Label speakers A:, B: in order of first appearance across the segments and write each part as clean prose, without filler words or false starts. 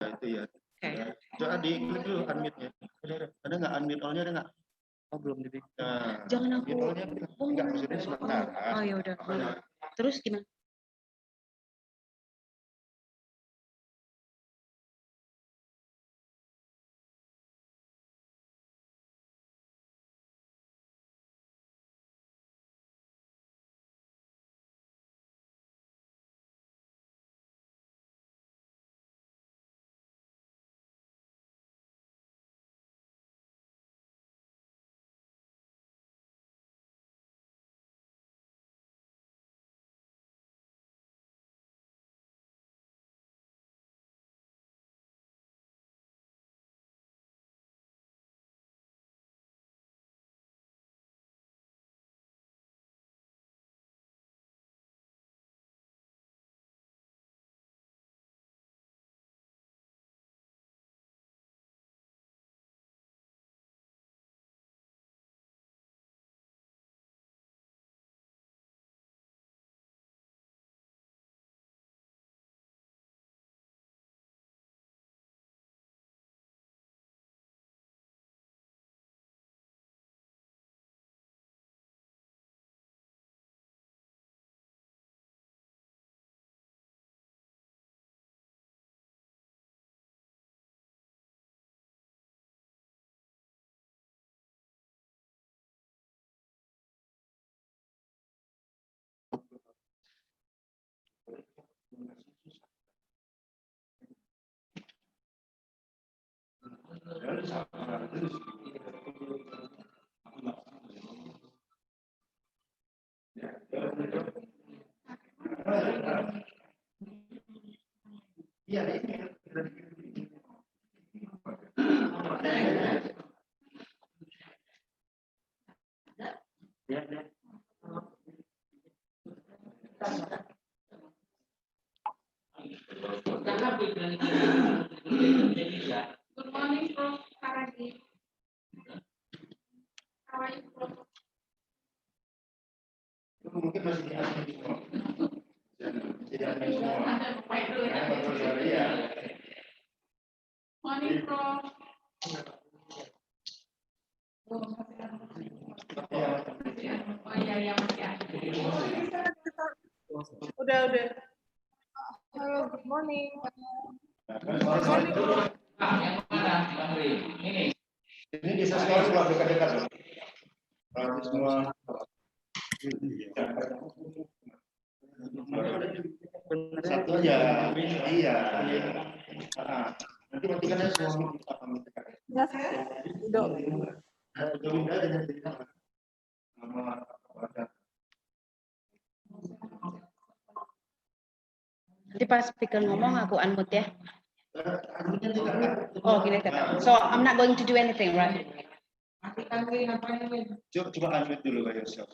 A: itu ya. Coba diklik dulu unmute-nya. Ada nggak unmute all-nya, ada nggak? Oh, belum dibikin. Nah,
B: jangan aku.
A: Enggak, maksudnya sementara.
B: Oh ya udah. Terus gimana?
C: Good morning, Prof. Karadi. How are you, Prof?
A: Mungkin masih di admin semua. Jadi admin semua.
C: Morning, Prof. Oh iya masih ada.
D: Udah. Halo, good morning.
A: Ini bisa sekolah kalau dekat-dekat loh. Semua. Satu aja. Iya. Nanti matikan semua apa minta.
D: Ya, udah.
A: Joinda aja nanti nama apa.
B: Nanti pas speaker ngomong aku unmute ya. Oh gini kata. So I'm not going to do anything, right?
A: Coba unmute dulu by yourself.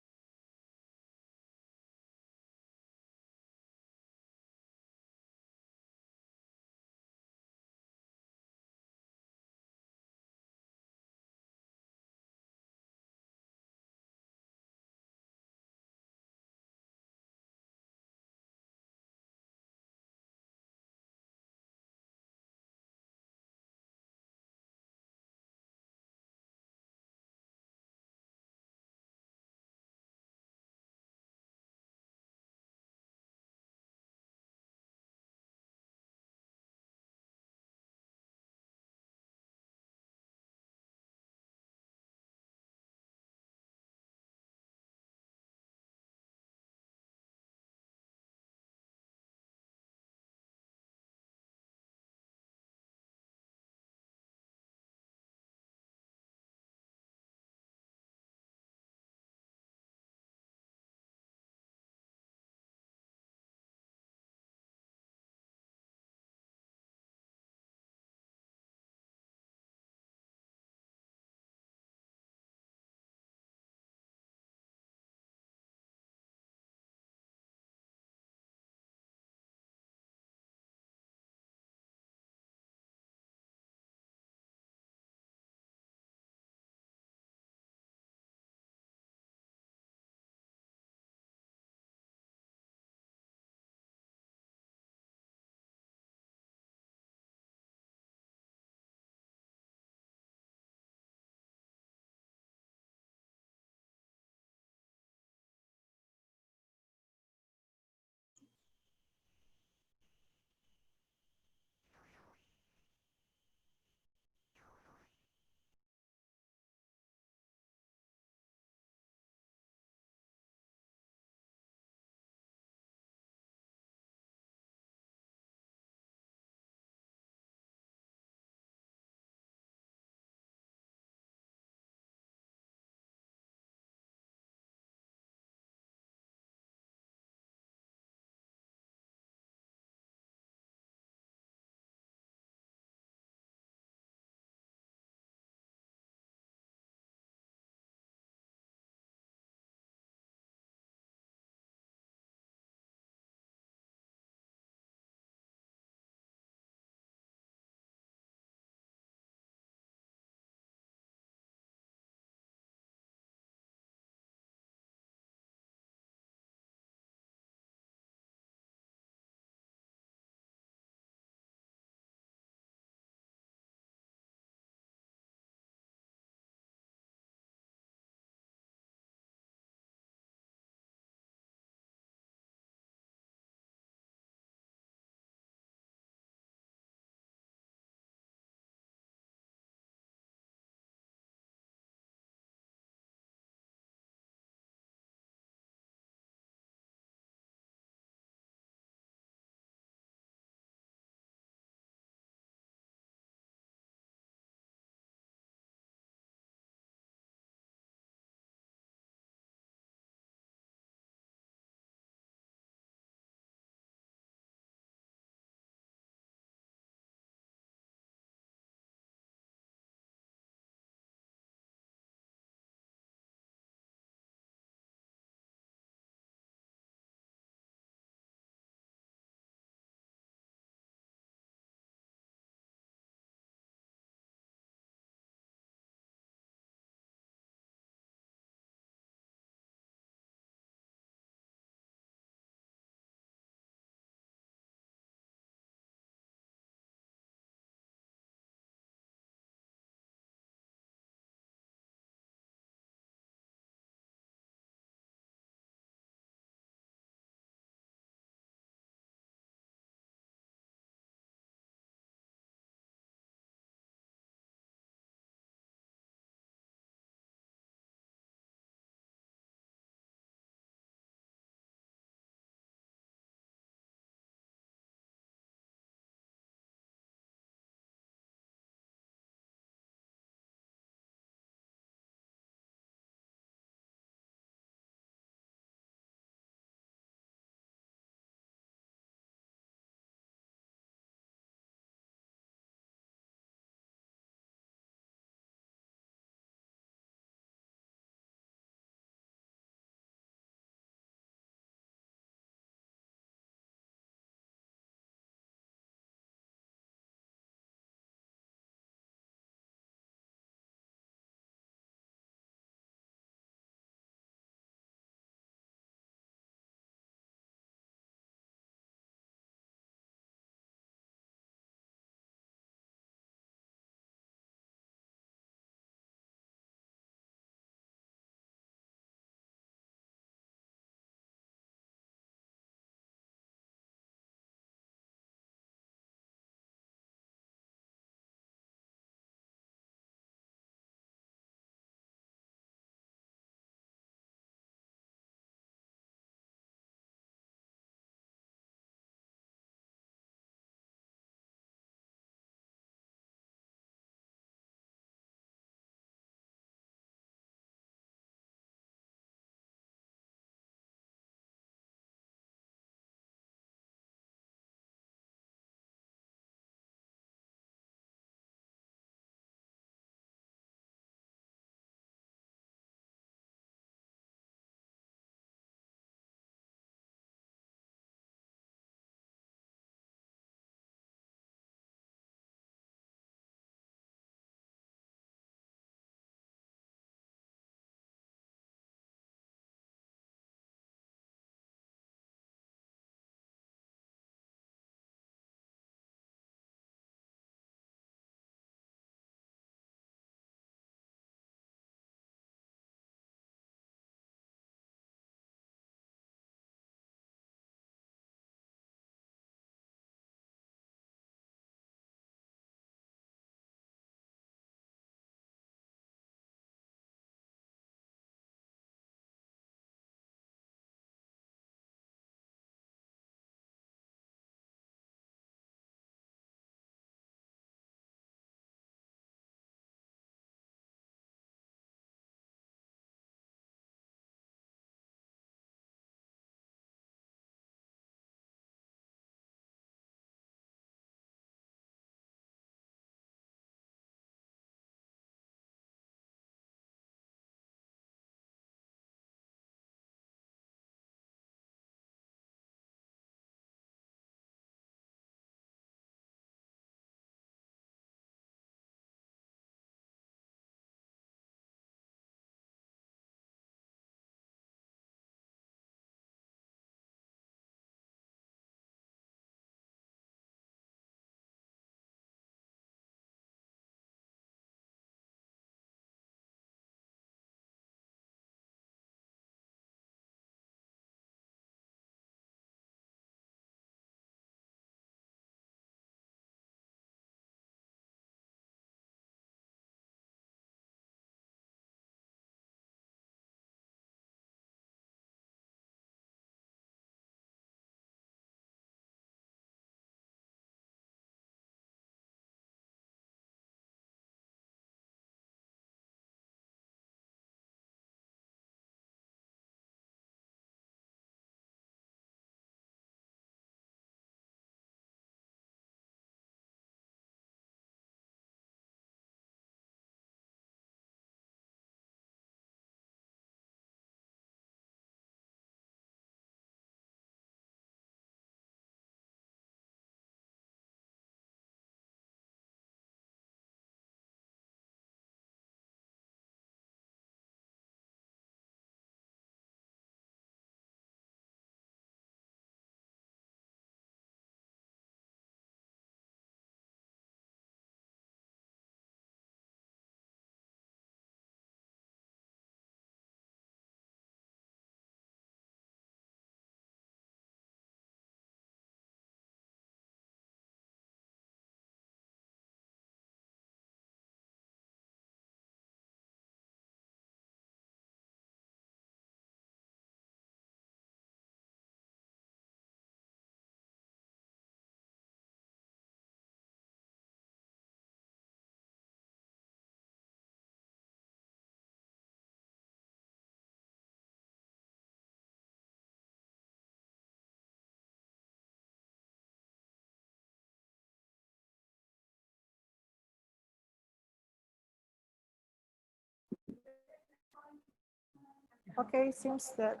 D: Okay, seems that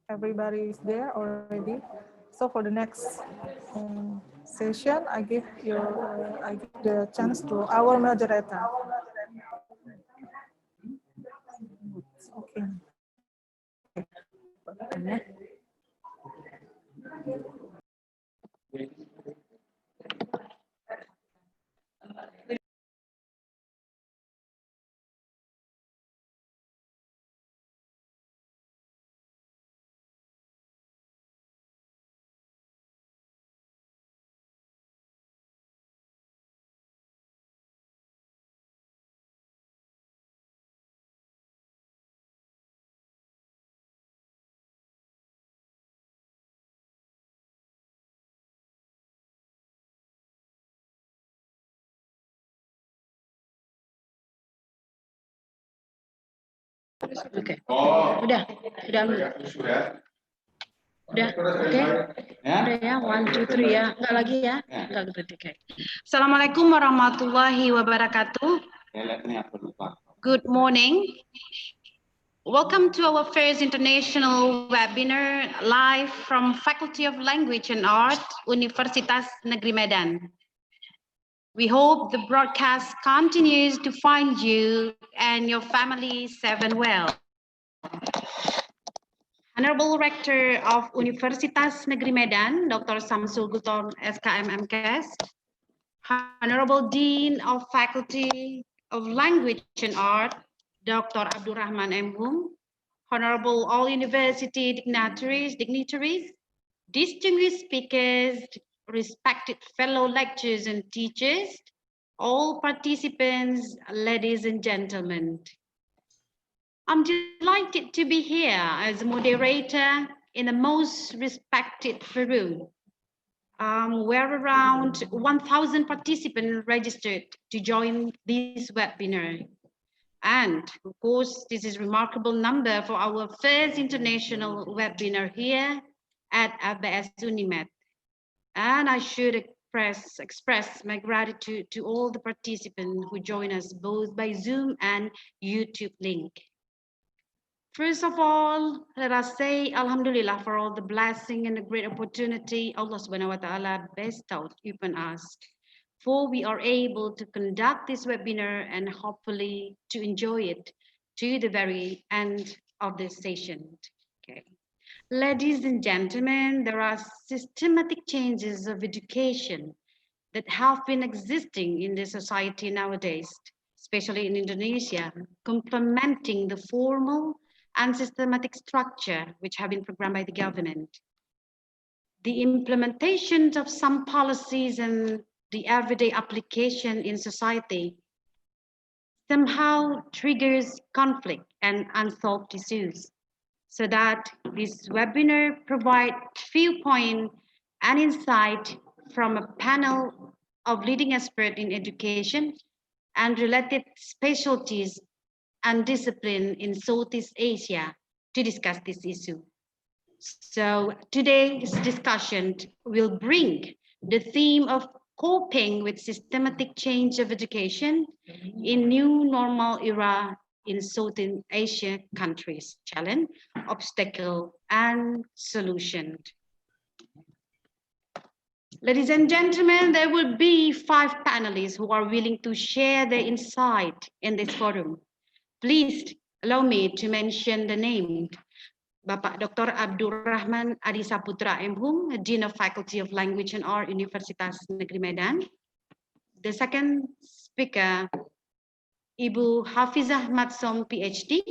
D: everybody is there already. So for the next session, I give the chance to our moderator. Okay.
B: Oke. Udah ambil. Udah, oke. Udah ya, 1, 2, 3 ya. Enggak lagi ya. Enggak berarti. Oke. Assalamualaikum warahmatullahi wabarakatuh. Good morning. Welcome to our first international webinar live from Faculty of Language and Art, Universitas Negeri Medan. We hope the broadcast continues to find you and your family safe and well. Honorable Rector of Universitas Negeri Medan, Dr. Samsul Guton, SKM MKes, Honorable Dean of Faculty of Language and Art, Dr. Abdurrahman M. Hum, Honorable all university dignitaries, distinguished speakers, respected fellow lecturers and teachers, all participants, ladies and gentlemen. I'm delighted to be here as a moderator in the most respected forum, where around 1,000 participants registered to join this webinar. And of course, this is a remarkable number for our first international webinar here at FBS Unimed. And I should express my gratitude to all the participants who join us both by Zoom and YouTube link. First of all, let us say Alhamdulillah for all the blessing and the great opportunity Allah Subhanahu wa Ta'ala bestowed upon us. For we are able to conduct this webinar and hopefully to enjoy it to the very end of this session. Okay. Ladies and gentlemen, there are systematic changes of education that have been existing in the society nowadays, especially in Indonesia, complementing the formal and systematic structure which have been programmed by the government. The implementation of some policies and the everyday application in society somehow triggers conflict and unsolved issues. So that this webinar provides viewpoint and insight from a panel of leading experts in education and related specialties and discipline in Southeast Asia to discuss this issue. So today's discussion will bring the theme of coping with systematic change of education in new normal era in Southern Asia countries, challenge, obstacle, and solution. Ladies and gentlemen, there will be 5 panelists who are willing to share their insight in this forum. Please allow me to mention the name. Bapak Dr. Abdurrahman Adi Saputra M. Hum, Dean of Faculty of Language and Art, Universitas Negeri Medan. The second speaker, Ibu Hafizah Matsom, PhD,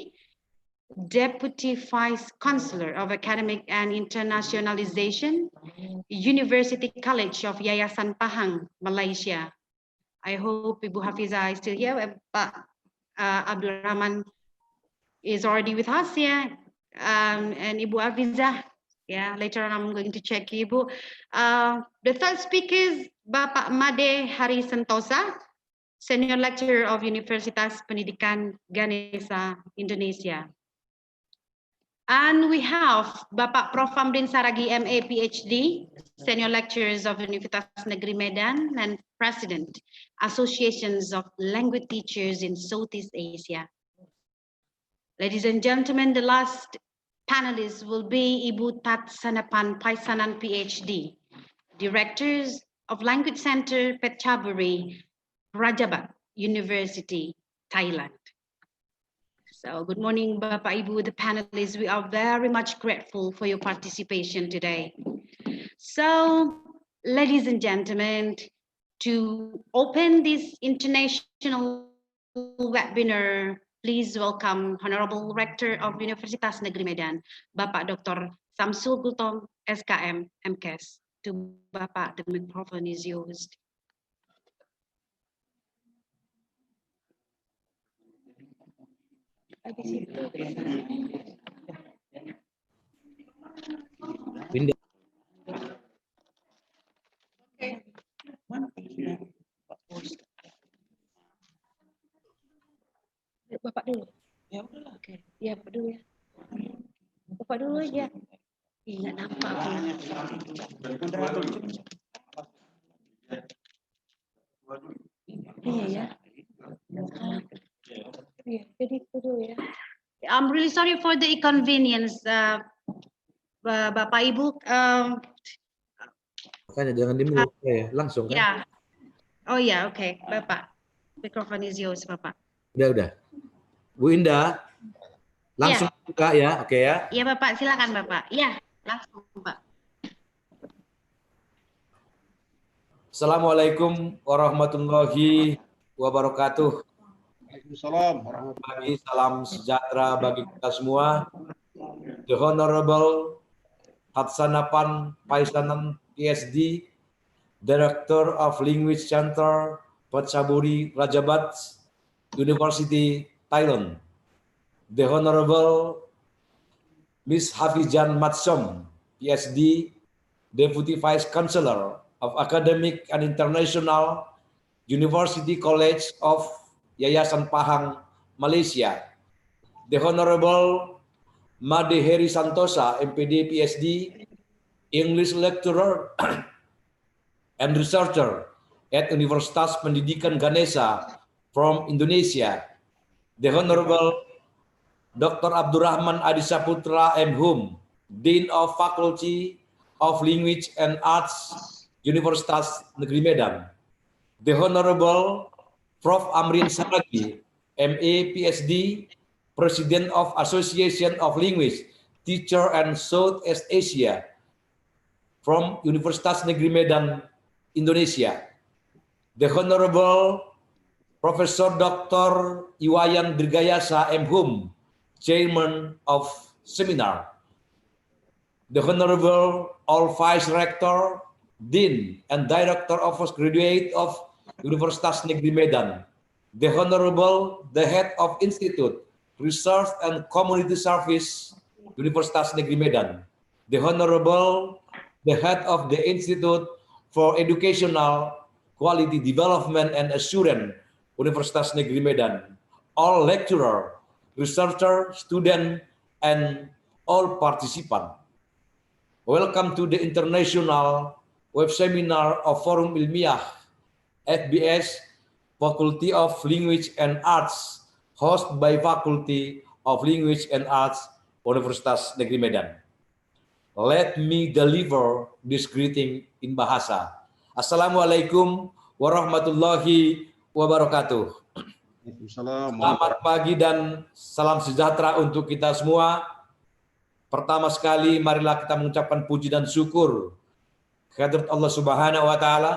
B: Deputy Vice Chancellor of Academic and Internationalization, University College of Yayasan Pahang, Malaysia. I hope Ibu Hafizah is still here. Pak Abdul Rahman is already with us here. And Ibu Hafizah, yeah, later on I'm going to check Ibu. The third speaker is Bapak Made Hari Sentosa, Senior Lecturer of Universitas Pendidikan Ganesha, Indonesia. And we have Bapak Prof. Amrin Saragi, MA, PhD, Senior Lecturers of Universitas Negeri Medan and President, Associations of Language Teachers in Southeast Asia. Ladies and gentlemen, the last panelist will be Ibu Tat Sanapan Paisanan PhD, Directors of Language Center Phetchaburi, Rajabat University, Thailand. So good morning, Bapak Ibu, the panelists. We are very much grateful for your participation today. So, ladies and gentlemen, to open this international webinar, please welcome Honorable Rector of Universitas Negeri Medan, Bapak Dr. Samsul Gultom, SKM, MKes. To Bapak, the microphone is yours.
E: Winda.
B: Bapak dulu. Ya udah. Oke, ya Bapak dulu ya. Bapak dulu aja. Iya, nampak. Iya ya. Iya, jadi itu dulu ya. I'm really sorry for the inconvenience, Bapak Ibu.
E: Makanya jangan dimulai ya, langsung kan?
B: Ya. Oh ya, oke, Bapak. Microphone is yours, Bapak.
E: Udah. Bu Indah, langsung buka ya, oke ya?
B: Iya, Bapak, silakan Bapak. Iya, langsung, Pak.
E: Assalamualaikum warahmatullahi wabarakatuh.
A: Waalaikumsalam.
E: Bagi salam sejahtera bagi kita semua. The Honorable Hatsanapan Paisanan PhD, Director of Language Center Phetchaburi, Rajabat University, Thailand. The Honorable Miss Hafizan Matsom, PhD, Deputy Vice Chancellor of Academic and International University College of Yayasan Pahang, Malaysia. The Honorable Made Heri Santosa, MPD, PhD, English Lecturer and Researcher at Universitas Pendidikan Ganesha from Indonesia. The Honorable Dr. Abdurrahman Adisaputra M. Hum, Dean of Faculty of Language and Arts, Universitas Negeri Medan. The Honorable Prof. Amrin Saragi, MA, PhD, President of Association of Language Teacher and Southeast Asia from Universitas Negeri Medan, Indonesia. The Honorable Professor Dr. Iwayan Dirgayasa M. Hum, Chairman of Seminar. The Honorable All Vice Rector, Dean and Director of Postgraduate of Universitas Negeri Medan. The Honorable the Head of Institute, Research and Community Service, Universitas Negeri Medan. The Honorable the Head of the Institute for Educational Quality Development and Assurance, Universitas Negeri Medan. All lecturer, researcher, student, and all participant. Welcome to the International Web Seminar of Forum Ilmiah FBS, Faculty of Language and Arts, hosted by Faculty of Language and Arts, Universitas Negeri Medan. Let me deliver this greeting in Bahasa. Assalamualaikum warahmatullahi wabarakatuh. Selamat pagi dan salam sejahtera untuk kita semua. Pertama sekali, marilah kita mengucapkan puji dan syukur kehadirat Allah Subhanahu wa Ta'ala,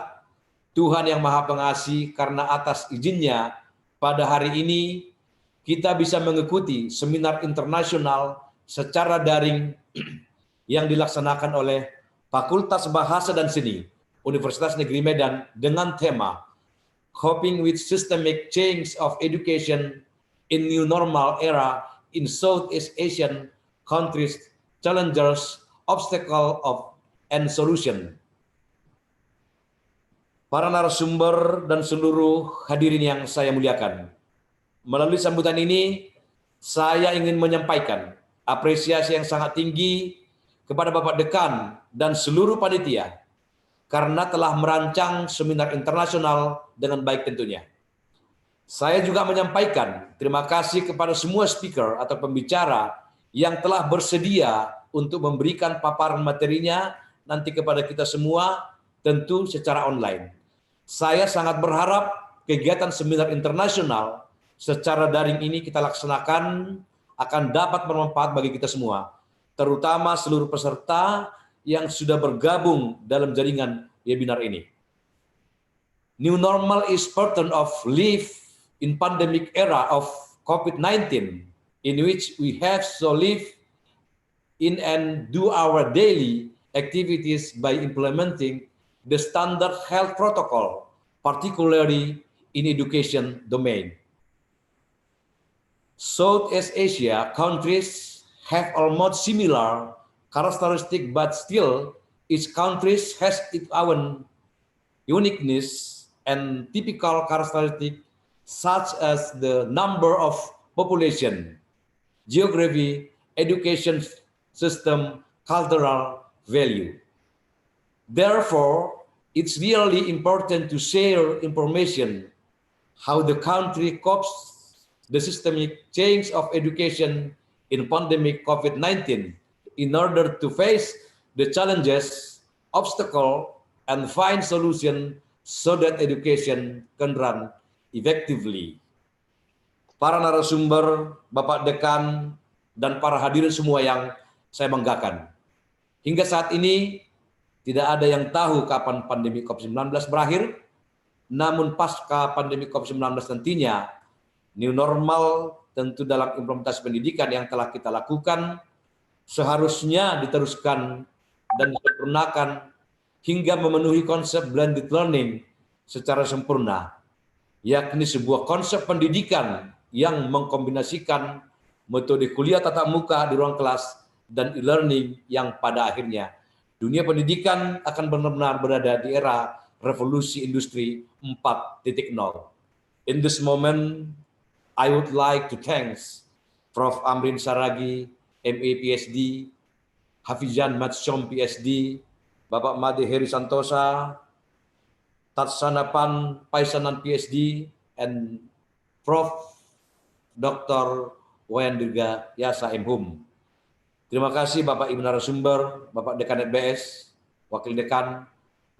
E: Tuhan yang Maha Pengasih, karena atas izinnya pada hari ini kita bisa mengikuti seminar internasional secara daring yang dilaksanakan oleh Fakultas Bahasa dan Seni Universitas Negeri Medan dengan tema Coping with Systemic Change of Education in New Normal Era in Southeast Asian Countries, Challenges, Obstacle and Solution. Para narasumber dan seluruh hadirin yang saya muliakan, melalui sambutan ini saya ingin menyampaikan apresiasi yang sangat tinggi kepada Bapak Dekan dan seluruh panitia karena telah merancang seminar internasional dengan baik tentunya. Saya juga menyampaikan terima kasih kepada semua speaker atau pembicara yang telah bersedia untuk memberikan paparan materinya nanti kepada kita semua, tentu secara online. Saya sangat berharap kegiatan seminar internasional secara daring ini kita laksanakan akan dapat bermanfaat bagi kita semua, terutama seluruh peserta yang sudah bergabung dalam jaringan webinar ini. New normal is pattern of life in pandemic era of COVID-19, in which we have to live in and do our daily activities by implementing the standard health protocol, particularly in education domain. Southeast Asia countries have almost similar characteristics, but still each country has its own uniqueness and typical characteristics such as the number of population, geography, education system, cultural value. Therefore, it's really important to share information how the country copes the systemic change of education in pandemic COVID-19 in order to face the challenges, obstacles, and find solution so that education can run effectively. Para narasumber, Bapak Dekan, dan para hadirin semua yang saya banggakan. Hingga saat ini tidak ada yang tahu kapan pandemi COVID-19 berakhir, namun pasca pandemi COVID-19 nantinya, new normal tentu dalam implementasi pendidikan yang telah kita lakukan seharusnya diteruskan dan disempurnakan hingga memenuhi konsep blended learning secara sempurna, yakni sebuah konsep pendidikan yang mengkombinasikan metode kuliah tatap muka di ruang kelas dan e-learning yang pada akhirnya dunia pendidikan akan benar-benar berada di era revolusi industri 4.0. In this moment, I would like to thank Prof. Amrin Saragi, MA PhD, Hafizan Matsyom PhD, Bapak Made Heri Santosa, Tatsanapan Paisanan PhD, and Prof. Dr. Wayandirga Yasa M.Hum. Terima kasih Bapak Ibu narasumber, Bapak Dekan FBS, Wakil Dekan,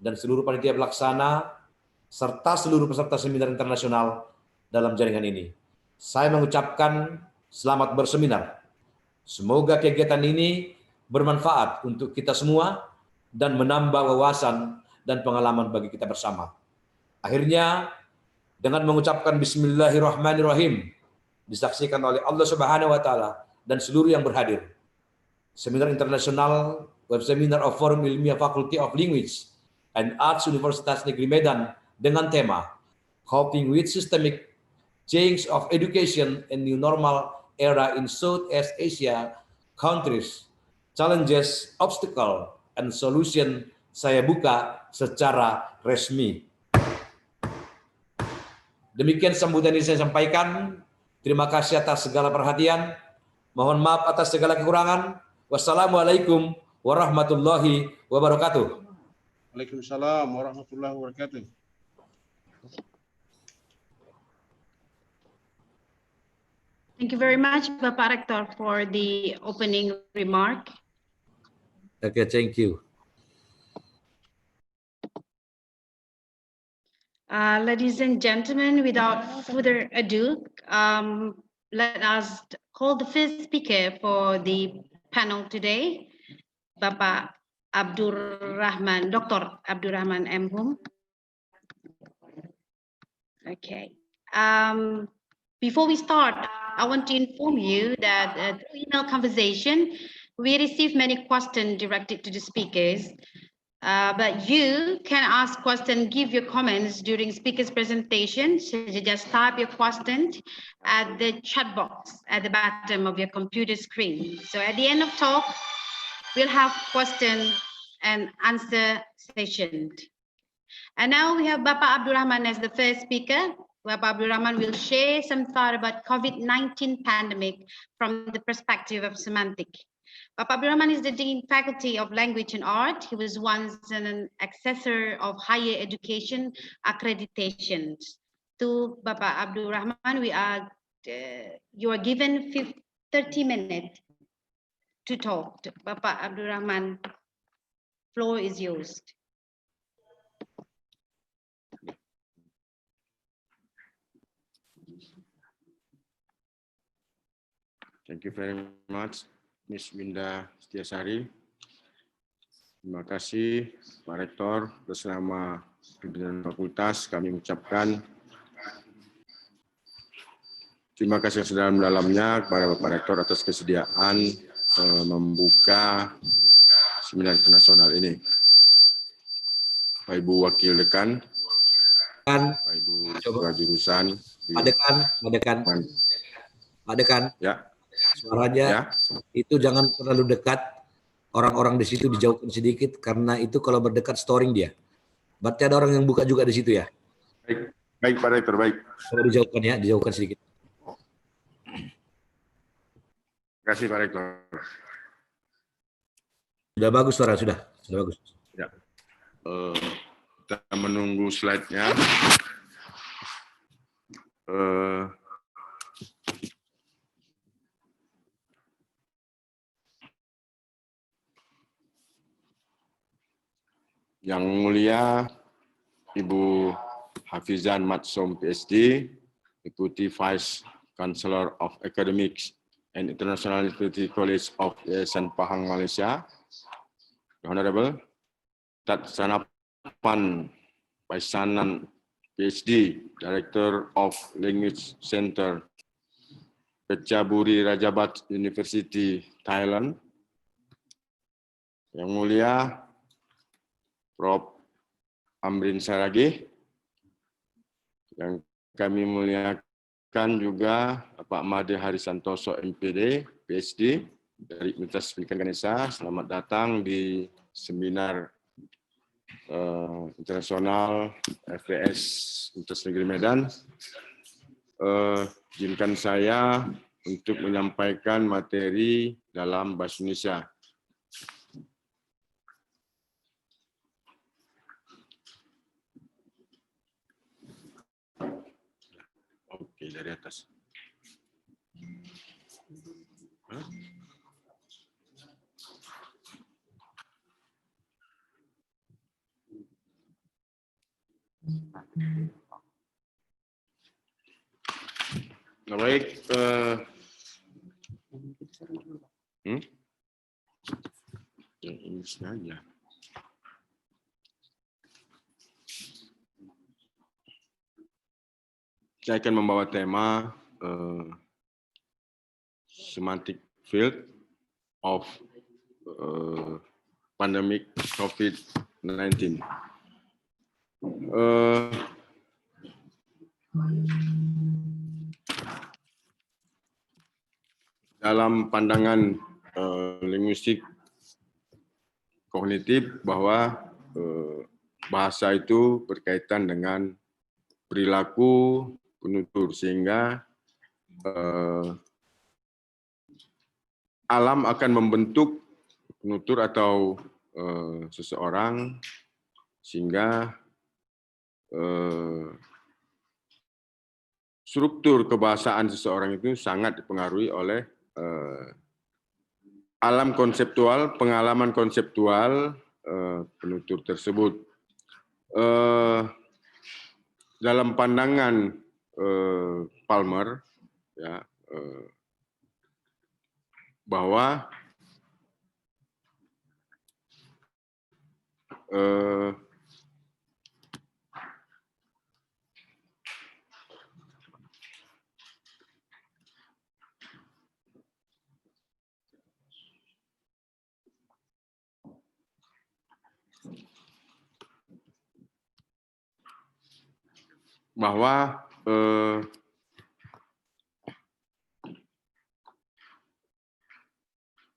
E: dan seluruh panitia pelaksana, serta seluruh peserta seminar internasional dalam jaringan ini. Saya mengucapkan selamat berseminar. Semoga kegiatan ini bermanfaat untuk kita semua dan menambah wawasan dan pengalaman bagi kita bersama. Akhirnya, dengan mengucapkan Bismillahirrahmanirrahim, disaksikan oleh Allah Subhanahu wa Ta'ala dan seluruh yang berhadir. Seminar internasional Web Seminar of Forum Ilmiah Faculty of Language and Arts Universitas Negeri Medan dengan tema Coping with Systemic Change of Education in New Normal Era in Southeast Asia Countries, Challenges, Obstacle, and Solution saya buka secara resmi. Demikian sambutan yang saya sampaikan. Terima kasih atas segala perhatian. Mohon maaf atas segala kekurangan. Wassalamualaikum warahmatullahi wabarakatuh.
F: Waalaikumsalam warahmatullahi wabarakatuh.
B: Thank you very much, Bapak Rektor, for the opening remark.
E: Okay, thank you.
B: Ladies and gentlemen, without further ado, let us call the first speaker for the panel today, Bapak Abdurrahman, Dr. Abdurrahman M.Hum. Okay. Before we start, I want to inform you that through email conversation, we received many questions directed to the speakers. But you can ask questions, give your comments during speaker's presentation. So you just type your question at the chat box at the bottom of your computer screen. So at the end of talk, we'll have question and answer session. And now we have Bapak Abdurrahman as the first speaker. Bapak Abdurrahman will share some thought about COVID-19 pandemic from the perspective of semantic. Bapak Abdurrahman is the Dean Faculty of Language and Art. He was once an assessor of higher education accreditations. to Bapak Abdul Rahman, you are given 30 minutes to talk. Bapak Abdul Rahman, floor is yours.
F: Thank you very much, Ms. Winda Setiasari. Terima kasih, Pak Rektor. Bersama pimpinan fakultas kami mengucapkan terima kasih sedalam-dalamnya kepada Bapak Rektor atas kesediaan membuka seminar internasional ini. Pak Ibu Wakil Dekan, Pak Ibu Ketua Jurusan,
E: Pak Dekan,
F: ya,
E: suaranya
F: ya,
E: itu jangan terlalu dekat. Orang-orang di situ dijauhkan sedikit karena itu kalau berdekat storing dia. Berarti ada orang yang buka juga di situ ya.
F: baik Pak Rektor, baik.
E: Coba dijauhkan ya, dijauhkan sedikit.
F: Terima kasih Pak Rektor.
E: Sudah bagus suara, sudah bagus.
F: Ya. Kita menunggu slide-nya. Yang mulia Ibu Hafizan Matsom PhD, Deputy Vice Chancellor of Academics and International University College of Yayasan Pahang, Malaysia, The Honorable Tat Sanapan Paisanan PhD, Director of Language Center, Pechaburi Rajabat University, Thailand. Yang mulia Prof. Amrin Saragih, yang kami muliakan juga Pak Made Harisantoso MPD, PhD dari Universitas Pendidikan Ganesha. Selamat datang di seminar internasional FBS Universitas Negeri Medan. Izinkan saya untuk menyampaikan materi dalam bahasa Indonesia. Oke, dari atas. Nah, baik, yang ini saja. Saya akan membawa tema semantic field of pandemic COVID-19. Dalam pandangan linguistik kognitif bahwa bahasa itu berkaitan dengan perilaku penutur, sehingga alam akan membentuk penutur atau seseorang, sehingga struktur kebahasaan seseorang itu sangat dipengaruhi oleh alam konseptual, pengalaman konseptual penutur tersebut. Dalam pandangan Palmer, ya, bahwa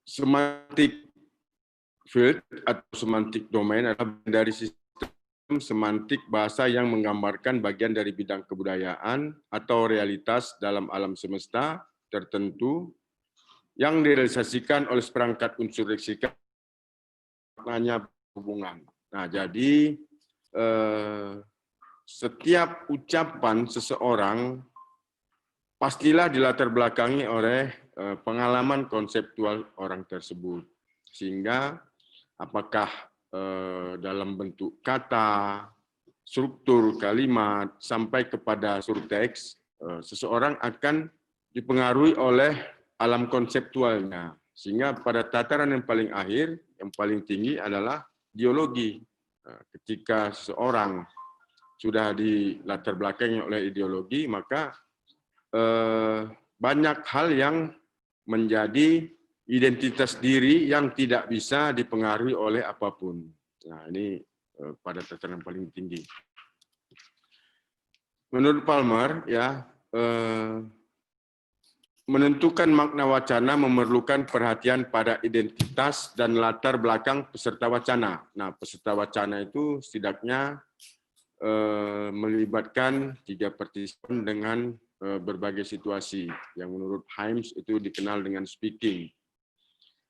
F: semantic field atau semantic domain adalah dari sistem semantik bahasa yang menggambarkan bagian dari bidang kebudayaan atau realitas dalam alam semesta tertentu yang direalisasikan oleh seperangkat unsur leksika maknanya hubungan. Nah, jadi setiap ucapan seseorang pastilah dilatar belakangi oleh pengalaman konseptual orang tersebut. Sehingga apakah dalam bentuk kata, struktur kalimat, sampai kepada surteks, seseorang akan dipengaruhi oleh alam konseptualnya. Sehingga pada tataran yang paling akhir, yang paling tinggi adalah ideologi. Ketika seseorang sudah dilatar belakangi oleh ideologi, maka banyak hal yang menjadi identitas diri yang tidak bisa dipengaruhi oleh apapun. Nah, ini pada tataran paling tinggi. Menurut Palmer, ya, menentukan makna wacana memerlukan perhatian pada identitas dan latar belakang peserta wacana. Nah, peserta wacana itu setidaknya melibatkan 3 partisipan dengan berbagai situasi yang menurut Himes itu dikenal dengan speaking.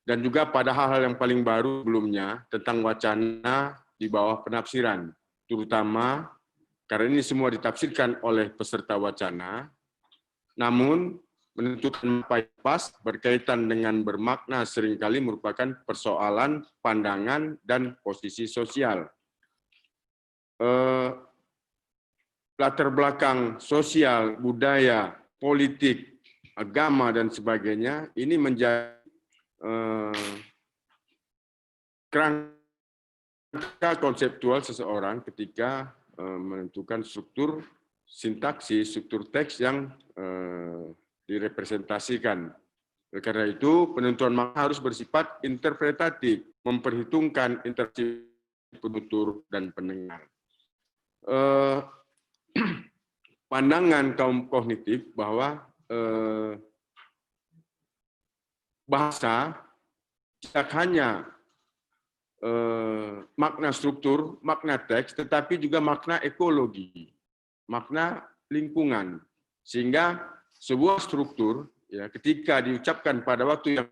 F: Dan juga pada hal-hal yang paling baru sebelumnya tentang wacana di bawah penafsiran, terutama karena ini semua ditafsirkan oleh peserta wacana, namun menentukan apa yang pas berkaitan dengan bermakna seringkali merupakan persoalan pandangan dan posisi sosial. Latar belakang sosial, budaya, politik, agama, dan sebagainya, ini menjadi kerangka konseptual seseorang ketika menentukan struktur sintaksis, struktur teks yang direpresentasikan. Karena itu, penentuan makna harus bersifat interpretatif, memperhitungkan interaksi penutur dan pendengar. Pandangan kaum kognitif bahwa bahasa tidak hanya makna struktur, makna teks, tetapi juga makna ekologi, makna lingkungan. Sehingga sebuah struktur, ya, ketika diucapkan pada waktu yang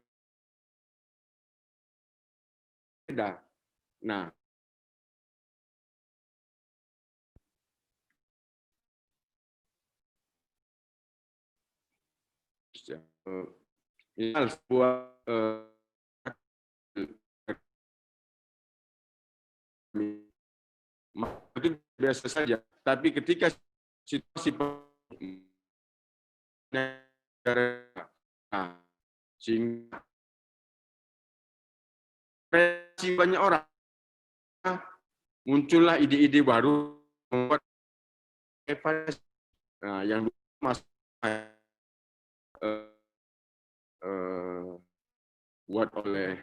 F: beda, nah, misal sebuah itu biasa saja, tapi ketika situasi sehingga banyak orang muncullah ide-ide baru membuat yang masuk buat oleh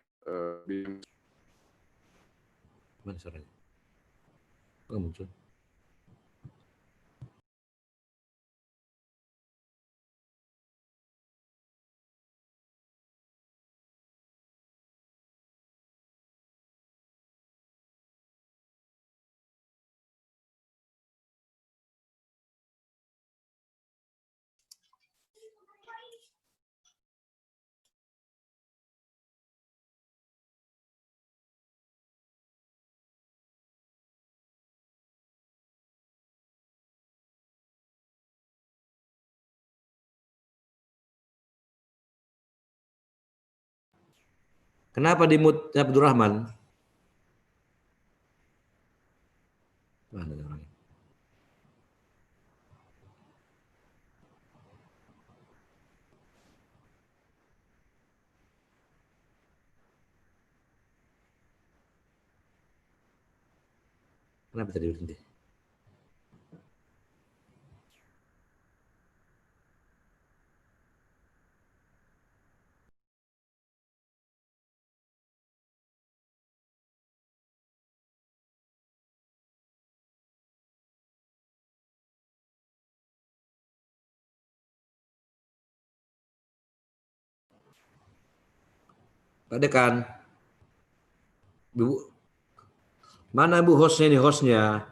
E: Mana suaranya? Nggak muncul. Kenapa di mute Abdurrahman? Mana orangnya? Kenapa tadi berhenti? Pak Dekan, Bu, mana Bu hostnya ini hostnya?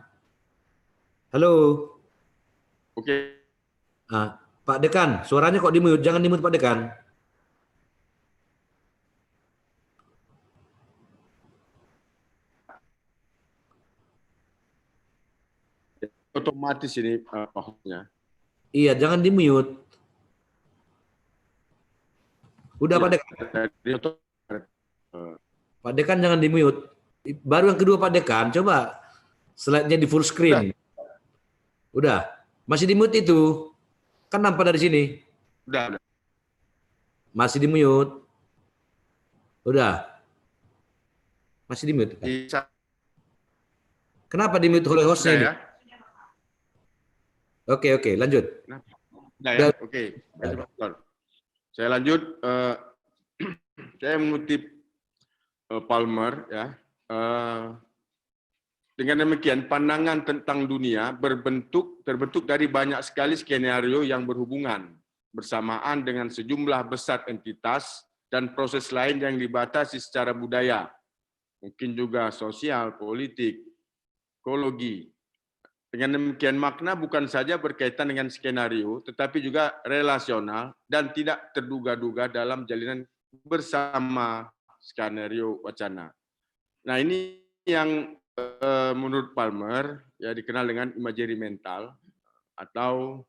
E: Halo,
F: Oke.
E: Pak Dekan, suaranya kok di mute? Jangan di mute Pak Dekan.
F: otomatis ini hostnya.
E: Iya, jangan di mute. Udah Pak Dekan. Pak Dekan jangan di mute. Baru yang kedua Pak Dekan, coba slide-nya di full screen. Udah. Masih di mute itu. Kan nampak dari sini.
F: Udah.
E: Masih di mute. Udah. Masih di mute. Kenapa di mute oleh hostnya ini?
F: Ya?
E: Oke, lanjut.
F: Nah, ya? Oke. Saya lanjut. Saya mengutip Palmer, ya. Dengan demikian, pandangan tentang dunia terbentuk dari banyak sekali skenario yang berhubungan bersamaan dengan sejumlah besar entitas dan proses lain yang dibatasi secara budaya, mungkin juga sosial, politik, ekologi. Dengan demikian, makna bukan saja berkaitan dengan skenario, tetapi juga relasional dan tidak terduga-duga dalam jalinan bersama skenario wacana. Nah, ini yang menurut Palmer ya dikenal dengan imagery mental, atau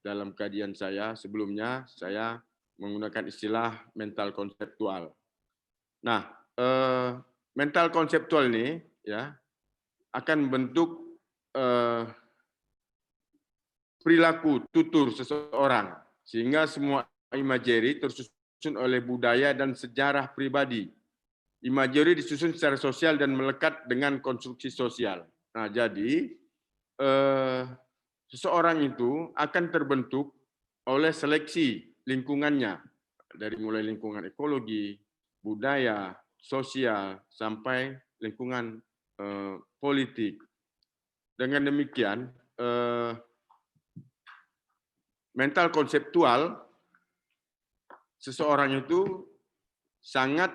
F: dalam kajian saya sebelumnya saya menggunakan istilah mental konseptual. Nah, mental konseptual ini ya akan membentuk perilaku tutur seseorang sehingga semua imagery tersusun oleh budaya dan sejarah pribadi. Imagery disusun secara sosial dan melekat dengan konstruksi sosial. Nah, jadi seseorang itu akan terbentuk oleh seleksi lingkungannya, dari mulai lingkungan ekologi, budaya, sosial, sampai lingkungan politik. Dengan demikian, mental konseptual seseorang itu sangat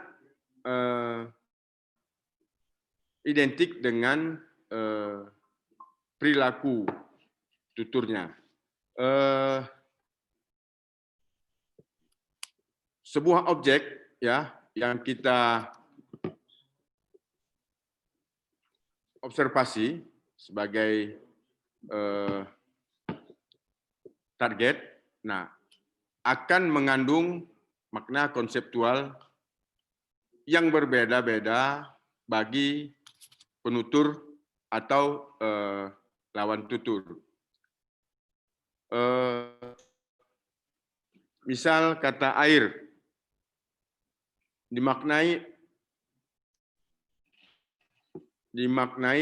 F: identik dengan perilaku tuturnya. Sebuah objek ya yang kita observasi sebagai target, nah akan mengandung makna konseptual yang berbeda-beda bagi penutur atau lawan tutur. Misal kata air dimaknai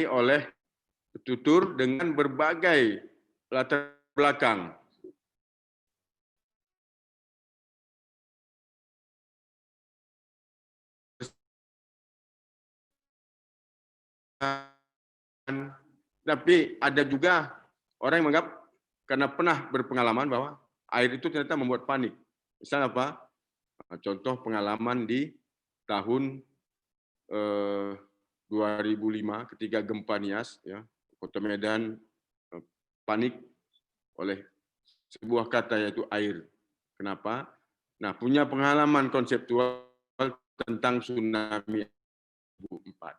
F: oleh petutur dengan berbagai latar belakang. Tapi ada juga orang yang menganggap karena pernah berpengalaman bahwa air itu ternyata membuat panik. Misal apa? Contoh pengalaman di tahun 2005 ketika gempa Nias, ya, Kota Medan panik oleh sebuah kata yaitu air. Kenapa? Nah, punya pengalaman konseptual tentang tsunami 2004.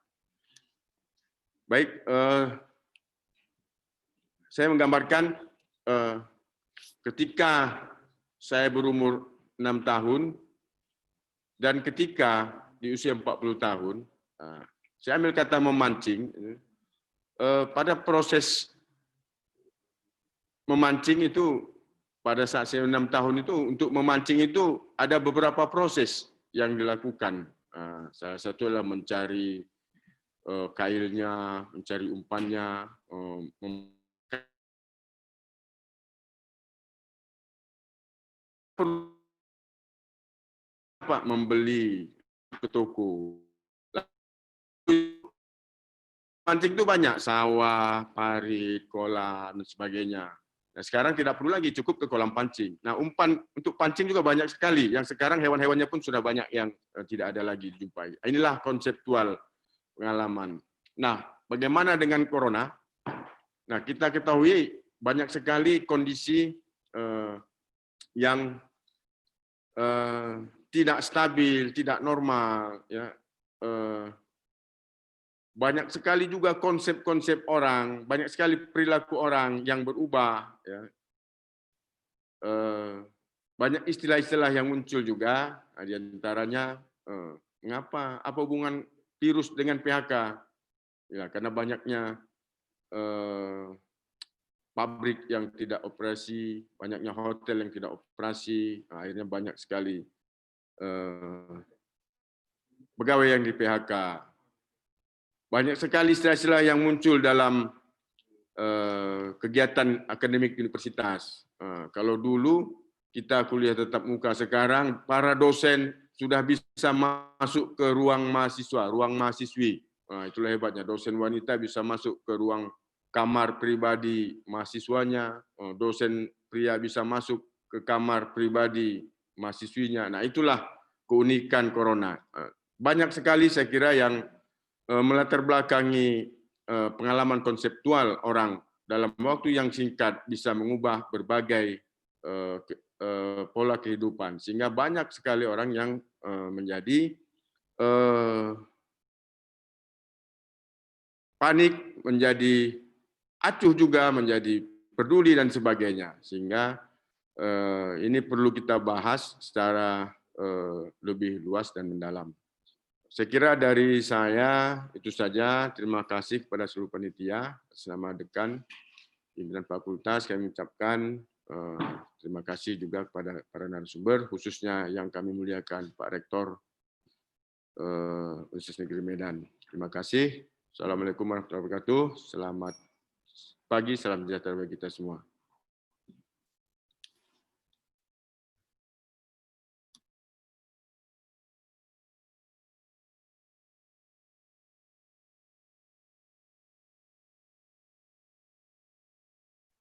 F: Baik, saya menggambarkan ketika saya berumur 6 tahun dan ketika di usia 40 tahun, saya ambil kata memancing. Pada proses memancing itu, pada saat saya 6 tahun itu, untuk memancing itu ada beberapa proses yang dilakukan. Salah satu adalah mencari kailnya, mencari umpannya, membeli ke toko. Mancing itu banyak, sawah, parit, kolam, dan sebagainya. Nah, sekarang tidak perlu lagi, cukup ke kolam pancing. Nah, umpan untuk pancing juga banyak sekali. Yang sekarang hewan-hewannya pun sudah banyak yang tidak ada lagi dijumpai. Inilah konseptual pengalaman. Nah, bagaimana dengan corona? Nah, kita ketahui banyak sekali kondisi yang tidak stabil, tidak normal, ya. banyak sekali juga konsep-konsep orang, banyak sekali perilaku orang yang berubah. Ya. Banyak istilah-istilah yang muncul juga, di antaranya mengapa, apa hubungan virus dengan PHK? Ya, karena banyaknya pabrik yang tidak operasi, banyaknya hotel yang tidak operasi, akhirnya banyak sekali pegawai yang di PHK. Banyak sekali istilah-istilah yang muncul dalam kegiatan akademik universitas. Kalau dulu kita kuliah tatap muka, sekarang para dosen sudah bisa masuk ke ruang mahasiswa, ruang mahasiswi. Itulah hebatnya, dosen wanita bisa masuk ke ruang kamar pribadi mahasiswanya, dosen pria bisa masuk ke kamar pribadi mahasiswinya. Nah, itulah keunikan corona. Banyak sekali saya kira yang melatar belakangi pengalaman konseptual orang dalam waktu yang singkat bisa mengubah berbagai pola kehidupan, sehingga banyak sekali orang yang menjadi panik, menjadi acuh juga, menjadi peduli dan sebagainya, sehingga ini perlu kita bahas secara lebih luas dan mendalam. Saya kira dari saya itu saja. Terima kasih kepada seluruh panitia, bersama dekan, pimpinan fakultas. Kami ucapkan terima kasih juga kepada para narasumber, khususnya yang kami muliakan Pak Rektor Universitas Negeri Medan. Terima kasih. Assalamualaikum warahmatullahi wabarakatuh. Selamat pagi, salam sejahtera bagi kita semua.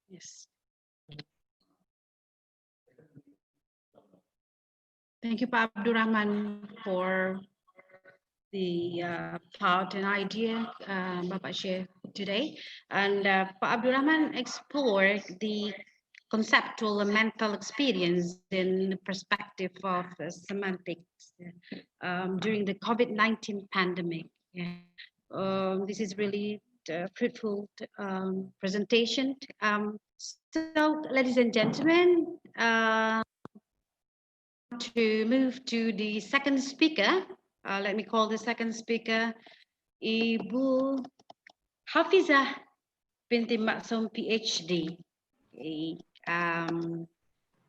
B: Yes. Thank you, Pak Abdurrahman, for the thought and idea Bapak share today. And Pak Abdurrahman explored the conceptual and mental experience in the perspective of semantics during the COVID-19 pandemic. Yeah. This is really fruitful presentation. So, ladies and gentlemen, to move to the second speaker. Let me call the second speaker Ibu Hafizah binti Maksum PhD.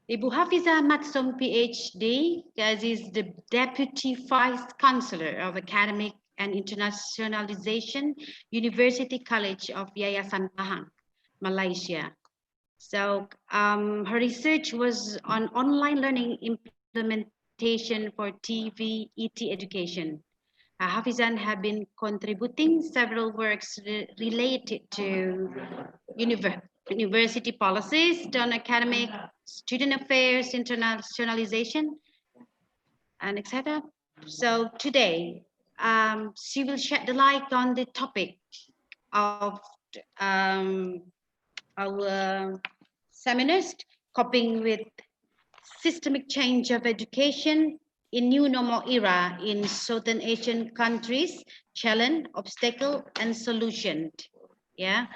B: Ibu Hafizah Maksum PhD is the Deputy Vice Chancellor of Academic and Internationalization, University College of Yayasan Pahang, Malaysia. So her research was on online learning implementation for TVET education. Hafizan have been contributing several works related to university policies, on academic, student affairs, internationalization, and etc. So today, she will shed the light on the topic of our seminars, coping with systemic change of education in new normal era in Southern Asian countries, challenge, obstacle, and solution. Yeah,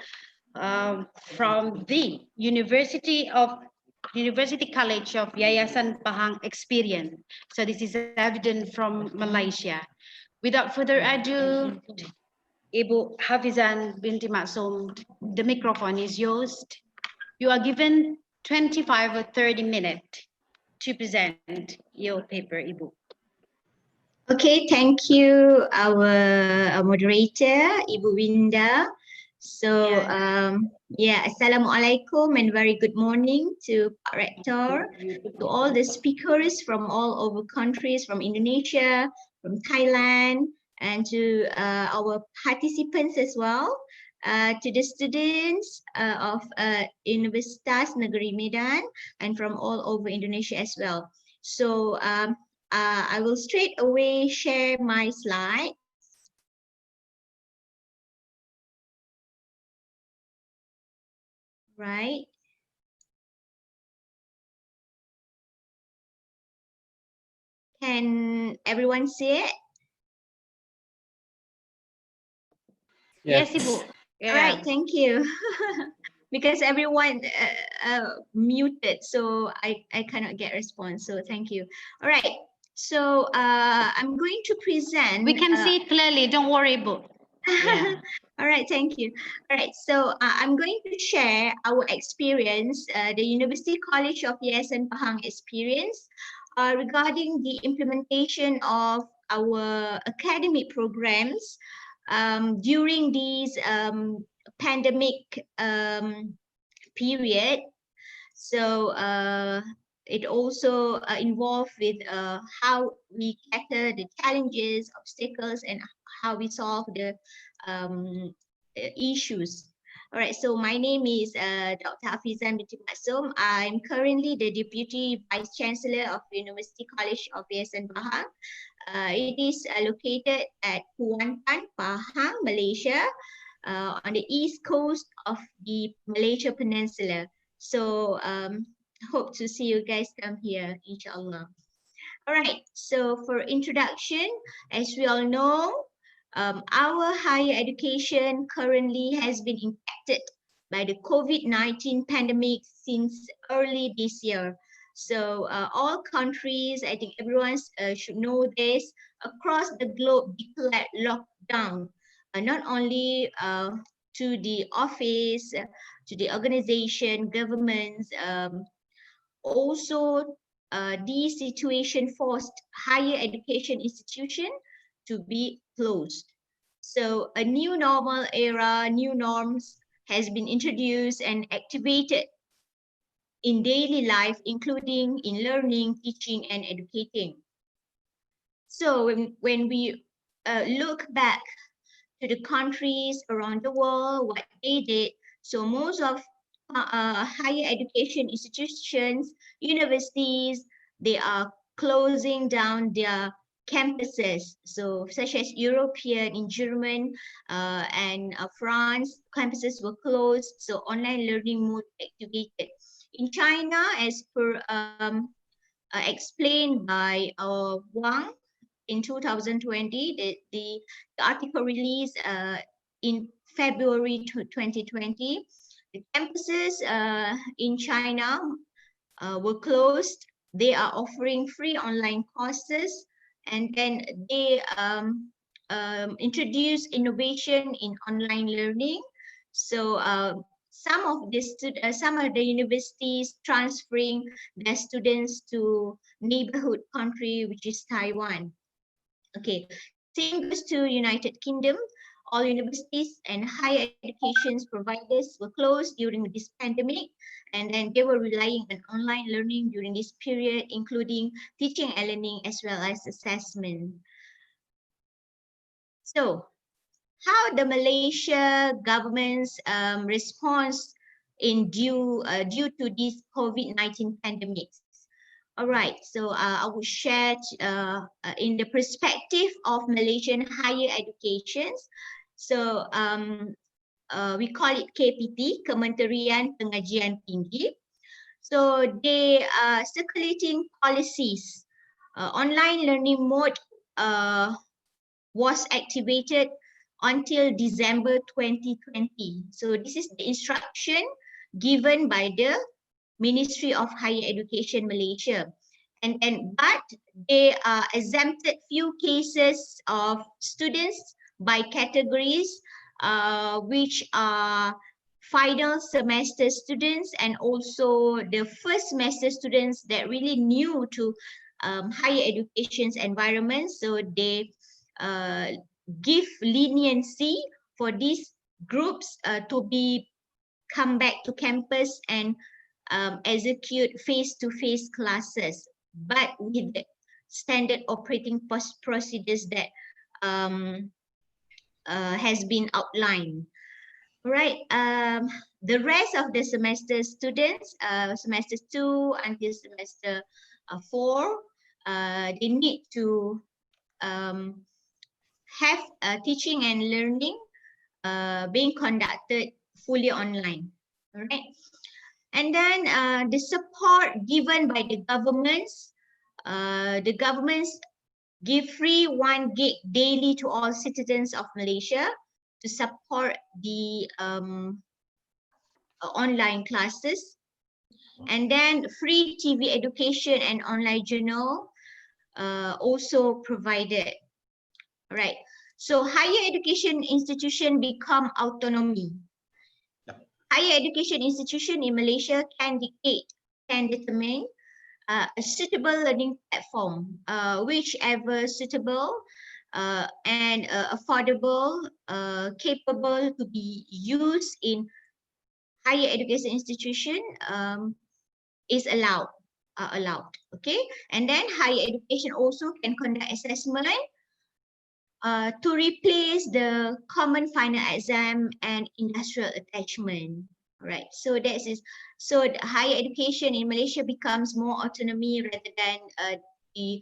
B: from the University College of Yayasan Pahang experience. So this is evident from Malaysia. Without further ado, Ibu Hafizan binti Maksum, the microphone is yours. You are given 25 or 30 minutes to present your paper, Ibu.
G: Okay, thank you, our moderator, Ibu Winda. So, Assalamualaikum and very good morning to Pak Rector, to all the speakers from all over countries, from Indonesia, from Thailand, and to our participants as well, to the students of Universitas Negeri Medan and from all over Indonesia as well. So I will straight away share my slide. Right. Can everyone see it?
B: Yes, Ibu.
G: All right,
B: Yeah.
G: thank you. Because everyone muted, so I cannot get response. So thank you. All right. So I'm going to present.
B: We can see it clearly. Don't worry, Ibu. Yeah.
G: All right, thank you. All right, so I'm going to share our experience, the University College of Yayasan Pahang experience regarding the implementation of our academic programs during these pandemic period. So it also involved with how we cater the challenges, obstacles, and how we solve the issues. All right, so my name is Dr. Hafizan binti Maksum. I'm currently the Deputy Vice Chancellor of University College of Yayasan Pahang. It is located at Kuantan, Pahang, Malaysia, on the east coast of the Malaysia Peninsula. So hope to see you guys come here, inshallah. All right, so for introduction, as we all know, our higher education currently has been impacted by the COVID-19 pandemic since early this year. So all countries, I think everyone should know this, across the globe declared lockdown, not only to the office, to the organization, governments, also this situation forced higher education institution to be closed. So a new normal era, new norms has been introduced and activated in daily life, including in learning, teaching, and educating. So when we look back to the countries around the world, what they did, so most of higher education institutions, universities, they are closing down their campuses. So such as European, in German and France, campuses were closed. So online learning mode activated. In China, as per explained by Wang in 2020, the article released in February 2020, the campuses in China were closed. They are offering free online courses, and then they introduce innovation in online learning. So some of the universities transferring their students to neighborhood country, which is Taiwan. Okay, same goes to United Kingdom. All universities and higher education providers were closed during this pandemic, and then they were relying on online learning during this period, including teaching and learning as well as assessment. So, how the Malaysia government's response in due to this COVID-19 pandemic? All right, so I will share in the perspective of Malaysian higher education. So we call it KPT, Kementerian Pengajian Tinggi. So they are circulating policies. Online learning mode was activated until December 2020. So this is the instruction given by the Ministry of Higher Education Malaysia, but they exempted few cases of students by categories, which are final semester students and also the first semester students that really new to higher education's environment. So they give leniency for these groups to be come back to campus and execute face-to-face classes, but with the standard operating procedures that has been outlined. Right. The rest of the semester students, semester 2 until semester 4, they need to have teaching and learning being conducted fully online. All right. And then the support given by the governments give free 1 gig daily to all citizens of Malaysia to support the online classes. And then free TV education and online journal also provided. All right. So higher education institution become autonomy. Higher education institution in Malaysia can determine a suitable learning platform, whichever suitable and affordable, capable to be used in higher education institution is allowed. Okay, and then higher education also can conduct assessment to replace the common final exam and industrial attachment. Right, so that is so the higher education in Malaysia becomes more autonomy rather than the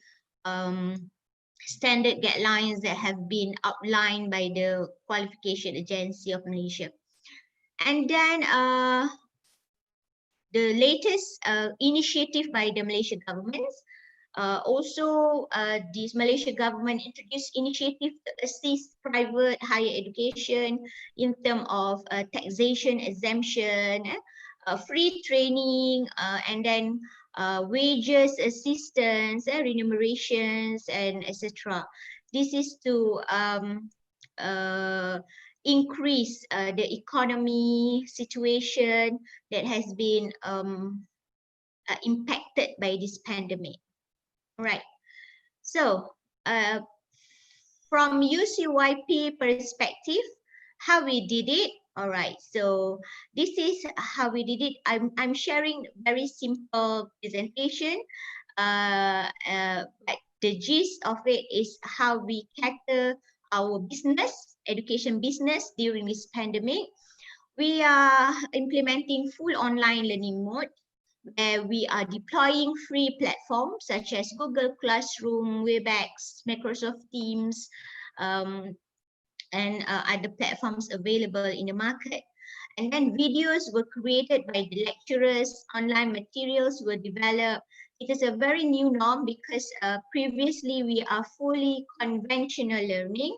G: standard guidelines that have been outlined by the Qualification Agency of Malaysia. And then the latest initiative by the Malaysian government, also this Malaysia government introduced initiative to assist private higher education in terms of taxation exemption, free training, and then wages assistance, remunerations, and etc. This is to increase the economy situation that has been impacted by this pandemic. Right. So from UCYP perspective, how we did it. All right. So this is how we did it. I'm sharing very simple presentation. But the gist of it is how we cater our business, education business during this pandemic. We are implementing full online learning mode, where we are deploying free platforms such as Google Classroom, Webex, Microsoft Teams, and other platforms available in the market. And then videos were created by the lecturers, online materials were developed. It is a very new norm because previously we are fully conventional learning,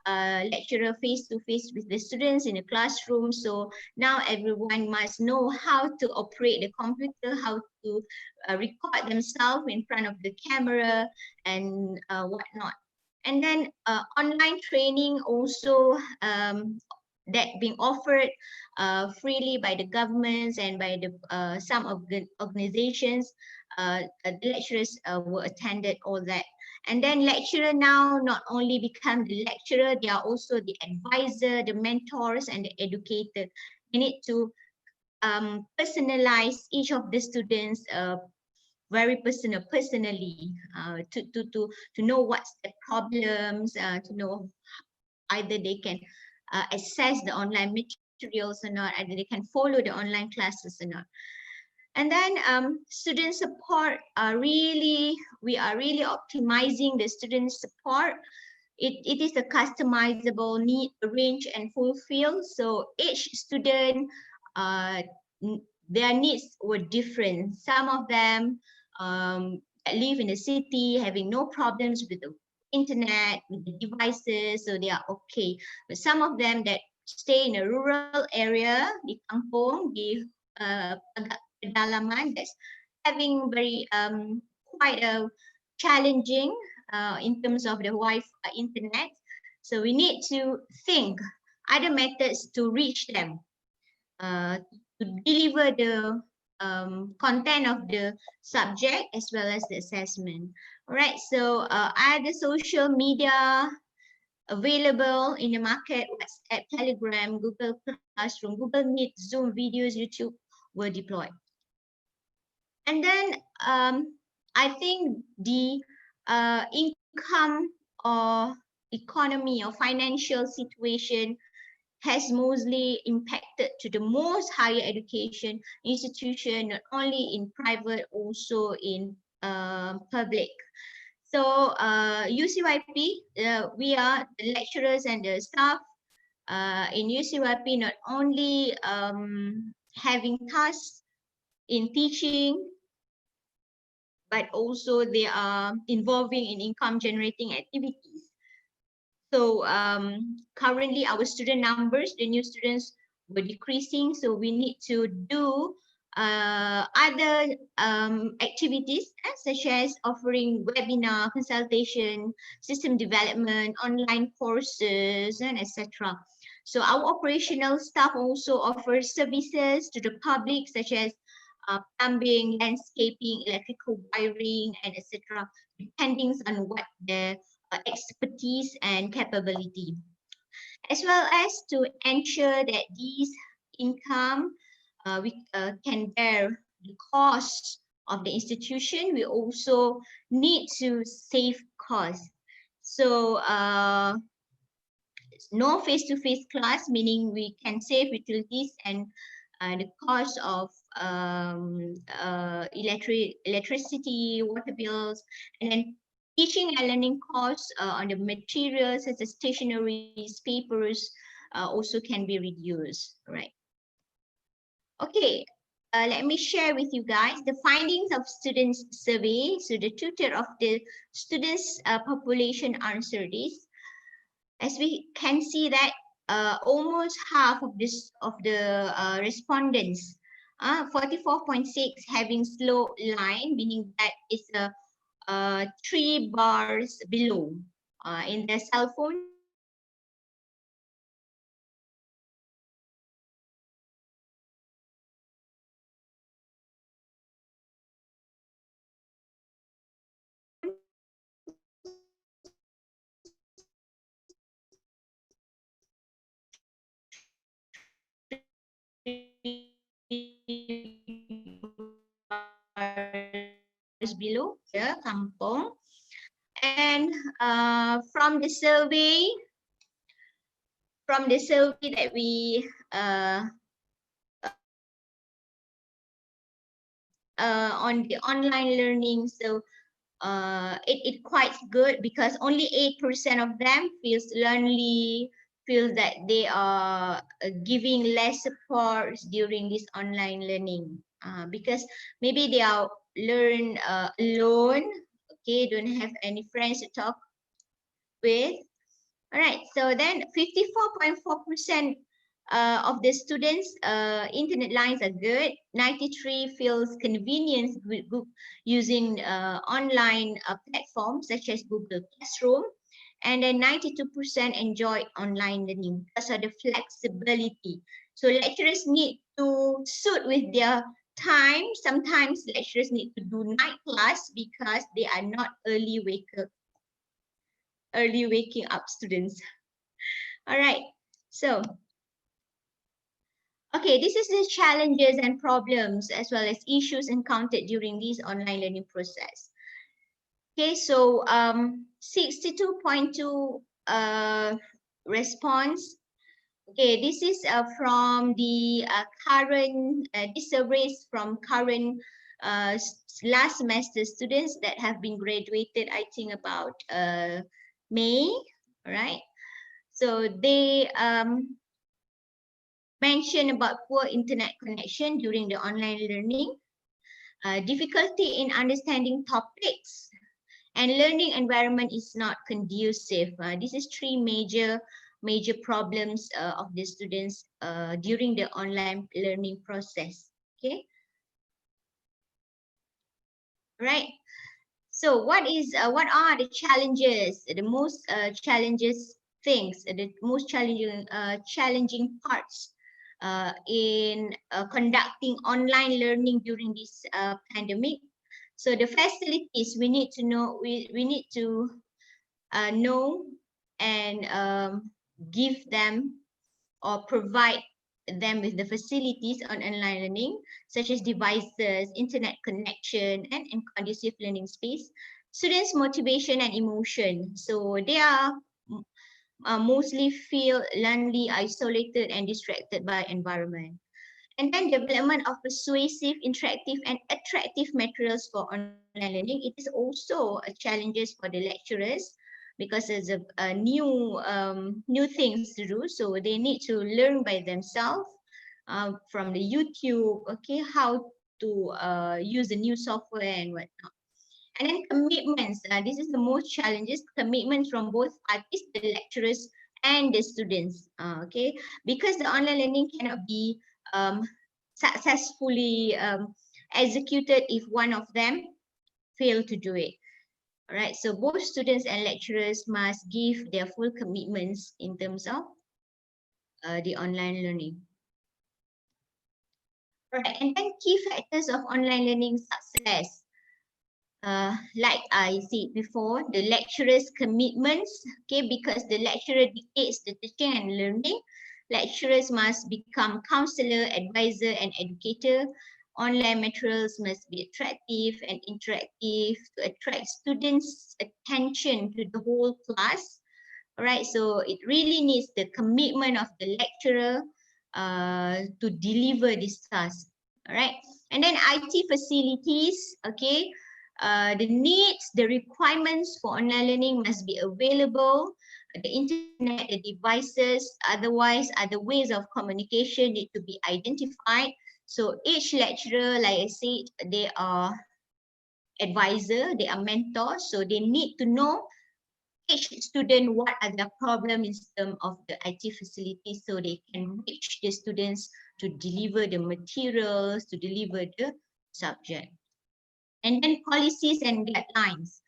G: lecturer face-to-face with the students in a classroom. So now everyone must know how to operate the computer, how to record themselves in front of the camera and whatnot. And then online training also that being offered freely by the governments and by the some of the organizations. The lecturers were attended all that. And then lecturer now not only become the lecturer, they are also the advisor, the mentors, and the educator. They need to personalize each of the students very personally to know what's the problems, to know either they can access the online materials or not, either they can follow the online classes or not. And then student support we are really optimizing the student support. It is a customizable need, range, and fulfill. So each student, their needs were different. Some of them live in the city, having no problems with the internet, with the devices, so they are okay. But some of them that stay in a rural area, di kampung, di agak pedalaman, that's having very quite a challenging in terms of the Wi-Fi internet. So we need to think other methods to reach them, to deliver the content of the subject as well as the assessment. All right, so other social media available in the market, WhatsApp, Telegram, Google Classroom, Google Meet, Zoom videos, YouTube were deployed. And then I think the income or economy or financial situation has mostly impacted to the most higher education institution, not only in private, also in public. So UCYP, we are the lecturers and the staff in UCYP, not only having tasks in teaching, but also they are involving in income generating activities. So currently our student numbers, the new students were decreasing. So we need to do other activities such as offering webinar, consultation, system development, online courses, and etc. So our operational staff also offers services to the public such as plumbing, landscaping, electrical wiring, and etc. Depending on what their expertise and capability, as well as to ensure that these income we can bear the cost of the institution. We also need to save costs. So no face-to-face class, meaning we can save utilities and the cost of electricity, water bills, and then teaching and learning costs on the materials such as stationeries, papers also can be reduced, right? Okay, let me share with you guys the findings of students survey. So the tutor of the students population answered this. As we can see that almost half of the respondents, 44.6 having slow line, meaning that it's a 3 bars below in their cell phone. Below here, kampung. And from the survey that we on the online learning, so it quite good because only 8% of them feels lonely, feel that they are giving less support during this online learning because maybe they are learn alone, okay, don't have any friends to talk with. All right, so then 54.4% of the students internet lines are good. 93 feels convenience with using online platforms such as Google Classroom, and then 92% enjoy online learning because of the flexibility. So lecturers need to suit with their time. Sometimes lecturers need to do night class because they are not early waking up students. All right, so okay, this is the challenges and problems as well as issues encountered during this online learning process. Okay, so 62.2 response. Okay, this is from the current, this survey is from current last semester students that have been graduated, I think about May, all right? So they mention about poor internet connection during the online learning, difficulty in understanding topics, and learning environment is not conducive. This is three major problems of the students during the online learning process. Okay, right. So what are the challenges? The most challenging parts in conducting online learning during this pandemic. So the facilities we need to know, we need to know and give them or provide them with the facilities on online learning, such as devices, internet connection, and conducive learning space. Students' motivation and emotion. So they are mostly feel lonely, isolated, and distracted by environment. And then development of persuasive, interactive, and attractive materials for online learning. It is also a challenges for the lecturers because it's a new things to do. So they need to learn by themselves from the YouTube, okay, how to use the new software and whatnot. And then commitments, this is the most challenges, commitments from both parties, the lecturers and the students, okay? Because the online learning cannot be successfully executed if one of them fail to do it. All right, so both students and lecturers must give their full commitments in terms of the online learning. All right, and then key factors of online learning success. Like I said before, the lecturer's commitments, okay, because the lecturer dictates the teaching and learning. Lecturers must become counselor, advisor, and educator. Online materials must be attractive and interactive to attract students' attention to the whole class. All right, so it really needs the commitment of the lecturer to deliver this task. All right, and then IT facilities, okay. The needs, the requirements for online learning must be available. The internet, the devices, otherwise other ways of communication need to be identified. So each lecturer, like I said, they are advisor, they are mentors, so they need to know each student what are their problems in terms of the IT facilities, so they can reach the students to deliver the materials, to deliver the subject. And then policies and guidelines.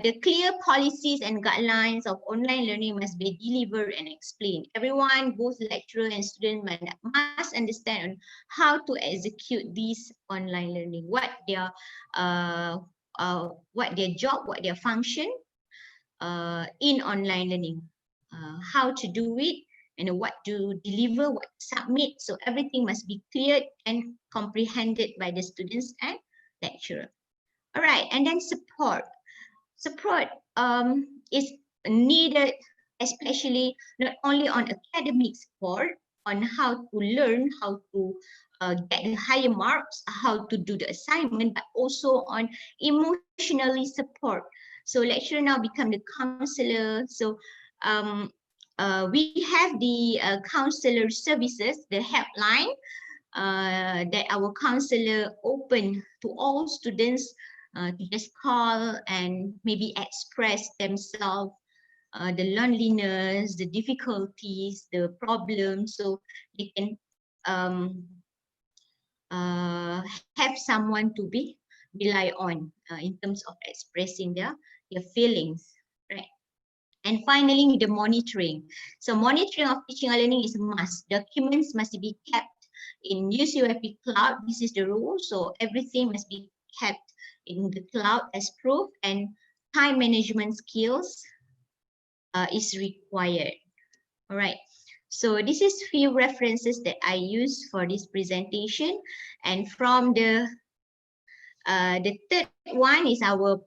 G: The clear policies and guidelines of online learning must be delivered and explained. Everyone, both lecturer and student, must understand on how to execute this online learning, what their job, what their function in online learning, how to do it, and what to deliver, what to submit. So everything must be cleared and comprehended by the students and lecturer. All right, and then support. Support is needed, especially not only on academic support, on how to learn, how to get the higher marks, how to do the assignment, but also on emotionally support. So lecturer now become the counselor. So we have the counselor services, the helpline, that our counselor open to all students to just call and maybe express themselves, the loneliness, the difficulties, the problems, so they can have someone to be rely on in terms of expressing their feelings, right? And finally, the monitoring. So monitoring of teaching and learning is a must. Documents must be kept in UCYP cloud. This is the rule. So everything must be kept in the cloud as proof, and time management skills is required. All right. So this is few references that I use for this presentation. And from the third one is our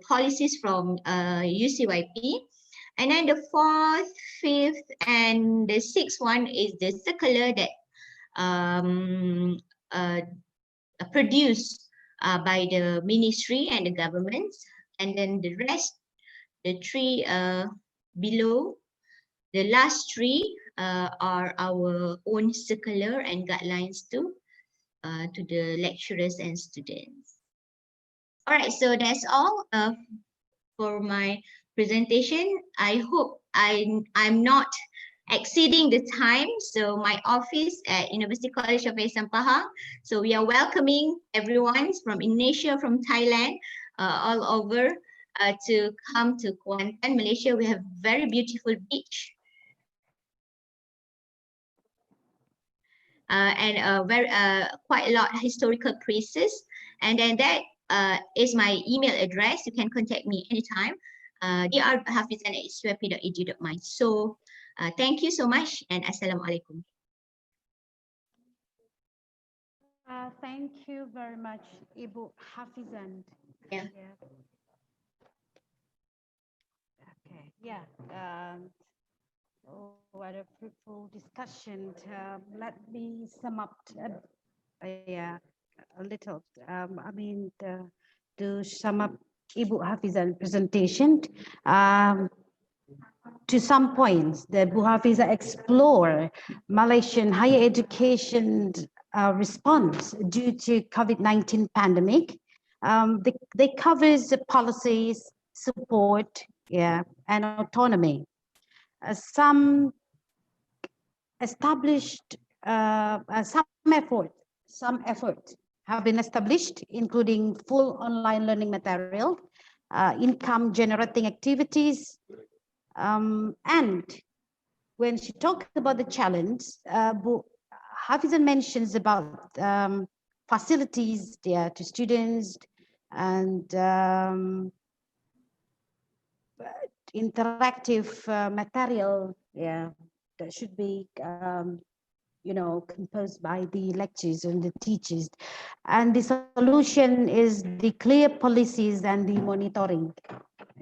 G: policies from UCYP. And then the fourth, fifth, and the sixth one is the circular that produced by the ministry and the governments. And then the rest, the three below, the last three are our own circular and guidelines to the lecturers and students. All right, so that's all for my presentation. I hope I'm not exceeding the time. So my office at University College of Sampahang. So we are welcoming everyone from Indonesia, from Thailand, all over to come to Kuantan, Malaysia. We have very beautiful beach. And quite a lot of historical places. And then that is my email address. You can contact me anytime. dr.hafizan@ucp.edu.my. So thank you so much, and Assalamualaikum.
B: Thank you very much, Ibu Hafizan.
G: Yeah.
B: Okay. Yeah. What a fruitful discussion. Let me sum up a little. I mean, to sum up Ibu Hafizan presentation, to some points, the Bu Hafiza explore Malaysian higher education response due to COVID-19 pandemic, They covers the policies, support, yeah, and autonomy. Some established, some effort have been established, including full online learning material, income generating activities, and when she talks about the challenge, Hafizan mentions about facilities to students and interactive material, that should be composed by the lecturers and the teachers. And the solution is the clear policies and the monitoring.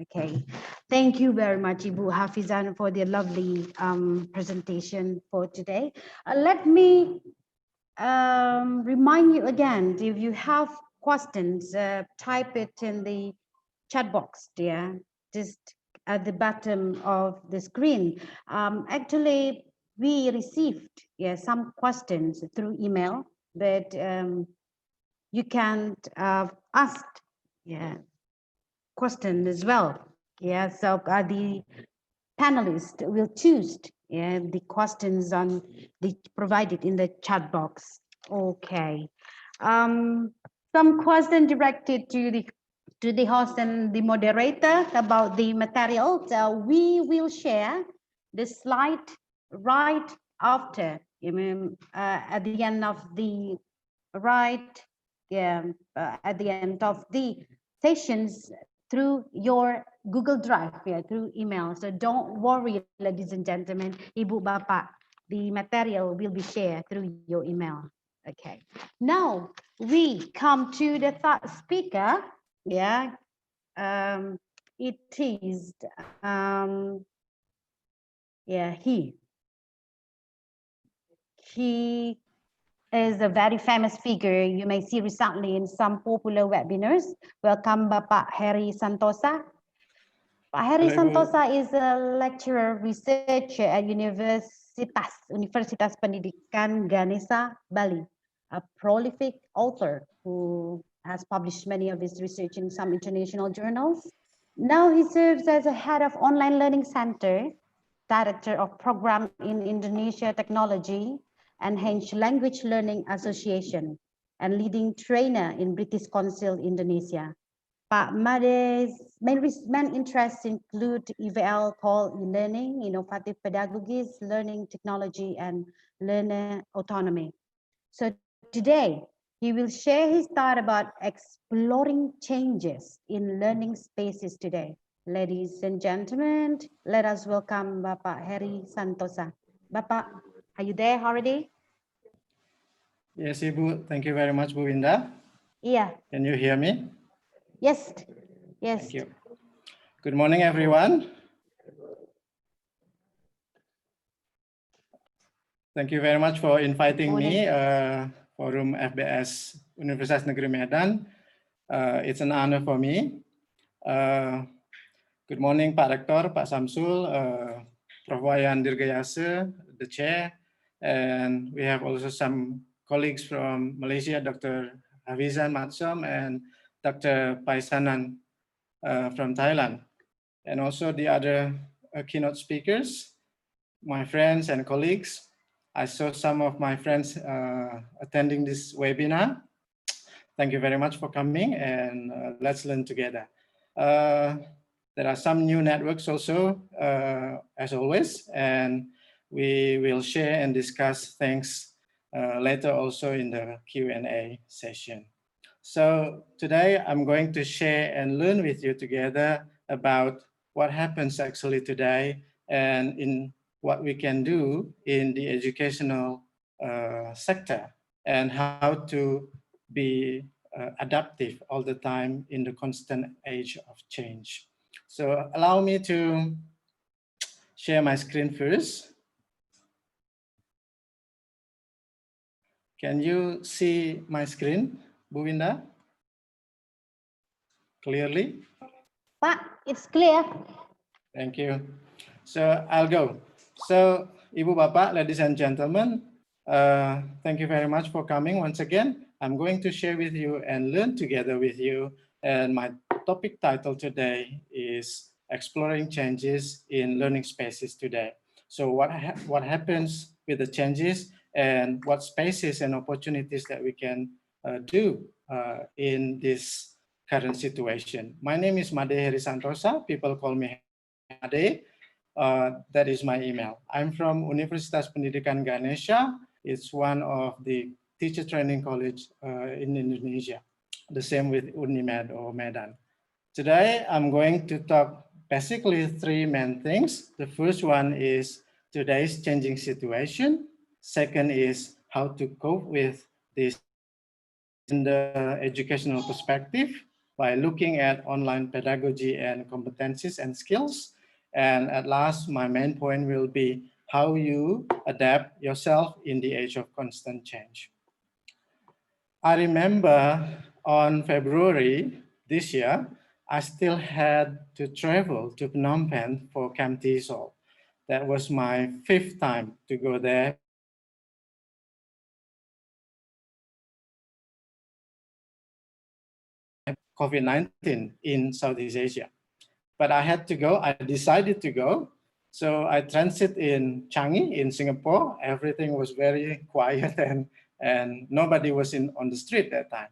B: Okay, thank you very much, Ibu Hafizan, for the lovely presentation for today. Let me remind you again, if you have questions, type it in the chat box, just at the bottom of the screen. Actually, we received some questions through email, but you can ask question as well. So the panelists will choose the questions on the provided in the chat box. Okay. Some question directed to the host and the moderator about the material. So we will share the slide right after, at the end of the at the end of the sessions through your Google Drive, through email. So don't worry, ladies and gentlemen, Ibu Bapak, the material will be shared through your email. Okay. Now we come to the third speaker. It is he is a very famous figure you may see recently in some popular webinars. Welcome, Bapak Heri Santosa. Pak Heri Santosa is a lecturer researcher at Universitas Pendidikan Ganesha, Bali, a prolific author who has published many of his research in some international journals. Now he serves as a head of Online Learning Center, director of program in Indonesia Technology, and Henge Language Learning Association, and leading trainer in British Council Indonesia. Pak Made's main interests include EVL called Elearning, innovative pedagogies, learning technology, and learner autonomy. So today, he will share his thought about exploring changes in learning spaces today. Ladies and gentlemen, let us welcome Bapak Heri Santosa. Bapak, are you there already?
H: Yes, Ibu. Thank you very much, Bu Indah.
B: Yeah.
H: Can you hear me?
B: Yes. Yes.
H: Thank you. Good morning, everyone. Thank you very much for inviting me, Forum FBS Universitas Negeri Medan. It's an honor for me. Good morning, Pak Rektor, Pak Samsul, Prof. Wayan Dirgayase, the chair, and we have also some colleagues from Malaysia, Dr. Hafizan Matsom and Dr. Paisanan from Thailand, and also the other keynote speakers, my friends and colleagues. I saw some of my friends attending this webinar. Thank you very much for coming, and let's learn together. There are some new networks also, as always, and we will share and discuss things later also in the Q&A session. So today I'm going to share and learn with you together about what happens actually today and in what we can do in the educational sector and how to be adaptive all the time in the constant age of change. So allow me to share my screen first. Can you see my screen, Bu Winda? Clearly?
B: Pak, it's clear.
H: Thank you. So I'll go. So Ibu Bapak, ladies and gentlemen, Thank you very much for coming once again. I'm going to share with you and learn together with you. And my topic title today is Exploring Changes in Learning Spaces today. So what happens with the changes and what spaces and opportunities that we can do in this current situation. My name is Made Herisantosa. People call me Made. That is my email. I'm from Universitas Pendidikan Ganesha. It's one of the teacher training college in Indonesia. The same with Unimed or Medan. Today, I'm going to talk basically three main things. The first one is today's changing situation. Second is how to cope with this in the educational perspective by looking at online pedagogy and competencies and skills. And at last, my main point will be how you adapt yourself in the age of constant change. I remember on February this year, I still had to travel to Phnom Penh for Camp TESOL. That was my 5th time to go there. COVID-19 in Southeast Asia. But I had to go, I decided to go. So I transit in Changi in Singapore. Everything was very quiet and nobody was on the street that time.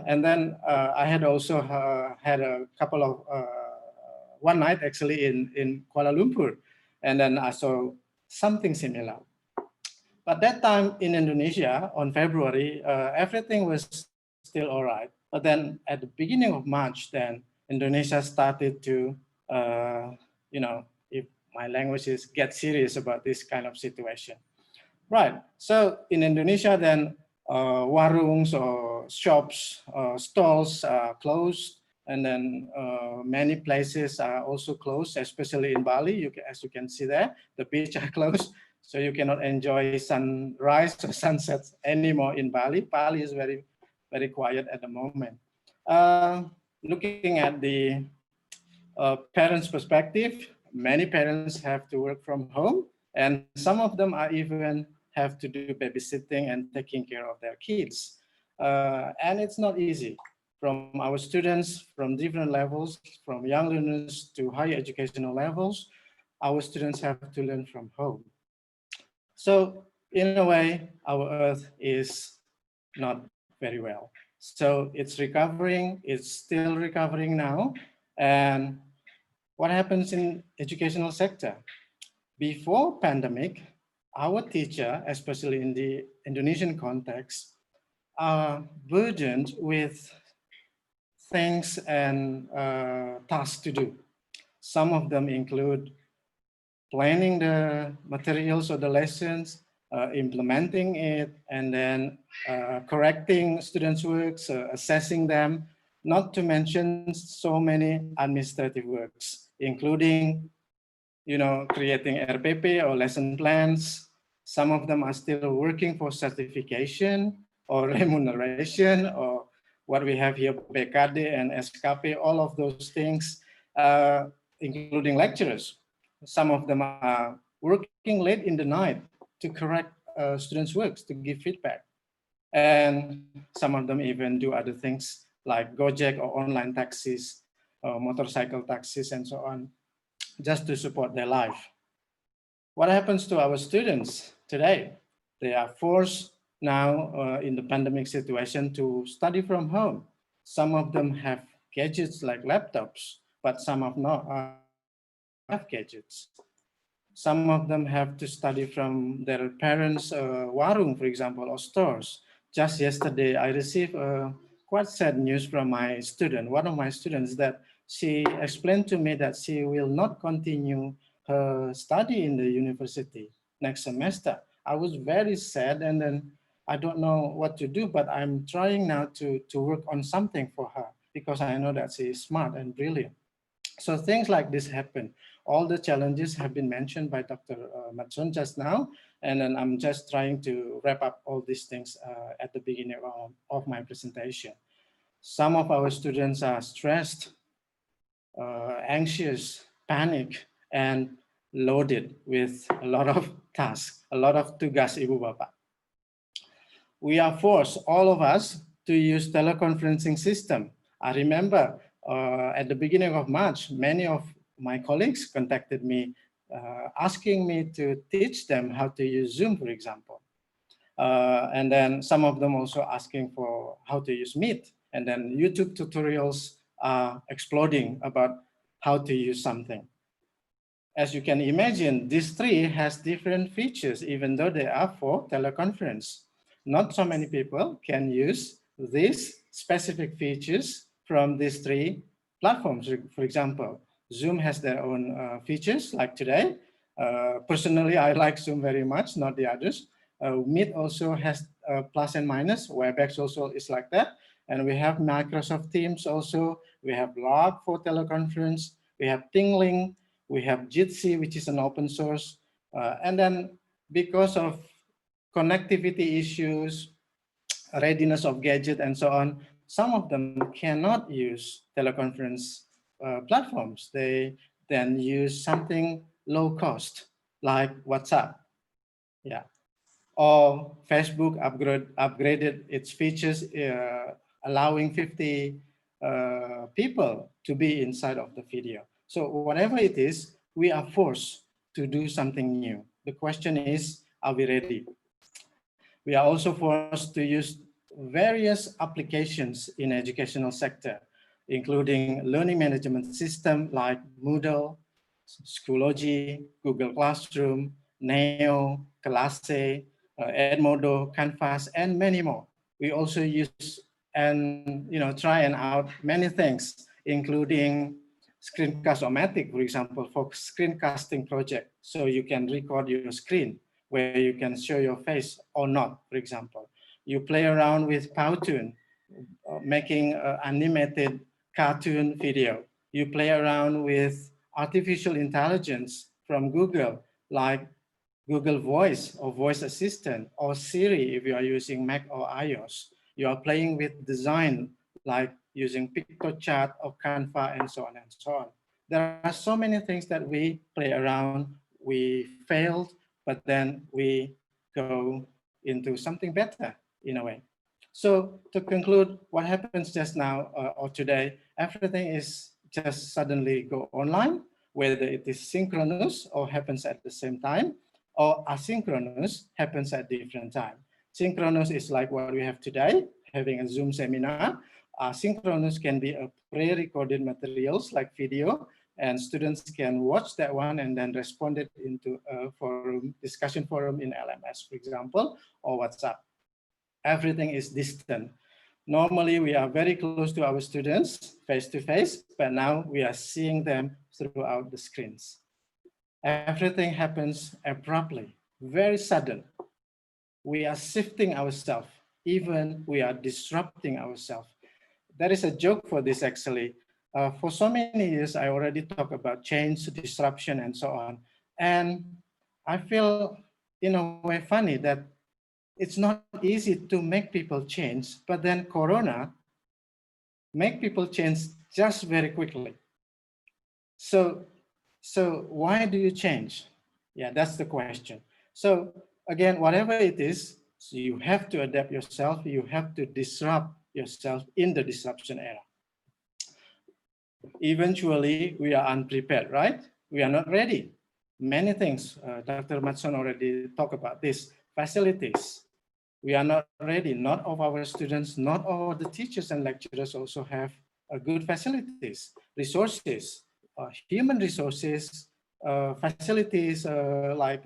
H: And then I had also had a couple of, one night actually in Kuala Lumpur. And then I saw something similar. But that time in Indonesia on February, everything was still all right. But then at the beginning of March, then Indonesia started to, if my language is get serious about this kind of situation. Right, so in Indonesia then warungs or shops, stalls are closed, and then many places are also closed, especially in Bali. As you can see there, the beach are closed, so you cannot enjoy sunrise or sunsets anymore in Bali. Bali is very, very quiet at the moment. Looking at the parents' perspective, many parents have to work from home, and some of them are even have to do babysitting and taking care of their kids. And it's not easy. From our students from different levels, from young learners to higher educational levels, our students have to learn from home. So in a way, our Earth is not very well. So it's recovering, it's still recovering now. And what happens in educational sector? Before pandemic, our teacher, especially in the Indonesian context, are burdened with things and tasks to do. Some of them include planning the materials of the lessons, implementing it, and then correcting students' works, assessing them, not to mention so many administrative works, including creating RPP or lesson plans. Some of them are still working for certification or remuneration or what we have here, BKD and SKP, all of those things, including lecturers. Some of them are working late in the night to correct students' works, to give feedback. And some of them even do other things like Gojek or online taxis, motorcycle taxis, and so on, just to support their life. What happens to our students today? They are forced now in the pandemic situation to study from home. Some of them have gadgets like laptops, but some have not have gadgets. Some of them have to study from their parents' warung, for example, or stores. Just yesterday, I received quite sad news from my student, one of my students, that she explained to me that she will not continue her study in the university next semester. I was very sad, and then I don't know what to do, but I'm trying now to work on something for her because I know that she is smart and brilliant. So things like this happen. All the challenges have been mentioned by Dr. Matson just now, and then I'm just trying to wrap up all these things at the beginning of my presentation. Some of our students are stressed, anxious, panic, and loaded with a lot of tasks, a lot of tugas Ibu Bapak. We are forced, all of us, to use teleconferencing system. I remember at the beginning of March, many of my colleagues contacted me asking me to teach them how to use Zoom, for example. And then some of them also asking for how to use Meet. And then YouTube tutorials are exploding about how to use something. As you can imagine, these three has different features, even though they are for teleconference. Not so many people can use these specific features from these three platforms. For example, Zoom has their own features like today. Personally, I like Zoom very much, not the others. Meet also has plus and minus. WebEx also is like that. And we have Microsoft Teams also. We have Log for teleconference. We have Tingling. We have Jitsi, which is an open source. And then because of connectivity issues, readiness of gadget and so on, some of them cannot use teleconference platforms. They then use something low cost like WhatsApp. Yeah. Or Facebook upgraded its features, allowing 50 people to be inside of the video. So whatever it is, we are forced to do something new. The question is, are we ready? We are also forced to use various applications in educational sector, including learning management system like Moodle, Schoology, Google Classroom, Neo, Classe, Edmodo, Canvas, and many more. We also use and try and out many things, including Screencast-O-Matic, for example, for screencasting project. So you can record your screen where you can show your face or not, for example. You play around with Powtoon, making animated cartoon video. You play around with artificial intelligence from Google, like Google Voice or Voice Assistant, or Siri if you are using Mac or iOS. You are playing with design, like using PictoChat or Canva and so on and so on. There are so many things that we play around, we failed, but then we go into something better in a way. So to conclude, what happens just now or today, everything is just suddenly go online, whether it is synchronous or happens at the same time, or asynchronous happens at different time. Synchronous is like what we have today, having a Zoom seminar. Asynchronous can be a pre-recorded materials like video, and students can watch that one and then respond it into a forum, discussion forum in LMS, for example, or WhatsApp. Everything is distant. Normally, we are very close to our students face to face, but now we are seeing them throughout the screens. Everything happens abruptly, very sudden. We are shifting ourselves, even we are disrupting ourselves. There is a joke for this actually. For so many years, I already talked about change, disruption, and so on. And I feel in a way funny that it's not easy to make people change, but then Corona make people change just very quickly. So why do you change? Yeah, that's the question. So again, whatever it is, so you have to adapt yourself. You have to disrupt yourself in the disruption era. Eventually, we are unprepared, right? We are not ready. Many things, Dr. Matson already talked about this, facilities. We are not ready. Not all of our students, not all the teachers and lecturers also have good facilities, resources, human resources, facilities like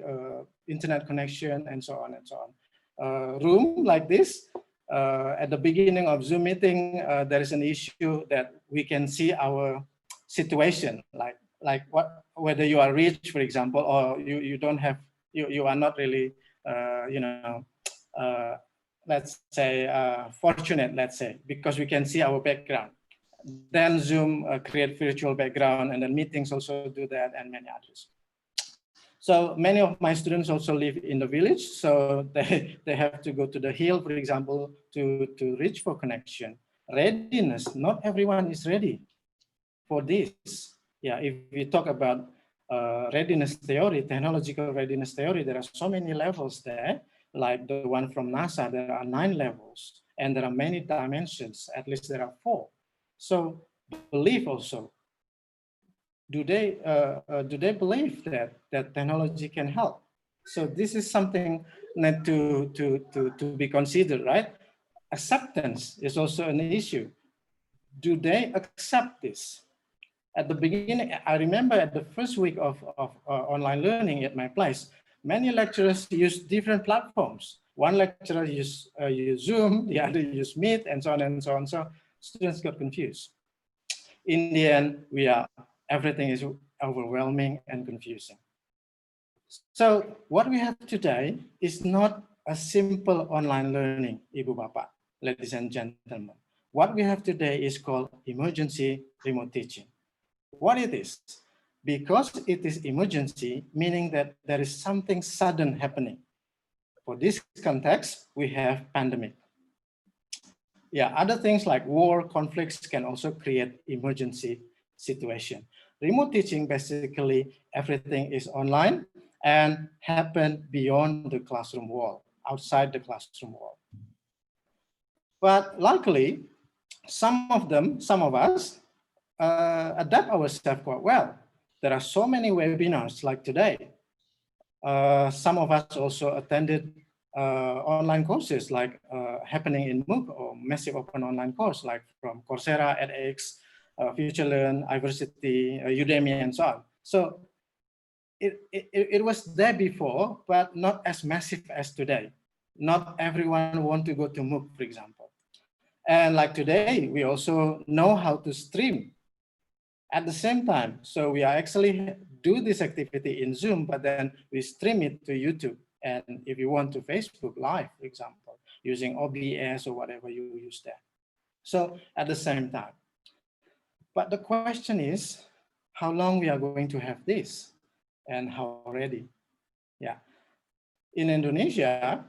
H: internet connection and so on and so on. Room like this, at the beginning of Zoom meeting, there is an issue that we can see our situation, like whether you are rich, for example, or you don't have, you are not really, let's say, fortunate, let's say, because we can see our background. Then Zoom create virtual background, and then meetings also do that, and many others. So many of my students also live in the village, so they have to go to the hill, for example, to reach for connection. Readiness, not everyone is ready for this. Yeah, if we talk about readiness theory, technological readiness theory, there are so many levels there, like the one from NASA, there are 9 levels, and there are many dimensions, at least there are 4. So belief also, do they believe that technology can help? So this is something need to be considered, right? Acceptance is also an issue. Do they accept this? At the beginning, I remember at the first week of online learning at my place, many lecturers use different platforms. One lecturer use Zoom, the other use Meet, and so on and so on. So students got confused. In the end, everything is overwhelming and confusing. So what we have today is not a simple online learning, Ibu Bapak, ladies and gentlemen. What we have today is called emergency remote teaching. What it is? Because it is emergency, meaning that there is something sudden happening. For this context, we have pandemic. Yeah, other things like war, conflicts can also create emergency situation. Remote teaching, basically, everything is online and happen beyond the classroom wall, outside the classroom wall. But luckily, some of us adapt ourselves quite well. There are so many webinars like today. Some of us also attended online courses like happening in MOOC or massive open online course like from Coursera, edX, FutureLearn, Iversity, Udemy, and so on. So it was there before, but not as massive as today. Not everyone want to go to MOOC, for example. And like today, we also know how to stream at the same time. So we are actually do this activity in Zoom, but then we stream it to YouTube. And if you want to Facebook Live, for example, using OBS or whatever you use there. So at the same time. But the question is, how long we are going to have this and how ready? Yeah. In Indonesia,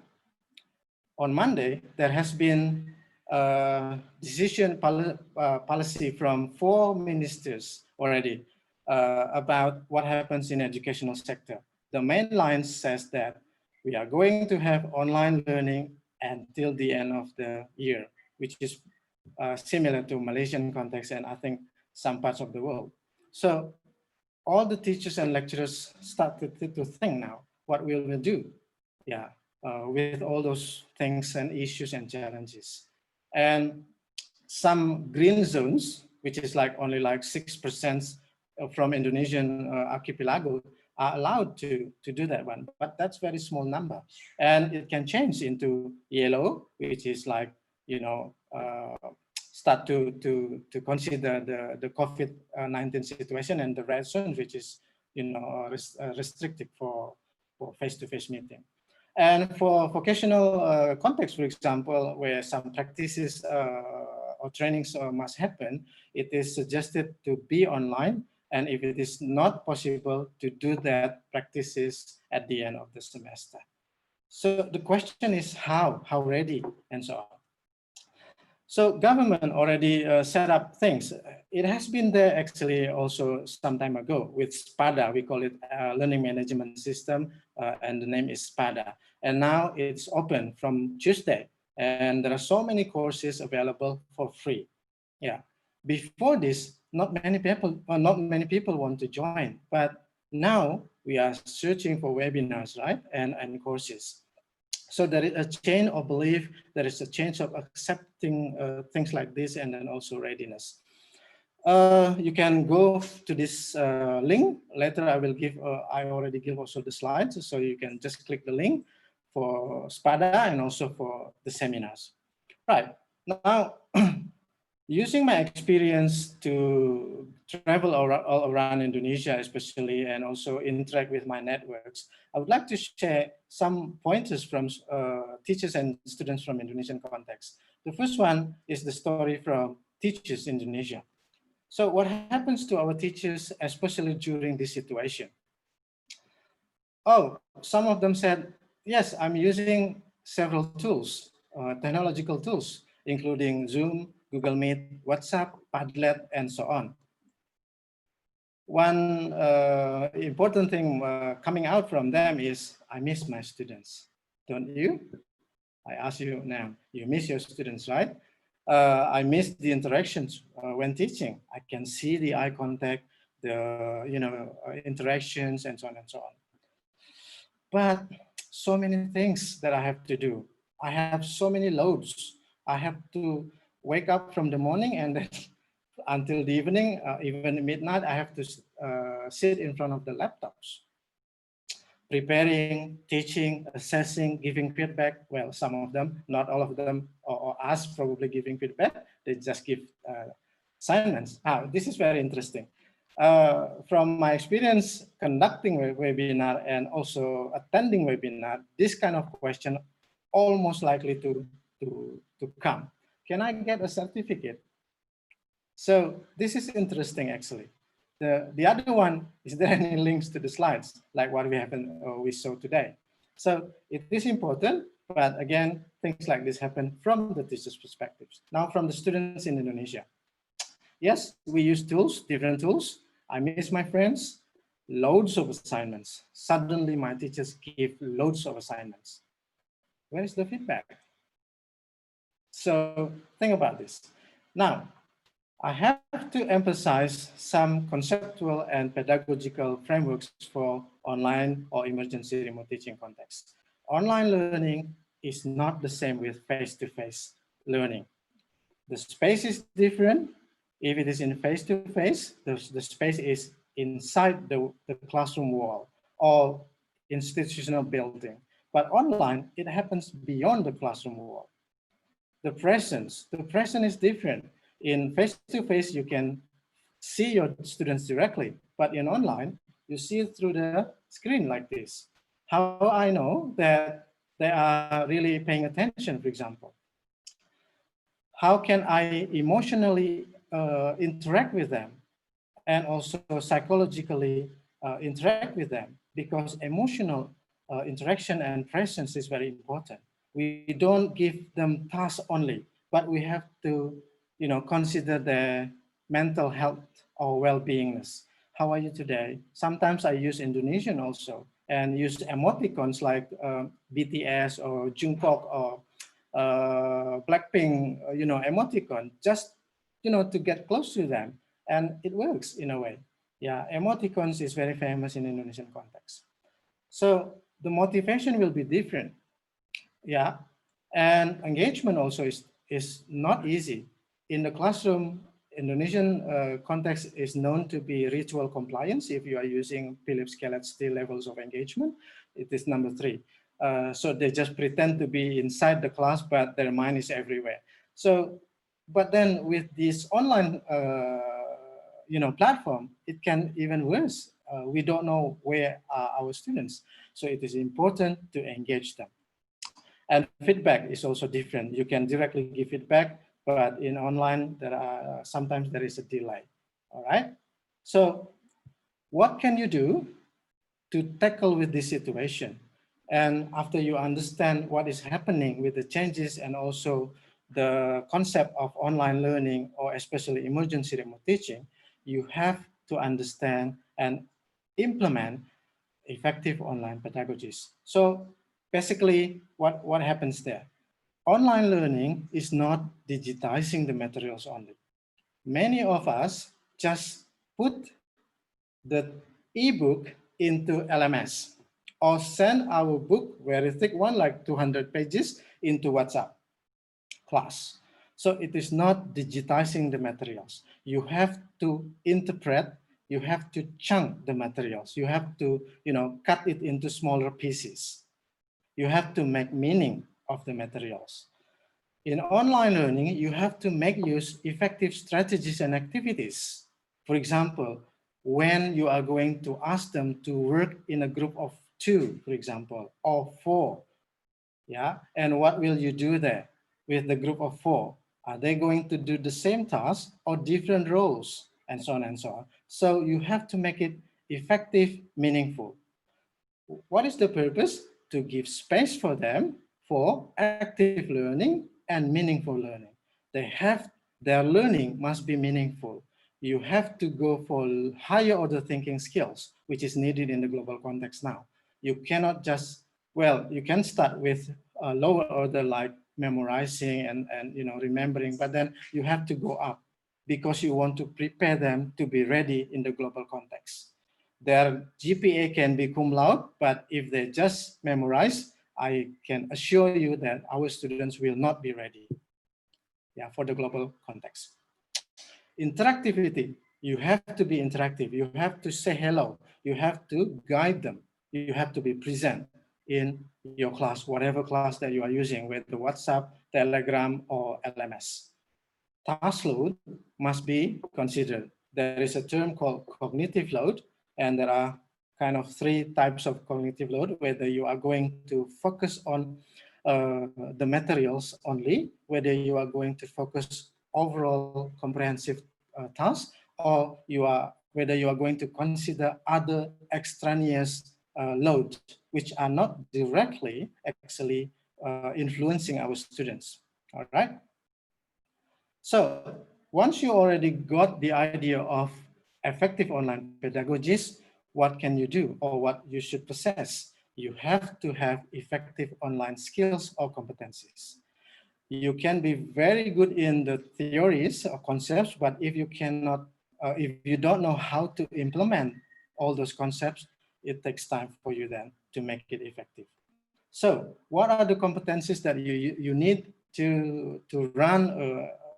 H: on Monday, there has been a decision policy from 4 ministers already about what happens in educational sector. The main line says that we are going to have online learning until the end of the year, which is similar to Malaysian context and I think some parts of the world. So all the teachers and lecturers started to think now, what will we do? Yeah, with all those things and issues and challenges. And some green zones, which is like only like 6% from Indonesian archipelago, are allowed to do that one, but that's very small number. And it can change into yellow, which is like, you know, start to consider the COVID-19 situation, and the red zone, which is, you know, restricted for face-to-face meeting. And for vocational context, for example, where some practices or trainings must happen, it is suggested to be online. And if it is not possible, to do that practices at the end of the semester. So the question is how ready, and so on. So government already set up things. It has been there actually also some time ago with SPADA. We call it Learning Management System, and the name is SPADA. And now it's open from Tuesday. And there are so many courses available for free. Yeah. Before this, not many people want to join. But now we are searching for webinars, right? And courses. So there is a chain of belief, there is a change of accepting things like this, and then also readiness. You can go to this link. Later I will give, I already give also the slides, so you can just click the link for SPADA and also for the seminars. Right, now, using my experience to travel all around Indonesia, especially, and also interact with my networks, I would like to share some pointers from teachers and students from Indonesian context. The first one is the story from Teachers Indonesia. So what happens to our teachers, especially during this situation? Oh, some of them said, yes, I'm using several tools, technological tools, including Zoom, Google Meet, WhatsApp, Padlet, and so on. one important thing coming out from them is, I miss my students. Don't you? I ask you now, you miss your students, right? I miss the interactions when teaching. I can see the eye contact, the interactions, and so on and so on. But so many things that I have to do. I have so many loads. I have to wake up from the morning and then until the evening, even midnight, I have to sit in front of the laptops, preparing, teaching, assessing, giving feedback. Well, some of them, not all of them, or us probably giving feedback. They just give assignments. This is very interesting. From my experience conducting a webinar and also attending webinar, this kind of question almost likely to come. Can I get a certificate? So this is interesting, actually. The other one, is there any links to the slides, like what we saw today? So it is important, but again, things like this happen from the teacher's perspectives. Now from the students in Indonesia. Yes, we use tools, different tools. I miss my friends, loads of assignments. Suddenly my teachers give loads of assignments. Where is the feedback? So think about this. Now, I have to emphasize some conceptual and pedagogical frameworks for online or emergency remote teaching context. Online learning is not the same with face-to-face learning. The space is different. If it is in face-to-face, the space is inside the classroom wall or institutional building. But online, it happens beyond the classroom wall. The presence is different. In face-to-face, you can see your students directly, but in online, you see it through the screen like this. How I know that they are really paying attention, for example? How can I emotionally interact with them and also psychologically interact with them? Because emotional interaction and presence is very important. We don't give them tasks only, but we have to, consider their mental health or well-beingness. How are you today? Sometimes I use Indonesian also and use emoticons like BTS or Jungkook or Blackpink, emoticon, just, to get close to them. And it works in a way. Yeah, emoticons is very famous in Indonesian context. So the motivation will be different. Yeah, and engagement also is not easy. In the classroom, Indonesian context is known to be ritual compliance. If you are using Phillips Skelet levels of engagement, it is number 3. So they just pretend to be inside the class, but their mind is everywhere. So, but then with this online, platform, it can even worse. We don't know where are our students. So it is important to engage them. And feedback is also different. You can directly give feedback, but in online, sometimes there is a delay. All right. So what can you do to tackle with this situation? And after you understand what is happening with the changes and also the concept of online learning, or especially emergency remote teaching, you have to understand and implement effective online pedagogies. So basically, what happens there? Online learning is not digitizing the materials only. Many of us just put the ebook into LMS or send our book, very thick one, like 200 pages, into WhatsApp class. So it is not digitizing the materials. You have to interpret, you have to chunk the materials. You have to, cut it into smaller pieces. You have to make meaning of the materials. In online learning, you have to make use effective strategies and activities. For example, when you are going to ask them to work in a group of 2, for example, or 4, yeah, and what will you do there with the group of 4? Are they going to do the same task or different roles, and so on and so on? So you have to make it effective, meaningful. What is the purpose? To give space for them for active learning and meaningful learning. Their learning must be meaningful. you have to go for higher order thinking skills, which is needed in the global context now. You cannot just, well, you can start with a lower order like memorizing and remembering, but then you have to go up because you want to prepare them to be ready in the global context. Their GPA can be cum laude, but if they just memorize, I can assure you that our students will not be ready, yeah, for the global context. Interactivity, you have to be interactive. You have to say hello. You have to guide them. You have to be present in your class, whatever class that you are using, whether WhatsApp, Telegram, or LMS. Task load must be considered. There is a term called cognitive load, and there are kind of 3 types of cognitive load, whether you are going to focus on the materials only, whether you are going to focus overall comprehensive tasks, or whether you are going to consider other extraneous loads, which are not directly actually influencing our students, all right? So once you already got the idea of effective online pedagogies, what can you do or what you should possess? You have to have effective online skills or competencies. You can be very good in the theories or concepts, but if you cannot, if you don't know how to implement all those concepts, it takes time for you then to make it effective. So what are the competencies that you need to run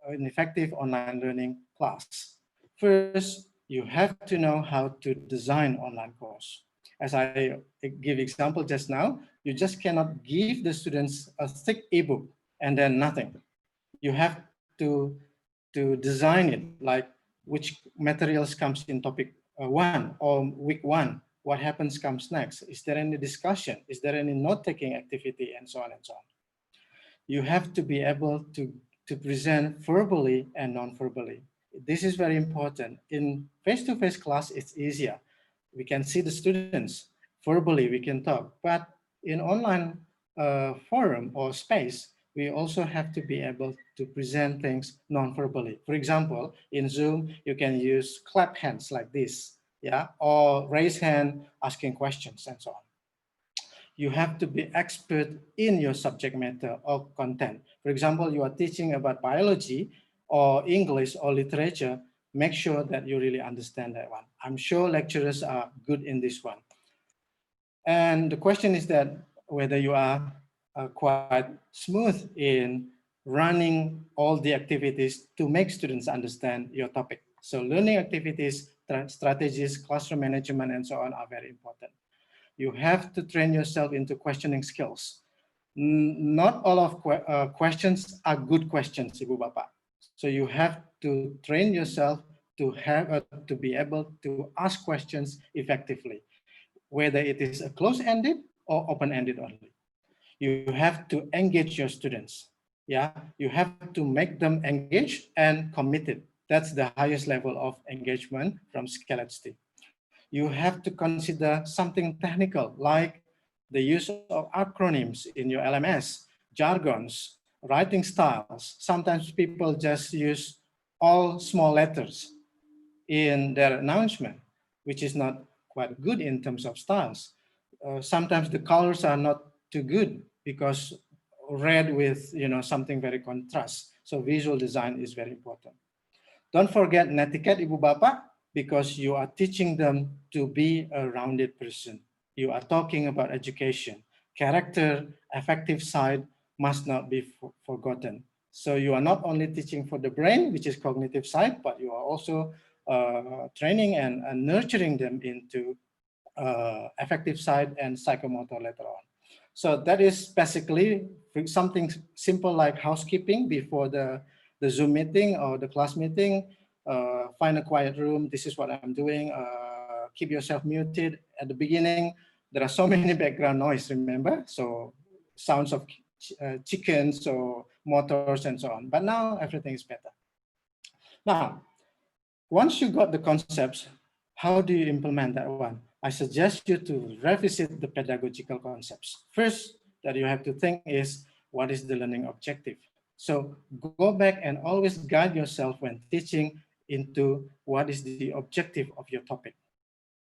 H: an effective online learning class? First, you have to know how to design online course. As I give example just now, you just cannot give the students a thick ebook and then nothing. You have to design it, like which materials comes in topic 1 or week 1. What happens comes next? Is there any discussion? Is there any note-taking activity, and so on and so on? You have to be able to present verbally and non-verbally. This is very important. In face-to-face class, it's easier. We can see the students. Verbally, we can talk. But in online forum or space, we also have to be able to present things non-verbally. For example, in Zoom, you can use clap hands like this, yeah, or raise hand asking questions and so on. You have to be expert in your subject matter or content. For example, you are teaching about biology or English or literature, make sure that you really understand that one. I'm sure lecturers are good in this one. And the question is that whether you are quite smooth in running all the activities to make students understand your topic. So learning activities, strategies, classroom management, and so on are very important. You have to train yourself into questioning skills. Not all of questions are good questions, Ibu Bapak. So you have to train yourself to have to be able to ask questions effectively, whether it is a close-ended or open-ended only. You have to engage your students. Yeah, you have to make them engaged and committed. That's the highest level of engagement from Scholastic. You have to consider something technical like the use of acronyms in your LMS, jargons, writing styles. Sometimes people just use all small letters in their announcement, which is not quite good in terms of styles. Sometimes the colors are not too good because red with something very contrast. So visual design is very important. Don't forget netiquette, Ibu Bapak, because you are teaching them to be a rounded person. You are talking about education. Character, affective side must not be forgotten. So you are not only teaching for the brain, which is cognitive side, but you are also training and nurturing them into affective side and psychomotor later on. So that is basically something simple like housekeeping before the Zoom meeting or the class meeting. Find a quiet room. This is what I'm doing. Keep yourself muted. At the beginning, there are so many background noise, remember? So sounds of chickens or motors and so on. But now everything is better. Now, once you got the concepts, how do you implement that one? I suggest you to revisit the pedagogical concepts. First, that you have to think is, what is the learning objective? So go back and always guide yourself when teaching into what is the objective of your topic.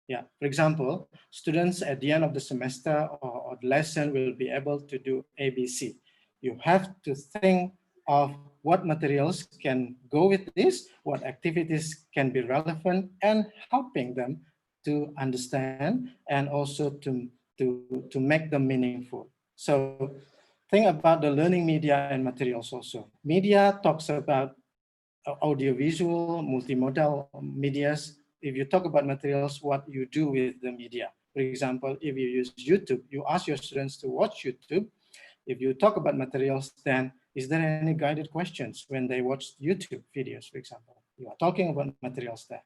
H: Yeah, for example, students at the end of the semester or the lesson will be able to do ABC. You have to think of what materials can go with this, what activities can be relevant, and helping them to understand and also to make them meaningful. So think about the learning media and materials also. Media talks about audiovisual, multimodal medias. If you talk about materials, what you do with the media. For example, if you use YouTube, you ask your students to watch YouTube. If you talk about materials, then is there any guided questions when they watch YouTube videos, for example? You are talking about materials there.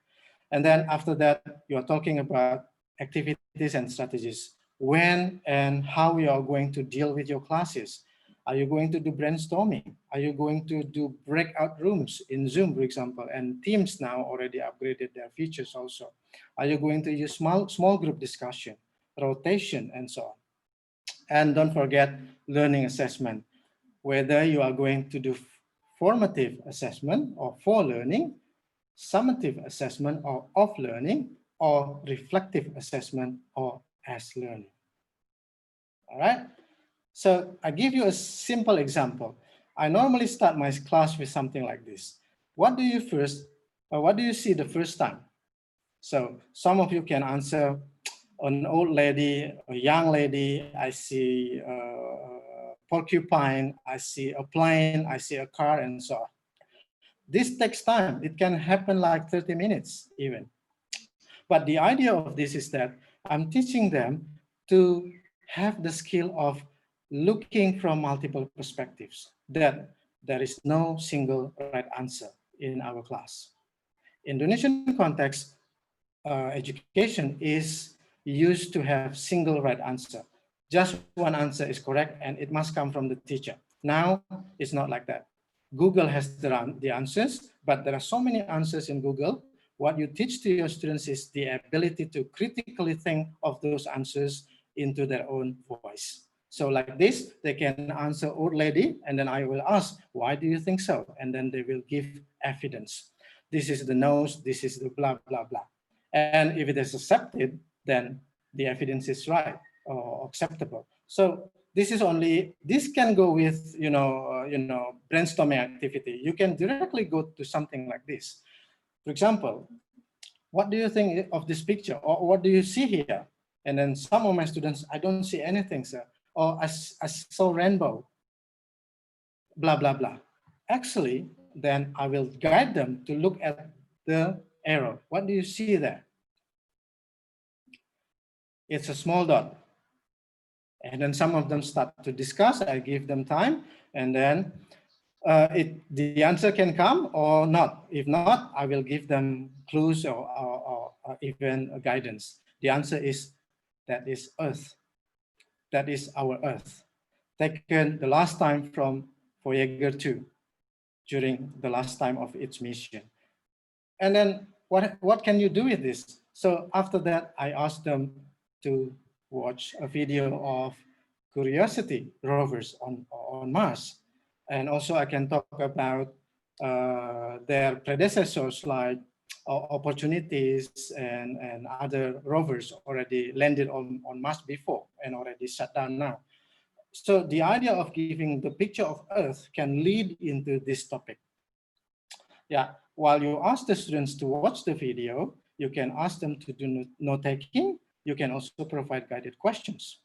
H: And then after that, you are talking about activities and strategies. When and how you are going to deal with your classes. Are you going to do brainstorming? Are you going to do breakout rooms in Zoom, for example? And Teams now already upgraded their features also. Are you going to use small group discussion, rotation, and so on? And don't forget learning assessment, whether you are going to do formative assessment or for learning, summative assessment or of learning, or reflective assessment or as learning. All right. So I give you a simple example. I normally start my class with something like this. What do you see the first time? So some of you can answer an old lady, a young lady, I see a porcupine, I see a plane, I see a car, and so on. This takes time. It can happen like 30 minutes even. But the idea of this is that I'm teaching them to have the skill of looking from multiple perspectives, that there is no single right answer in our class. In Indonesian context, education is used to have single right answer. Just one answer is correct and it must come from the teacher. Now, it's not like that. Google has the answers, but there are so many answers in Google. What you teach to your students is the ability to critically think of those answers into their own voice. So like this, they can answer old lady, and then I will ask, why do you think so? And then they will give evidence. This is the nose, this is the blah, blah, blah. And if it is accepted, then the evidence is right or acceptable. So this can go with, brainstorming activity. You can directly go to something like this. For example, what do you think of this picture? Or what do you see here? And then some of my students, I don't see anything, sir. Or I saw rainbow, blah, blah, blah. Actually, then I will guide them to look at the arrow. What do you see there? It's a small dot. And then some of them start to discuss, I give them time, and then the answer can come or not. If not, I will give them clues or even guidance. The answer is, that is Earth. That is our Earth. Taken the last time from Voyager 2, during the last time of its mission. And then what can you do with this? So after that, I asked them to watch a video of Curiosity rovers on Mars. And also I can talk about their predecessors like Opportunities and other rovers already landed on Mars before and already shut down now. So the idea of giving the picture of Earth can lead into this topic. Yeah, while you ask the students to watch the video, you can ask them to do note-taking. You can also provide guided questions.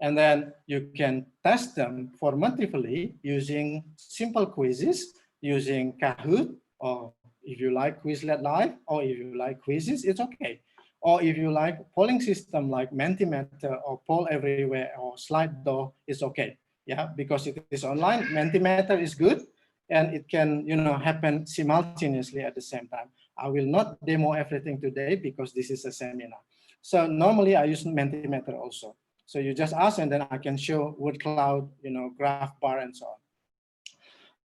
H: And then you can test them formatively using simple quizzes, using Kahoot, or if you like Quizlet Live, or if you like quizzes, it's okay. Or if you like polling system like Mentimeter or Poll Everywhere or Slido, it's okay. Yeah, because it is online, Mentimeter is good, and it can happen simultaneously at the same time. I will not demo everything today because this is a seminar. So normally I use Mentimeter also. So you just ask, and then I can show word cloud, graph bar, and so on.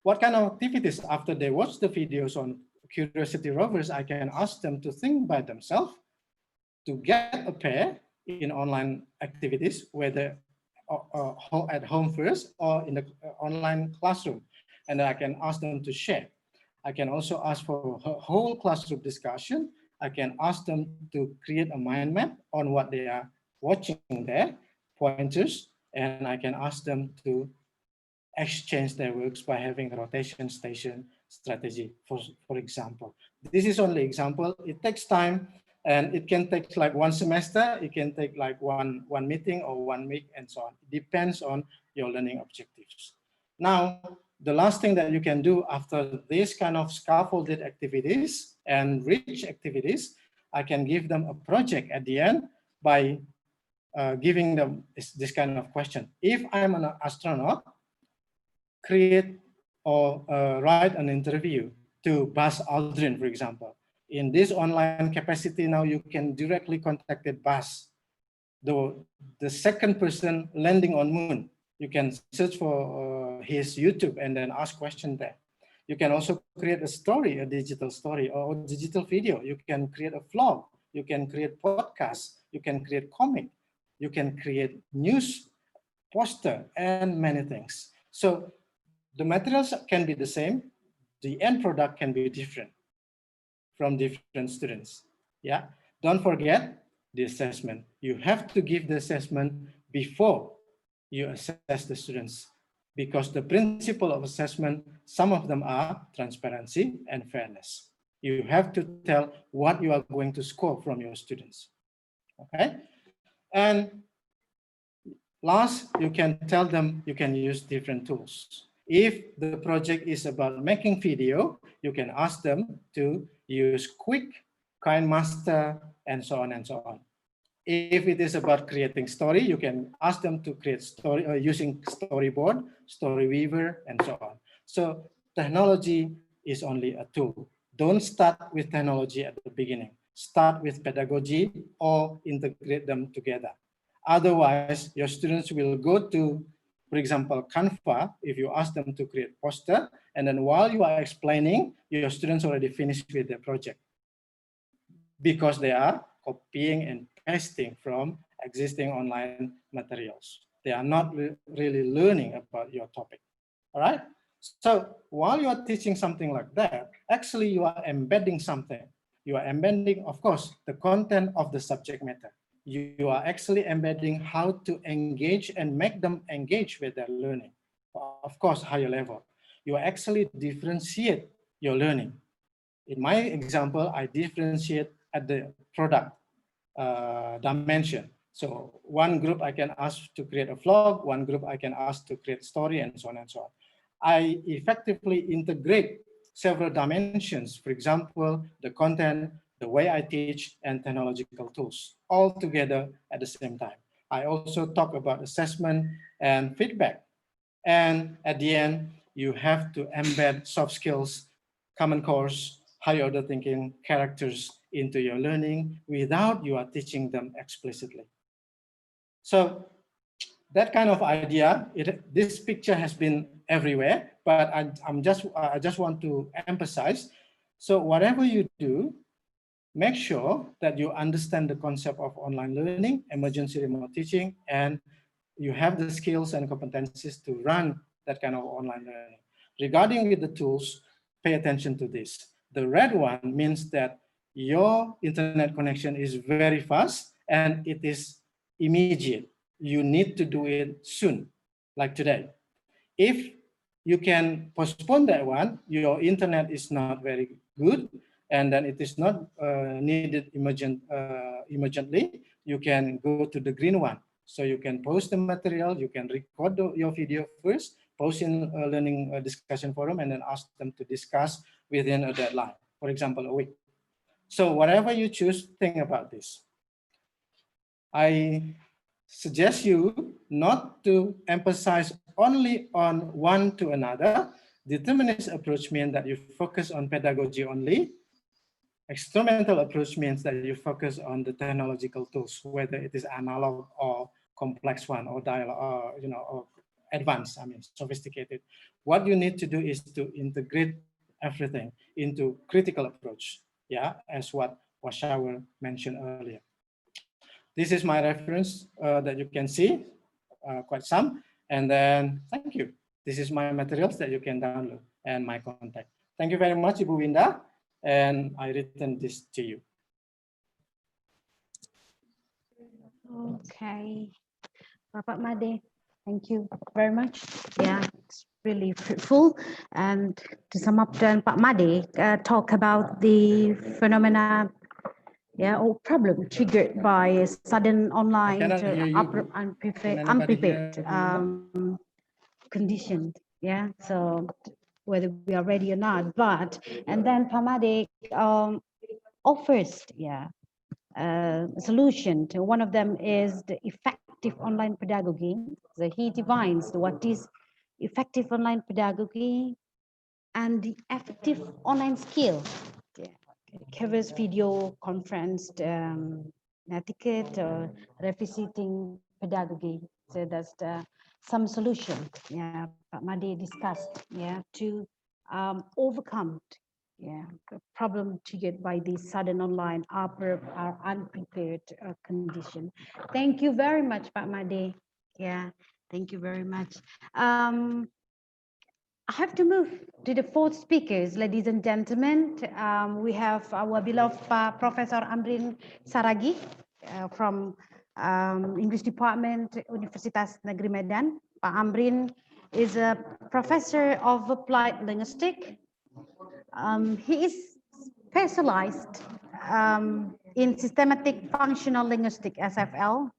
H: What kind of activities after they watch the videos on Curiosity rovers, I can ask them to think by themselves, to get a pair in online activities, whether at home first or in the online classroom. And I can ask them to share. I can also ask for a whole classroom discussion. I can ask them to create a mind map on what they are watching there, pointers, and I can ask them to exchange their works by having a rotation station strategy, for example. This is only example. It takes time, and it can take like one semester. It can take like one meeting or 1 week and so on. It depends on your learning objectives. Now, the last thing that you can do after this kind of scaffolded activities and rich activities, I can give them a project at the end by giving them this kind of question. If I'm an astronaut, create or write an interview to Buzz Aldrin, for example. In this online capacity now, you can directly contact Buzz, the second person landing on moon. You can search for his YouTube and then ask questions there. You can also create a story, a digital story or a digital video. You can create a vlog. You can create podcasts. You can create comic. You can create news, poster, and many things. So the materials can be the same. The end product can be different from different students. Yeah. Don't forget the assessment. You have to give the assessment before you assess the students, because the principle of assessment, some of them are transparency and fairness. You have to tell what you are going to score from your students. Okay. And last, you can tell them you can use different tools. If the project is about making video, you can ask them to use Quick, KineMaster, and so on and so on. If it is about creating story, you can ask them to create story using storyboard, Storyweaver, and so on. So technology is only a tool. Don't start with technology at the beginning. Start with pedagogy or integrate them together. Otherwise, your students will go to, for example, Canva, if you ask them to create poster, and then while you are explaining, your students already finished with their project because they are copying and pasting from existing online materials. They are not really learning about your topic, all right? So while you are teaching something like that, actually you are embedding something. You are embedding, of course, the content of the subject matter. You are actually embedding how to engage and make them engage with their learning. Of course, higher level. You actually differentiate your learning. In my example, I differentiate at the product dimension. So one group I can ask to create a vlog, one group I can ask to create story, and so on and so on. I effectively integrate several dimensions. For example, the content, the way I teach, and technological tools all together at the same time. I also talk about assessment and feedback. And at the end, you have to embed soft skills, common course, higher order thinking, characters into your learning without you are teaching them explicitly. So that kind of idea, this picture has been everywhere, but I just want to emphasize. So whatever you do, make sure that you understand the concept of online learning, emergency remote teaching, and you have the skills and competencies to run that kind of online learning. Regarding with the tools, pay attention to this. The red one means that your internet connection is very fast and it is immediate. You need to do it soon, like today. If you can postpone that one, your internet is not very good, and then it is not needed immediately, you can go to the green one. So you can post the material, you can record your video first, post in a learning discussion forum, and then ask them to discuss within a deadline, for example, a week. So whatever you choose, think about this. I suggest you not to emphasize only on one to another. Determinist approach means that you focus on pedagogy only. Experimental approach means that you focus on the technological tools, whether it is analog or complex one, or dialogue, or advanced, sophisticated. What you need to do is to integrate everything into critical approach, yeah, as what Warshauer mentioned earlier. This is my reference that you can see, quite some, and then thank you. This is my materials that you can download and my contact. Thank you very much, Ibu Winda, and I return this to you.
B: Okay, Bapak Made, thank you very much. Yeah, it's really fruitful. And to sum up, then Pak Made talk about the phenomena, yeah, or problem triggered by a sudden online
H: cannot hear you, Bu. Can anybody
B: unprepared
H: hear you?
B: condition. Yeah, so whether we are ready or not, but and then Pak Made offers, yeah, solution to one of them is the effective online pedagogy. So he defines what is effective online pedagogy and the effective online skill. Yeah. It covers video conference etiquette or revisiting pedagogy. So that's some solution. Yeah, Pak Made discussed. Yeah, to overcome, yeah, the problem triggered by the sudden online or unprepared condition. Thank you very much, Pak Made. Yeah, thank you very much. I have to move to the fourth speakers, ladies and gentlemen. We have our beloved Professor Amrin Saragi from English Department, Universitas Negeri Medan. Pak Amrin is a professor of applied linguistics. He is specialized in systematic functional linguistics, SFL.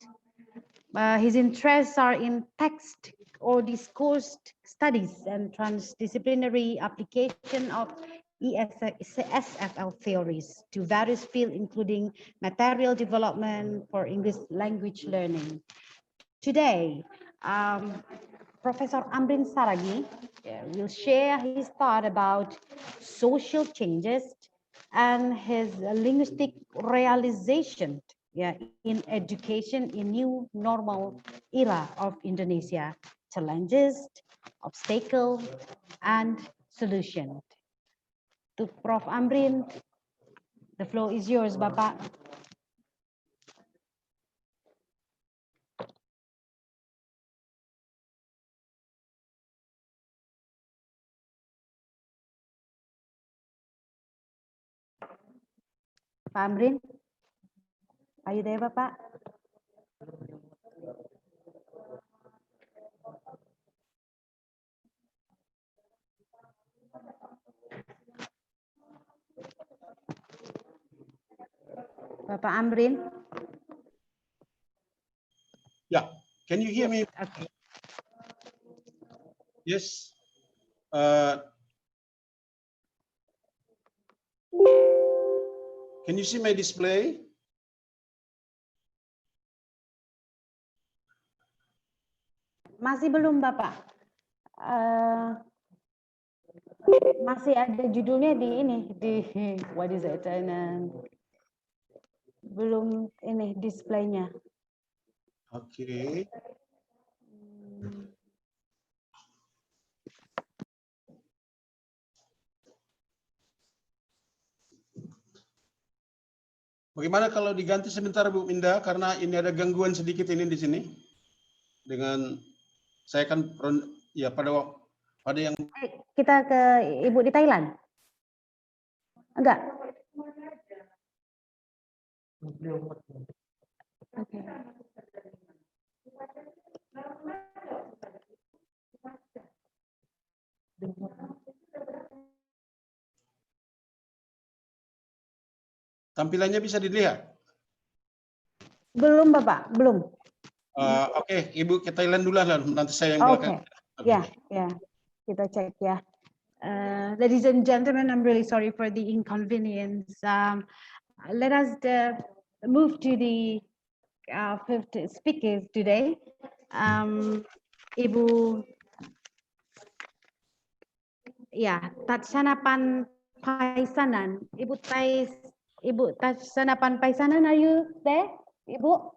B: His interests are in text or discourse studies and transdisciplinary application of SFL theories to various fields, including material development for English language learning. Today, Professor Amrin Saragi will share his thought about social changes and his linguistic realization, yeah, in education in new normal era of Indonesia, challenges, obstacles, and solutions. To Prof. Amrin, the floor is yours, Bapak. Pak Amrin, are you there, Bapak? Bapak Amrin?
I: Yeah, can you hear me?
B: Okay.
I: Yes. Can you see my display?
B: Masih belum, Bapak. Masih ada judulnya di ini, di what is it? Belum ini displaynya.
I: Oke. Okay. Bagaimana kalau diganti sebentar Bu Minda, karena ini ada gangguan sedikit ini di sini. Dengan saya kan ya pada yang
B: kita ke Ibu di Thailand. Enggak. Oke.
I: Tampilannya bisa dilihat?
B: Belum, Bapak, belum.
I: Oke, Ibu ke Thailand dulu lah, nanti saya yang belakang.
B: Okay. Ya, kita cek ya. Ladies and gentlemen, I'm really sorry for the inconvenience. Let us move to the fifth speakers today. Ibu, ya, Tatsanapan Paisanan. Ibu Tatsanapan Paisanan, are you there, Ibu?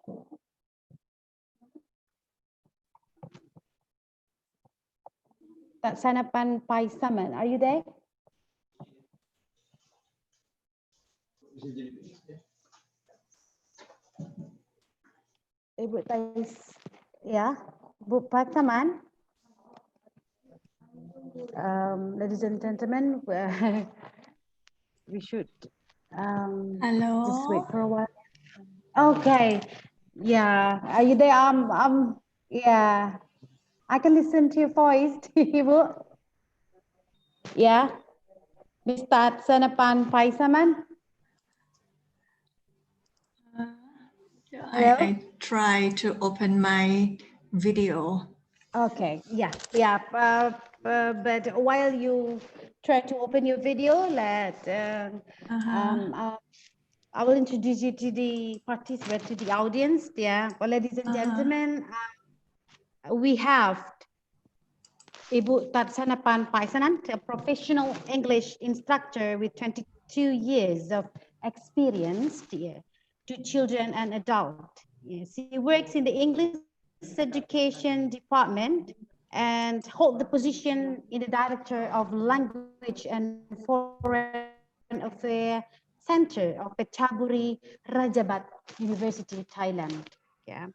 B: Tatsanapan Paisaman, are you there? Ibu Tais, ya, Bu Paisaman. Ladies and gentlemen, we should just wait
J: Hello.
B: for a while. Okay. Yeah. Are you there? Yeah. I can listen to your voice, Ibu. Yeah. Mr. Sanapan Paisaman. Hello?
J: I try to open my video.
B: Okay. Yeah. Yeah. But while you try to open your video, I will introduce you to the participant, to the audience. Yeah. Well, ladies and gentlemen, we have Ibu Tatsanapan Paisanan, a professional English instructor with 22 years of experience to children and adults. Yes, he works in the English education department and hold the position in the director of language and foreign affairs center of Phetchaburi Rajabat University, Thailand. Yeah.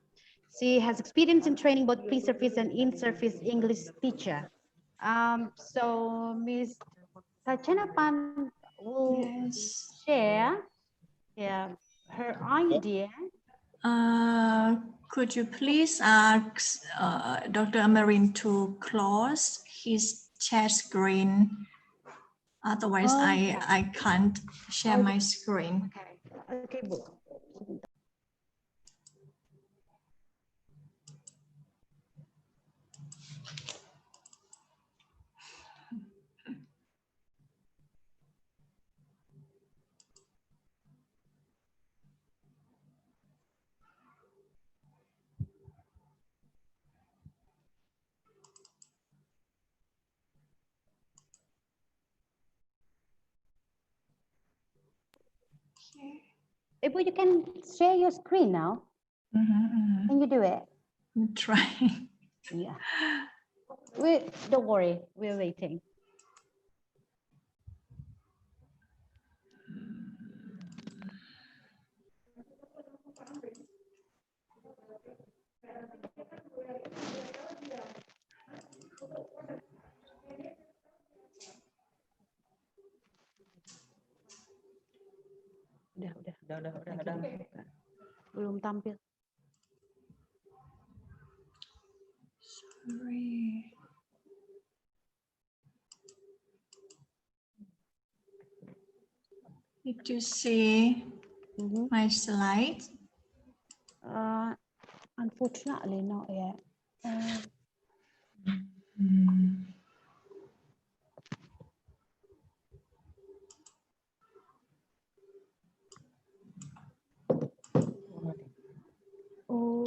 B: She has experience in training both pre-service and in-service English teacher. So Ms. Tachanapan will share her idea.
J: Could you please ask Dr. Amarin to close his chat screen? Otherwise, I can't share my screen.
B: Okay, Bu. Ibu, you can share your screen now. Can you do it?
J: I'm trying.
B: Yeah. Don't worry, we're waiting. Udah. Belum tampil.
J: Sorry. Did you see my slide?
B: Unfortunately, not yet. Oh.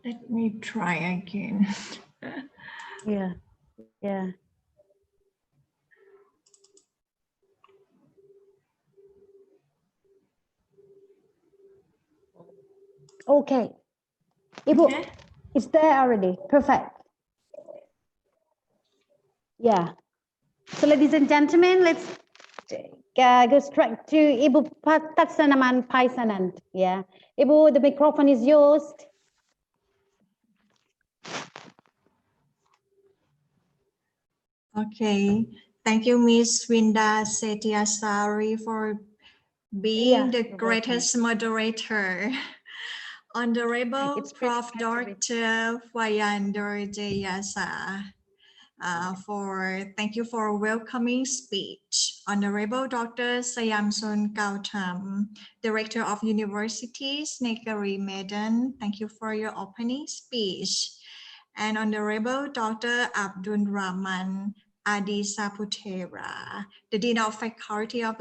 J: Let me try again.
B: Yeah. Okay. Ibu, it's there already. Perfect. Yeah. So ladies and gentlemen, let's go straight to Ibu Tatsanaman Paisanan. Yeah. Ibu, the microphone is yours.
J: Okay. Thank you, Miss Winda Setiasari, for being the greatest moderator. Honorable Prof. Dr. Wayander Jayasa, thank you for welcoming speech. Honorable Dr. Sayamsun Gautam, Director of Universities, Negeri Medan, thank you for your opening speech. And Honorable Dr. Abdul Rahman Adi Saputera, the Dean of Faculty of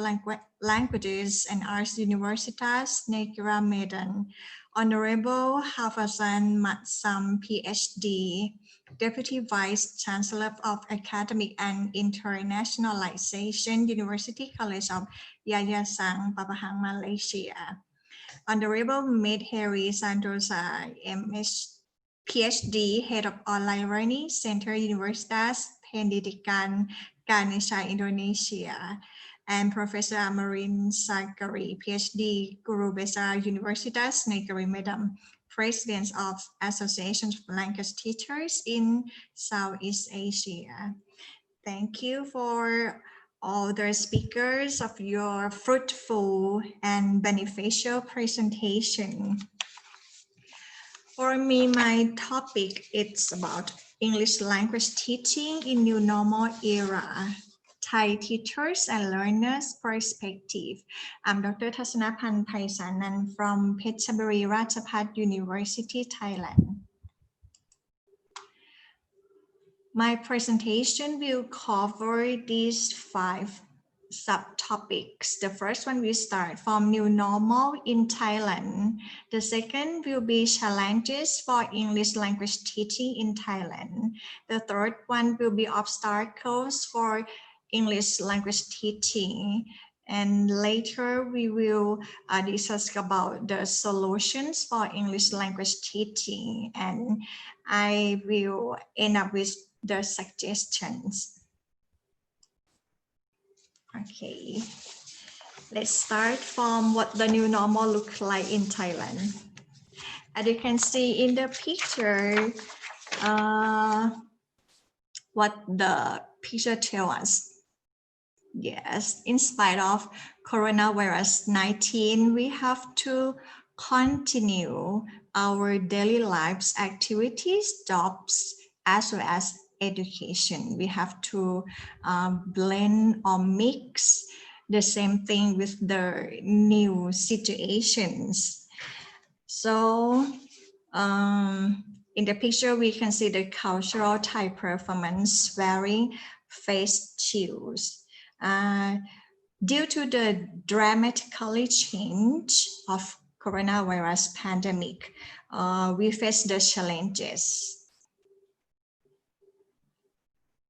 J: Languages and Arts, Universitas Negeri Medan. Honorable Hafazan Matsam, PhD, Deputy Vice Chancellor of Academic and Internationalization, University College of Yayasan, Papahang, Malaysia. Honorable Medheri Santosa, MS, PhD, Head of Online Learning Center, Universitas Pendidikan Ganesha, Indonesia. and Professor Amarin Sakari, PhD, Guru Besar Universitas Negeri Medan, President of Association of Language Teachers in Southeast Asia. Thank you for all the speakers of your fruitful and beneficial presentation. For me, my topic is about English language teaching in new normal era, Thai teachers and learners perspective. I'm Dr. Thasanapan Paisanan from Phetchaburi Ratchapat University, Thailand. My presentation will cover these 5 subtopics. The first one will start from new normal in Thailand. The second will be challenges for English language teaching in Thailand. The third one will be obstacles for English language teaching. And later we will discuss about the solutions for English language teaching. And I will end up with the suggestions. Okay, let's start from what the new normal looks like in Thailand. As you can see in the picture, what the picture tells us. Yes, in spite of coronavirus 19, we have to continue our daily lives, activities, jobs, as well as education. We have to blend or mix the same thing with the new situations. So in the picture, we can see the cultural Thai performance wearing face shields. Due to the dramatically change of coronavirus pandemic, we face the challenges.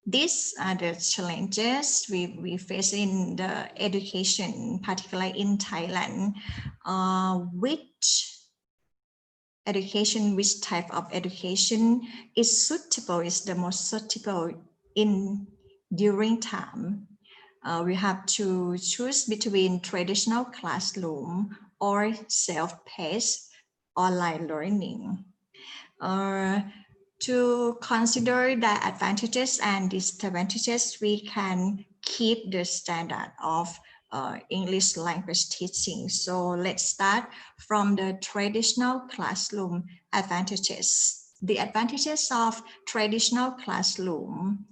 J: These are the challenges we face in the education, particularly in Thailand. Which type of education is suitable, is the most suitable during time? We have to choose between traditional classroom or self-paced online learning. To consider the advantages and disadvantages, we can keep the standard of English language teaching. So let's start from the traditional classroom advantages. The advantages of traditional classroom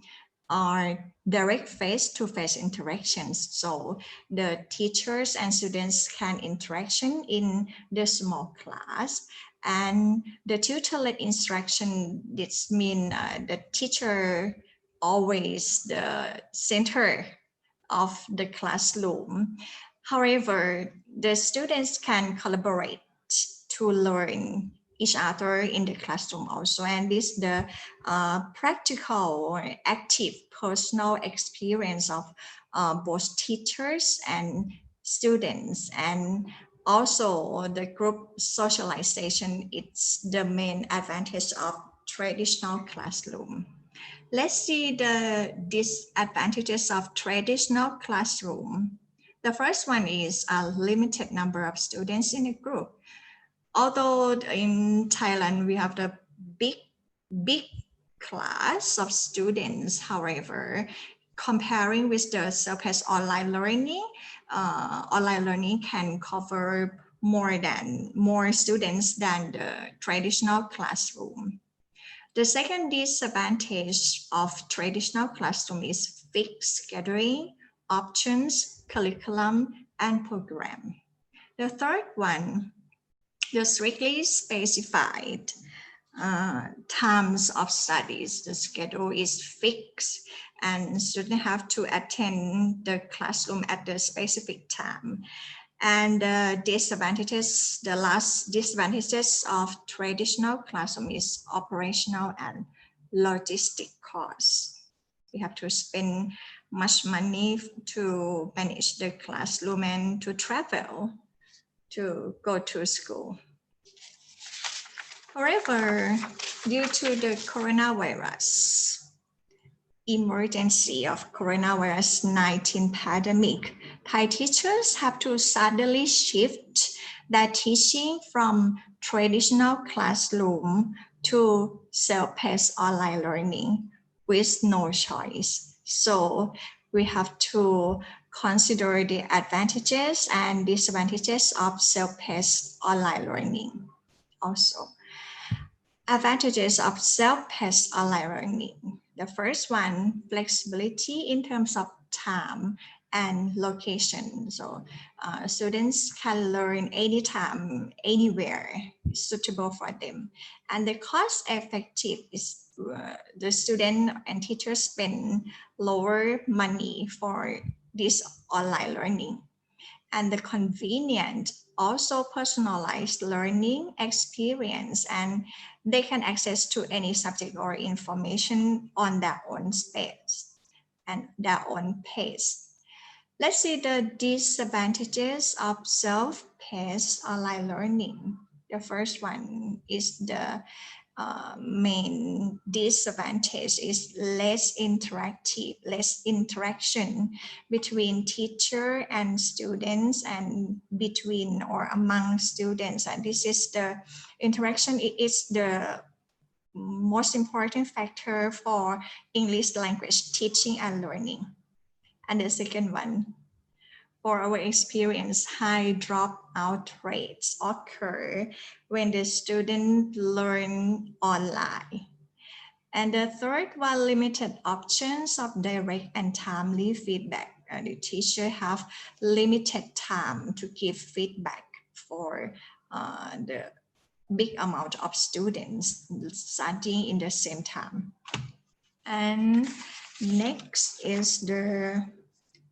J: are direct face-to-face interactions. So the teachers and students can interaction in the small class. And the tutor-led instruction, this means the teacher always the center of the classroom. However, the students can collaborate to learn each other in the classroom also. And this is the practical or active personal experience of both teachers and students. And also the group socialization, it's the main advantage of traditional classroom. Let's see the disadvantages of traditional classroom. The first one is a limited number of students in a group. Although in Thailand we have the big class of students, however, comparing with the self-paced online learning can cover more students than the traditional classroom. The second disadvantage of traditional classroom is fixed scheduling, options, curriculum, and program. The third one, the strictly specified times of studies. The schedule is fixed and students have to attend the classroom at the specific time. And the last disadvantages of traditional classroom is operational and logistic costs. We have to spend much money to manage the classroom and to travel to go to school. However, due to the coronavirus emergency of coronavirus 19 pandemic, Thai teachers have to suddenly shift their teaching from traditional classroom to self-paced online learning with no choice. So we have to consider the advantages and disadvantages of self-paced online learning also. Advantages of self-paced online learning. The first one, flexibility in terms of time and location. So students can learn anytime, anywhere, suitable for them. And the cost effective is the student and teachers spend lower money for this online learning. And the convenient, also personalized learning experience, and they can access to any subject or information on their own space and their own pace. Let's see the disadvantages of self-paced online learning. The first one is the main disadvantage is less interaction between teacher and students and between or among students. And this is the interaction is the most important factor for English language teaching and learning. And the second one, for our experience, high dropout rates occur when the student learn online. And the third one, limited options of direct and timely feedback. The teacher have limited time to give feedback for the big amount of students studying in the same time. And next is the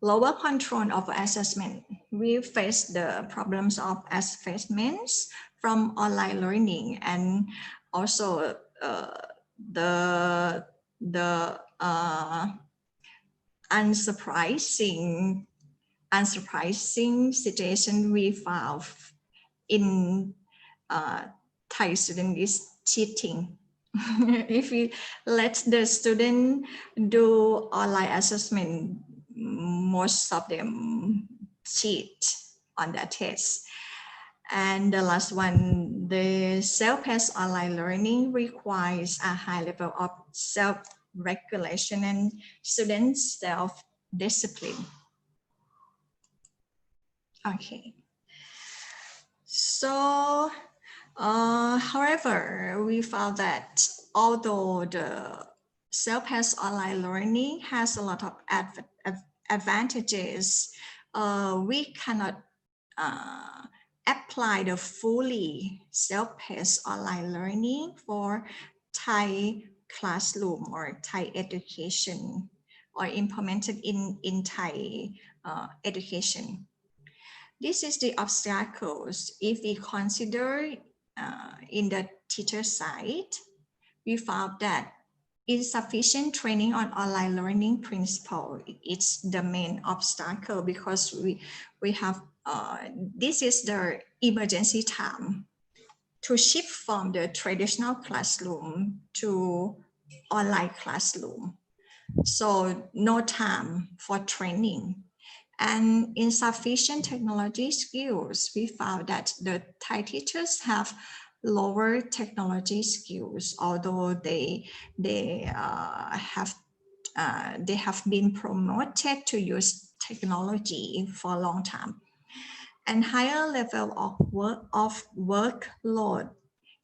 J: lower control of assessment. We face the problems of assessments from online learning, and also the unsurprising situation we found in Thai student is cheating. If we let the student do online assessment, most of them cheat on that test. And the last one, the self-paced online learning requires a high level of self-regulation and student self-discipline. Okay. So, however, we found that although the self-paced online learning has a lot of advantages, we cannot apply the fully self-paced online learning for Thai classroom or Thai education, or implemented in Thai education. This is the obstacles. If we consider in the teacher side, we found that insufficient training on online learning principle. It's the main obstacle because we have, this is the emergency time to shift from the traditional classroom to online classroom. So no time for training. And insufficient technology skills. We found that the Thai teachers have lower technology skills, although they have been promoted to use technology for a long time. And higher level of workload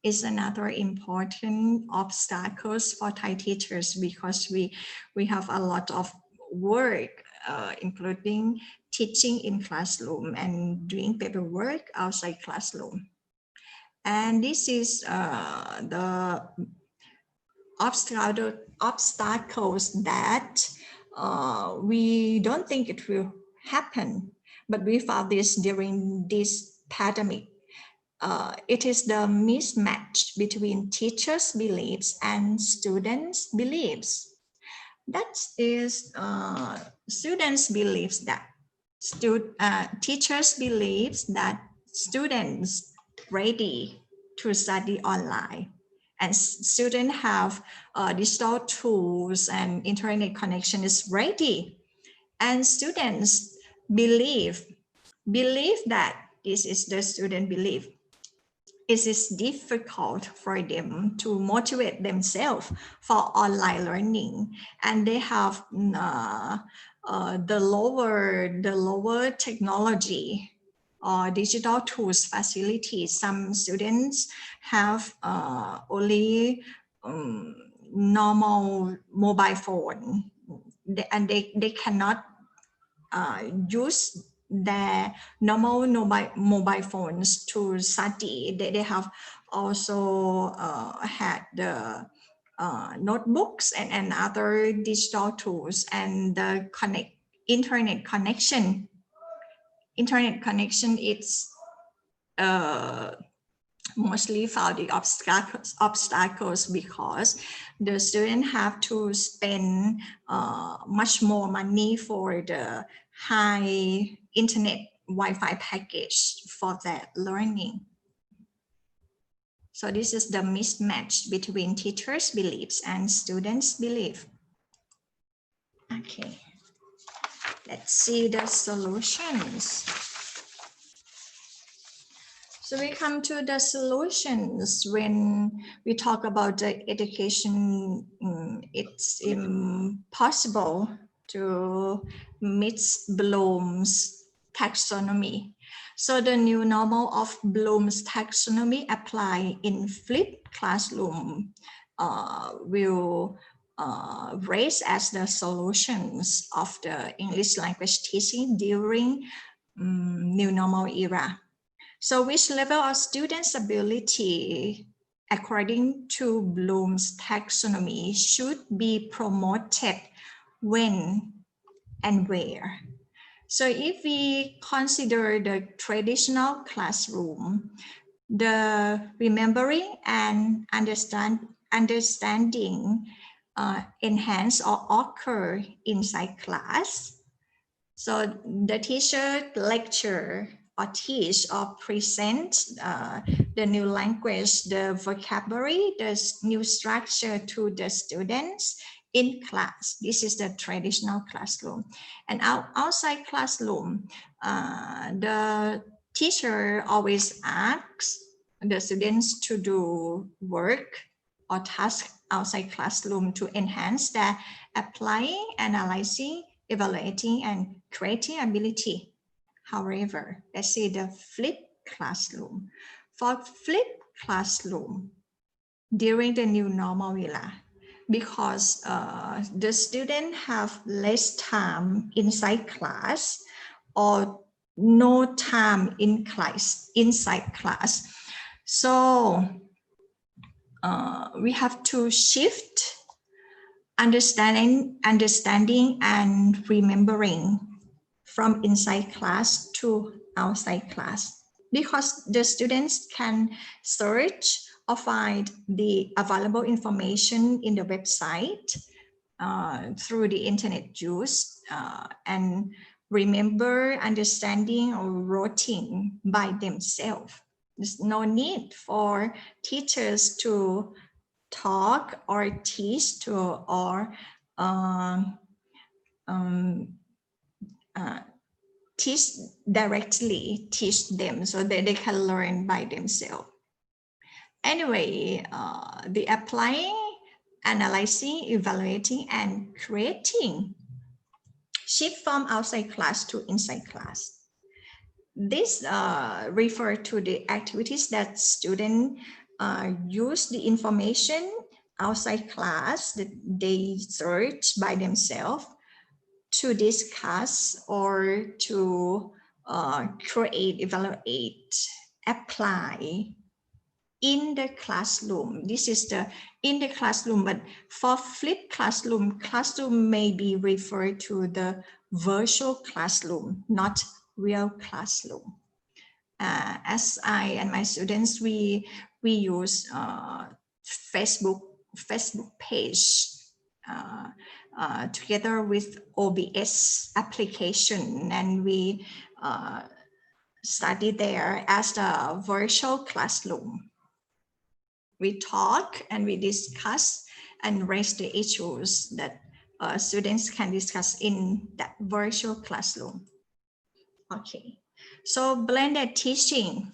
J: is another important obstacles for Thai teachers, because we have a lot of work, including teaching in classroom and doing paperwork outside classroom. And this is the obstacles that we don't think it will happen, but we found this during this pandemic. It is the mismatch between teachers' beliefs and students' beliefs. That is, students' beliefs that teachers' beliefs that students ready to study online, and students have digital tools and internet connection is ready, and students believe that this is the student belief. It is difficult for them to motivate themselves for online learning, and they have the lower technology or digital tools facilities. Some students have only normal mobile phone, and they cannot use their normal mobile phones to study. They have also had the notebooks and other digital tools, and the internet connection. Internet connection is mostly found the obstacles because the student have to spend much more money for the high internet Wi-Fi package for that learning. So this is the mismatch between teachers' beliefs and students' belief. Okay, let's see the solutions. So we come to the solutions when we talk about the education. It's impossible to meet Bloom's taxonomy. So the new normal of Bloom's taxonomy apply in flipped classroom will raise as the solutions of the English language teaching during new normal era. So which level of students' ability, according to Bloom's taxonomy, should be promoted when and where? So if we consider the traditional classroom, the remembering and understanding enhance or occur inside class. So the teacher lecture or teach or present the new language, the vocabulary, the new structure to the students in class. This is the traditional classroom. And outside classroom, the teacher always asks the students to do work or task outside classroom to enhance their applying, analyzing, evaluating, and creating ability. However, let's see the flipped classroom. For flipped classroom, during the new normal era, because the student have less time inside class or no time in class, inside class. So we have to shift understanding and remembering from inside class to outside class, because the students can search or find the available information in the website through the internet use and remember, understanding, or writing by themselves. There's no need for teachers to talk or teach to or teach them so that they can learn by themselves. Anyway, the applying, analyzing, evaluating, and creating shift from outside class to inside class. This refer to the activities that students use the information outside class that they search by themselves to discuss or to create, evaluate, apply in the classroom. This is the in the classroom, but for flipped classroom, classroom may be referred to the virtual classroom, not real classroom. As I and my students, we use Facebook page together with OBS application, and we study there as a virtual classroom. We talk and we discuss and raise the issues that students can discuss in that virtual classroom. Okay, so blended teaching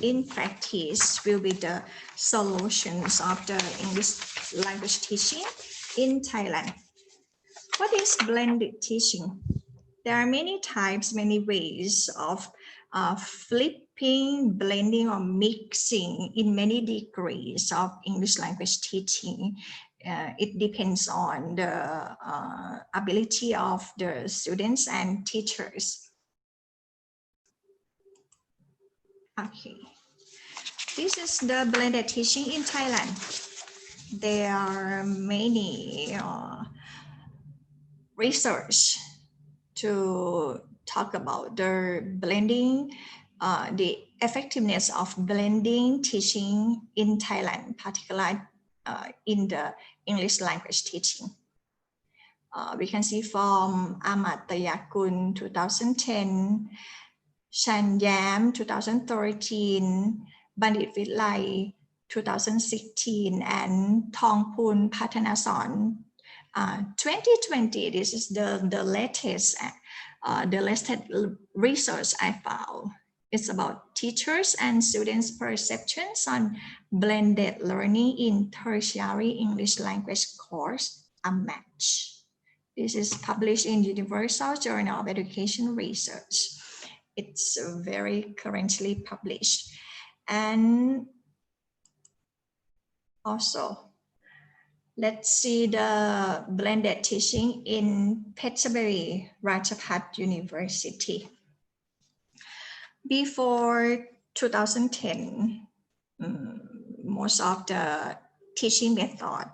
J: in practice will be the solutions of the English language teaching in Thailand. What is blended teaching? There are many types, many ways of flipping, blending, or mixing in many degrees of English language teaching. It depends on the ability of the students and teachers. Okay, this is the blended teaching in Thailand. There are many research to talk about the blending, the effectiveness of blending teaching in Thailand, particularly in the English language teaching. We can see from Amatayakun 2010, Shanyam 2013, Bandit Vitlai 2016, and Thongpun Pathanason 2020. This is the latest research I found. It's about teachers and students' perceptions on blended learning in tertiary English language course, a match. This is published in Universal Journal of Education Research. It's very currently published. And also, let's see the blended teaching in Pedagogical Rajabhat University. Before 2010, most of the teaching method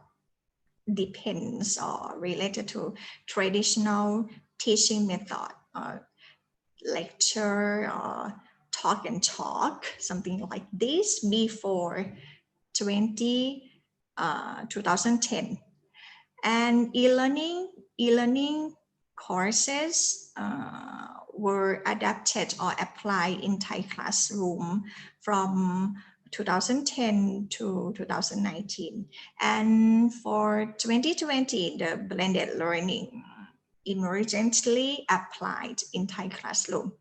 J: depends or related to traditional teaching method, lecture or talk and talk, something like this before 2010. And e-learning courses were adapted or applied in Thai classroom from 2010 to 2019. And for 2020, the blended learning emergently applied in Thai classroom.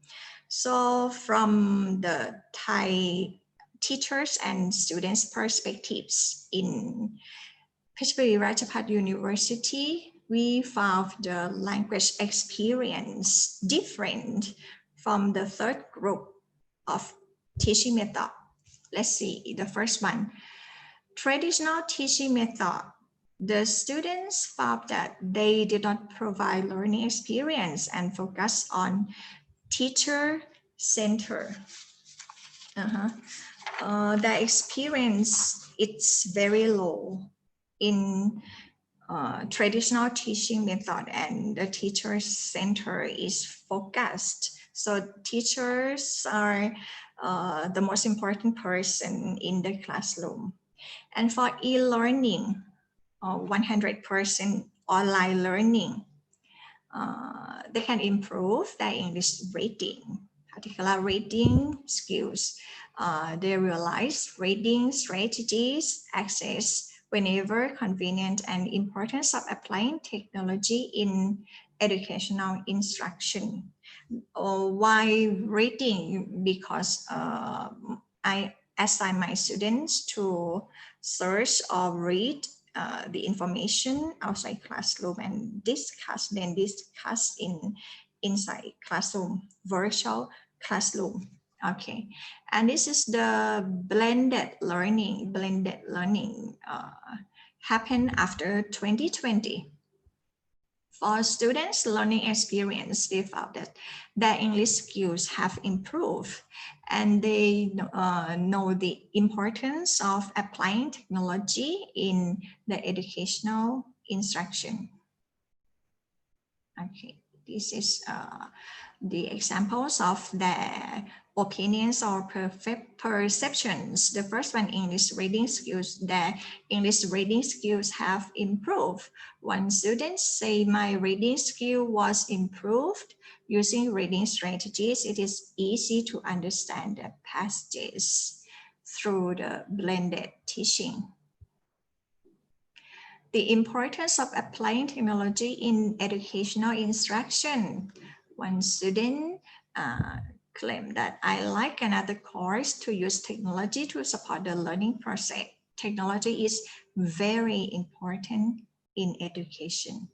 J: So from the Thai teachers and students' perspectives in Pedagogical Rajabhat University, we found the language experience different from the third group of teaching method. Let's see the first one. Traditional teaching method. The students found that they did not provide learning experience and focus on teacher center. The experience, it's very low in traditional teaching method, and the teacher center is focused. So teachers are the most important person in the classroom. And for e-learning, 100% online learning, they can improve their English reading, particular reading skills. They realize reading strategies, access whenever convenient, and importance of applying technology in educational instruction. Why reading? Because I assign my students to search or read the information outside classroom and discuss inside classroom, virtual classroom. Okay, and this is the blended learning. Blended learning happened after 2020. For students' learning experience, they found that their English skills have improved, and they know the importance of applying technology in the educational instruction. Okay, this is the examples of their opinions or perceptions. The first one, English reading skills. Their English reading skills have improved. When students say my reading skill was improved using reading strategies, it is easy to understand the passages through the blended teaching. The importance of applying technology in educational instruction. When students claim that I like another course to use technology to support the learning process. Technology is very important in education.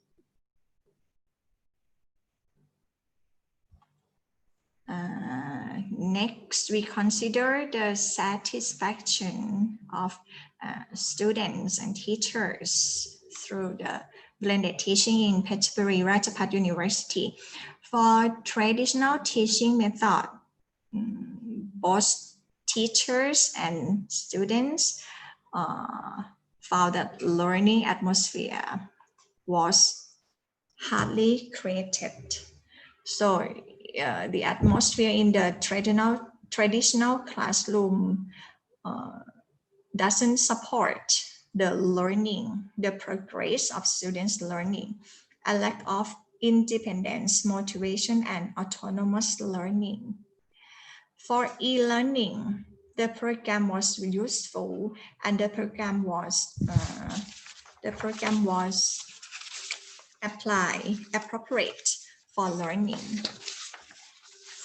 J: Next, we consider the satisfaction of students and teachers through the blended teaching in Phetchaburi Ratchapat University. For traditional teaching method, both teachers and students found that learning atmosphere was hardly created. So the atmosphere in the traditional classroom doesn't support the learning, the progress of students' learning, a lack of independence, motivation, and autonomous learning. For e-learning, the program was useful and the program was appropriate for learning.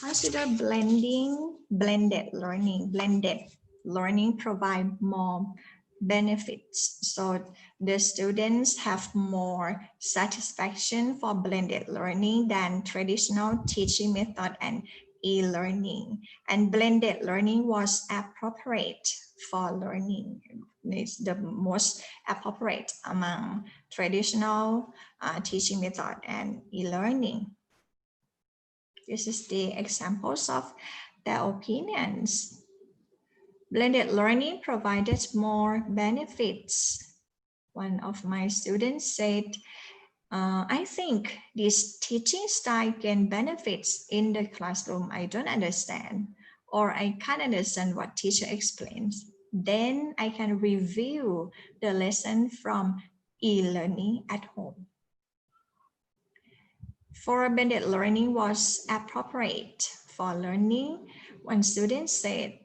J: Consider blended learning. Blended learning provide more benefits. So the students have more satisfaction for blended learning than traditional teaching method and e-learning. And blended learning was appropriate for learning. It's the most appropriate among traditional teaching method and e-learning. This is the examples of their opinions. Blended learning provided more benefits. One of my students said, I think this teaching style gain benefits in the classroom I don't understand, or I can't understand what teacher explains. Then I can review the lesson from e-learning at home. For blended learning was appropriate for learning. One student said,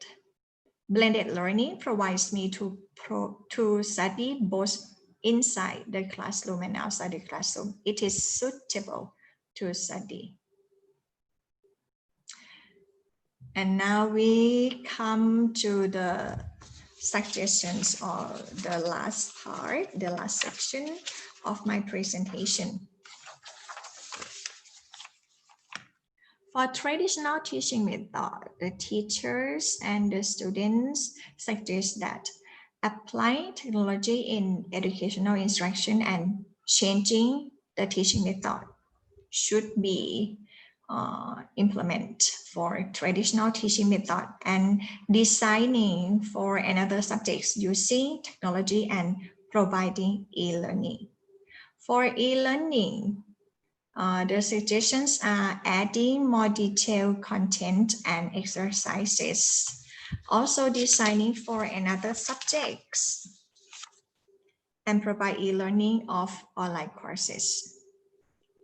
J: blended learning provides me to study both inside the classroom and outside the classroom. It is suitable to study. And now we come to the suggestions or the last part, the last section of my presentation. For traditional teaching method, the teachers and the students suggest that applying technology in educational instruction and changing the teaching method should be implemented for traditional teaching method and designing for another subjects using technology and providing e-learning. For e-learning, the suggestions are adding more detailed content and exercises, also designing for another subjects, and provide e-learning of online courses.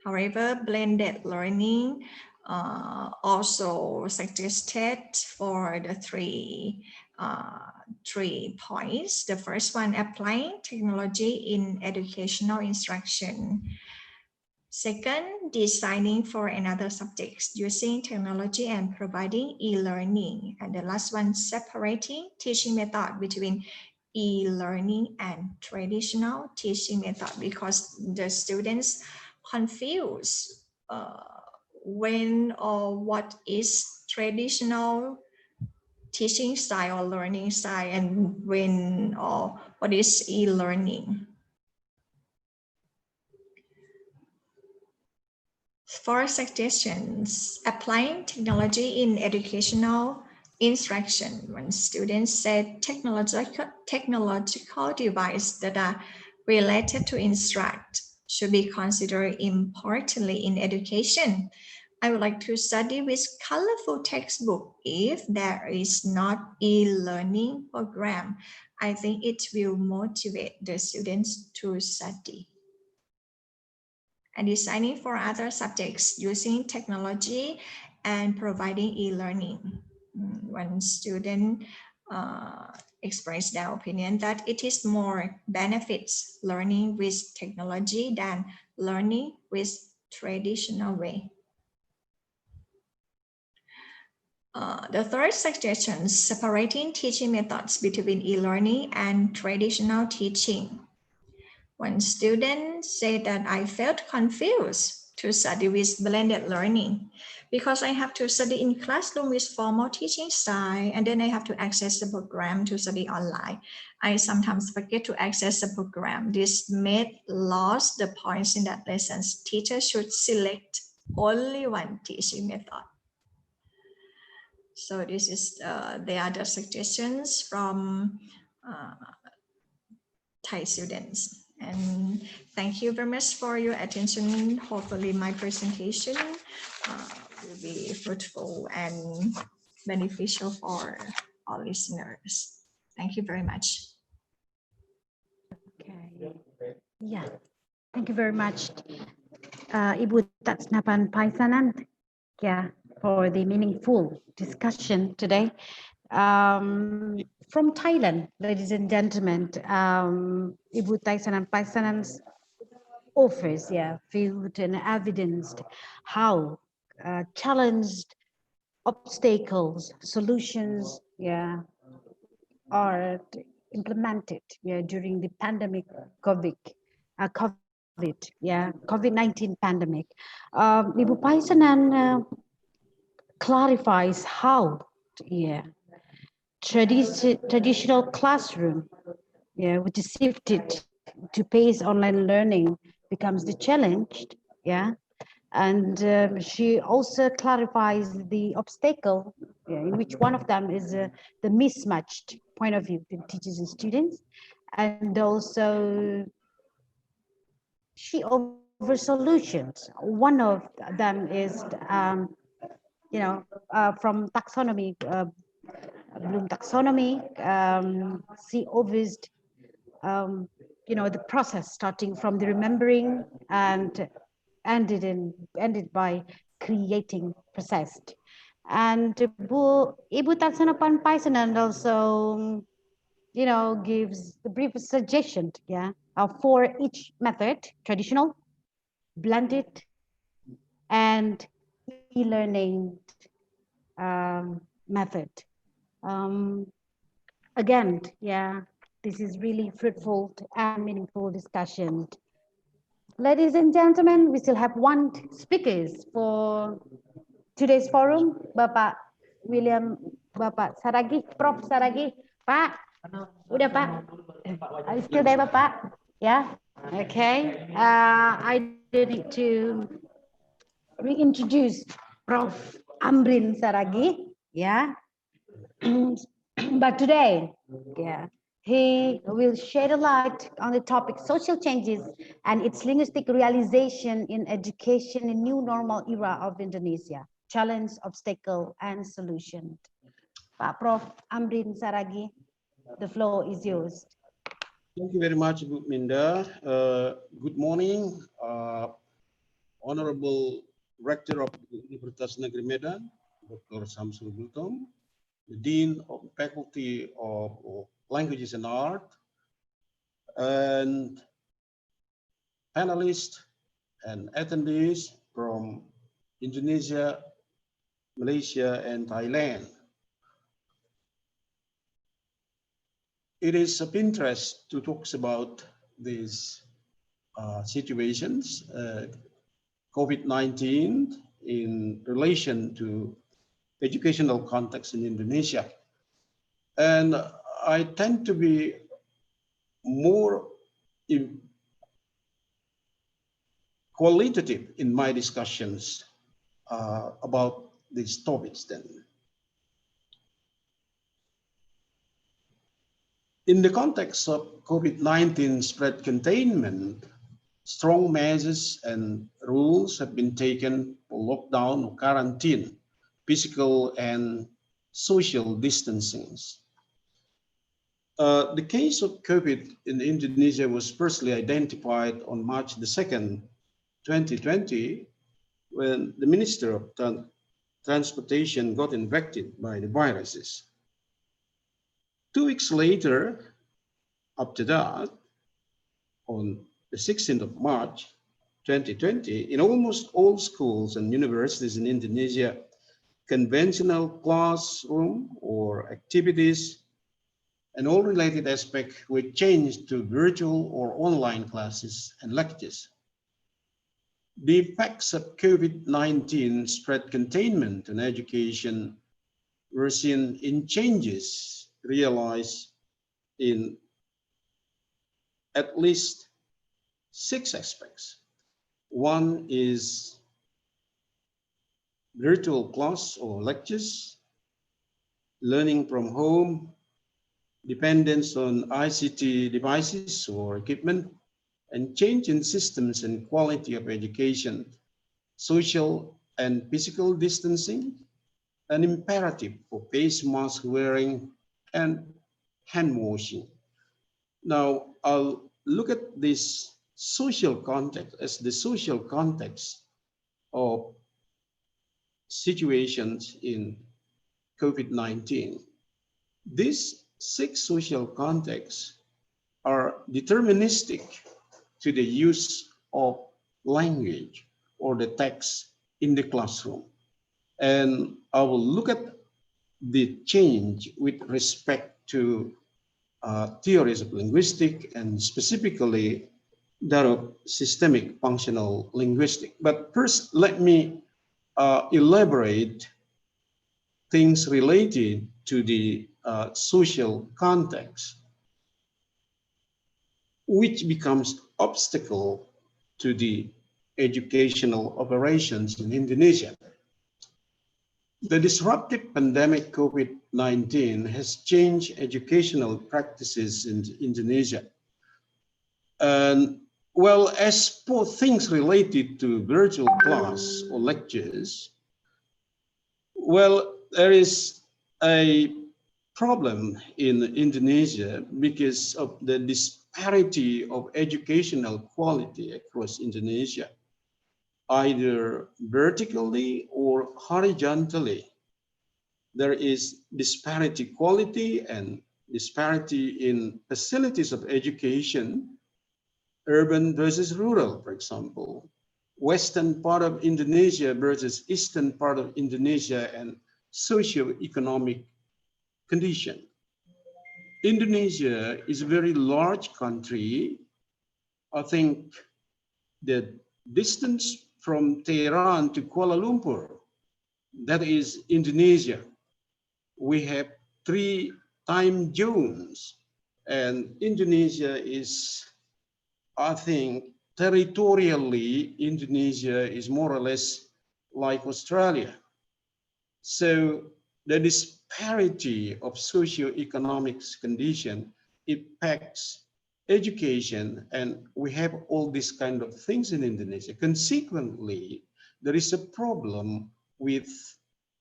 J: However, blended learning also suggested for the three points. The first one, applying technology in educational instruction. Second, designing for another subjects using technology and providing e-learning. And the last one, separating teaching method between e-learning and traditional teaching method, because the students confuse when or what is traditional teaching style or learning style and when or what is e-learning. For suggestions, applying technology in educational instruction. When students said technological devices that are related to instruct should be considered importantly in education. I would like to study with colorful textbook if there is not e-learning program. I think it will motivate the students to study. And designing for other subjects using technology and providing e-learning. One student expressed their opinion that it is more benefits learning with technology than learning with traditional way. The third suggestion, separating teaching methods between e-learning and traditional teaching. One student said that I felt confused to study with blended learning because I have to study in classroom with formal teaching style, and then I have to access the program to study online. I sometimes forget to access the program. This made lost the points in that lessons. Teachers should select only one teaching method. So this is the other suggestions from Thai students. And thank you very much for your attention. Hopefully my presentation will be fruitful and beneficial for all listeners. Thank you very much.
B: Okay. Yeah. Thank you very much, Ibu Tatsnapan Paisanan, yeah, for the meaningful discussion today. From Thailand, ladies and gentlemen, Ibu Tatsnapan Paisanan's offers, yeah, field and evidenced how challenged obstacles, solutions, yeah, are implemented, yeah, during the pandemic COVID, yeah, COVID-19 pandemic. Ibu Paisanan clarifies how, yeah, traditional classroom, yeah, which is shifted to pace online learning becomes the challenge, yeah. And she also clarifies the obstacle, yeah, in which one of them is the mismatched point of view between teachers and students. And also she offers solutions. One of them is, from taxonomy, Bloom taxonomy, she offers, the process starting from the remembering and ended by creating process. And Ibu Tatsanapan Paisanan also, gives the brief suggestion, yeah, for each method: traditional, blended, and e-learning method. Again, yeah, this is really fruitful and meaningful discussion. Ladies and gentlemen, we still have one speakers for today's forum, Bapak William, Bapak Saragi, Prof. Saragi. Pak, udah Pak? Are you still there, Bapak? Yeah? Okay. I need to reintroduce Prof. Amrin Saragi. Yeah. But today, yeah, he will shed a light on the topic social changes and its linguistic realization in education in new normal era of Indonesia, challenge, obstacle, and solution. Pak Prof. Amrin Saragi, the floor is yours.
I: Thank you very much, Bu Minda. Good morning, Honorable Rector of Universitas Negeri Medan, Dr. Samsul Gultom, the Dean of Faculty of Languages and Art, and panelists and attendees from Indonesia, Malaysia, and Thailand. It is of interest to talk about these situations, COVID-19 in relation to educational context in Indonesia. And I tend to be more qualitative in my discussions about these topics then. In the context of COVID-19 spread containment, strong measures and rules have been taken for lockdown or quarantine, physical and social distancing. The case of COVID in Indonesia was firstly identified on March the 2nd, 2020, when the Minister of Transportation got infected by the viruses. 2 weeks later, after that, on the 16th of March, 2020, in almost all schools and universities in Indonesia, conventional classroom or activities, and all related aspects were changed to virtual or online classes and lectures. The effects of COVID-19 spread containment on education were seen in changes realized in at least 6 aspects. One is virtual class or lectures, learning from home, dependence on ICT devices or equipment, and change in systems and quality of education, social and physical distancing, an imperative for face mask wearing and hand washing. Now, I'll look at this social context as the social context of situations in COVID-19. These 6 social contexts are deterministic to the use of language or the text in the classroom. And I will look at the change with respect to theories of linguistics and specifically that of systemic functional linguistics. But first, let me elaborate things related to the social context, which becomes obstacle to the educational operations in Indonesia. The disruptive pandemic COVID-19 has changed educational practices in Indonesia. And well, as for things related to virtual class or lectures, well, there is a problem in Indonesia because of the disparity of educational quality across Indonesia, either vertically or horizontally. There is disparity quality and disparity in facilities of education, urban versus rural, for example, western part of Indonesia versus eastern part of Indonesia, and socio-economic condition. Indonesia is a very large country. I think the distance from Tehran to Kuala Lumpur, that is Indonesia. We have 3 time zones, and Indonesia is, I think, territorially, Indonesia is more or less like Australia. So the disparity of socio-economic condition impacts education, and we have all these kind of things in Indonesia. Consequently, there is a problem with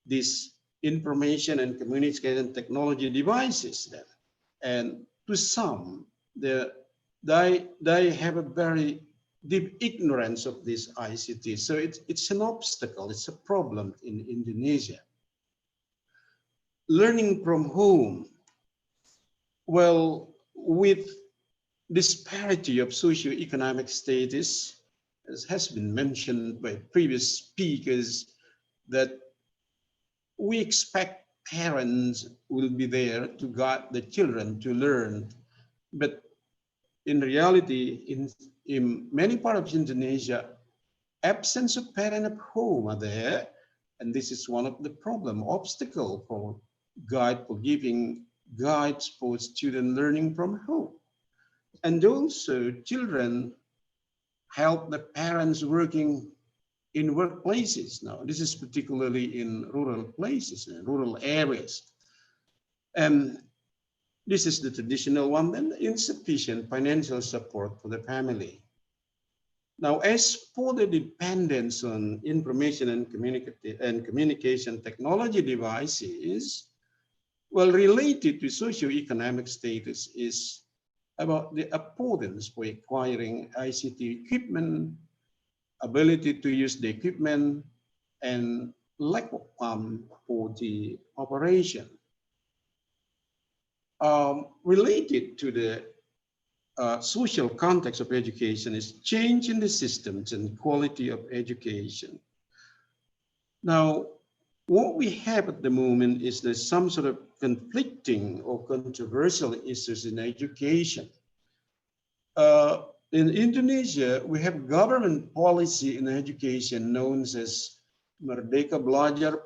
I: this information and communication technology devices then. And to some, they have a very deep ignorance of this ICT. So it's an obstacle, it's a problem in Indonesia. Learning from home. Well, with disparity of socioeconomic status, as has been mentioned by previous speakers, that we expect parents will be there to guide the children to learn. But in reality, in many parts of Indonesia, absence of parent at home are there. And this is one of the problem, obstacle for giving guides for student learning from home. And also children help the parents working in workplaces now. This is particularly in rural places, in rural areas. And this is the traditional one, then insufficient financial support for the family. Now, as for the dependence on information and communication technology devices, well, related to socioeconomic status is about the affordance for acquiring ICT equipment, ability to use the equipment, and lack of funds for the operation. Related to the social context of education is change in the systems and quality of education. Now, What we have at the moment is there's some sort of conflicting or controversial issues in education. In Indonesia, we have government policy in education known as Merdeka Belajar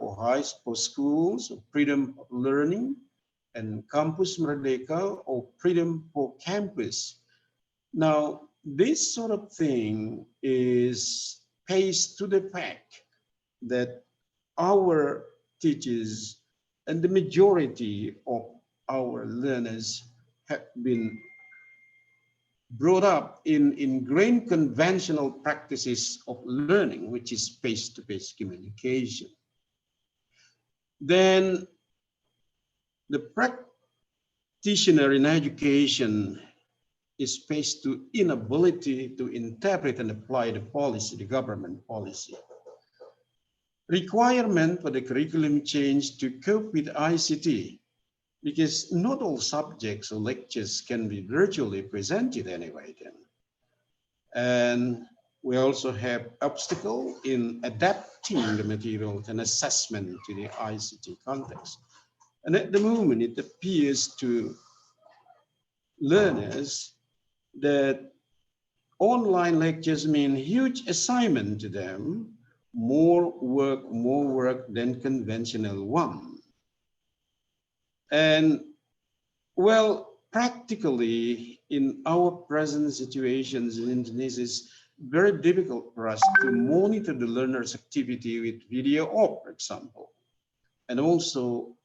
I: for schools, freedom of learning, and Campus Merdeka or freedom for campus. Now, this sort of thing is pays to the fact that our teachers and the majority of our learners have been brought up in ingrained conventional practices of learning, which is face-to-face communication. Then the practitioner in education is faced to inability to interpret and apply the policy, the government policy. Requirement for the curriculum change to cope with ICT, because not all subjects or lectures can be virtually presented anyway then. And we also have obstacle in adapting the materials and assessment to the ICT context. And at the moment, it appears to learners that online lectures mean huge assignment to them, more work than conventional one. And well, practically in our present situations in Indonesia, it's very difficult for us to monitor the learner's activity with video or, for example, and also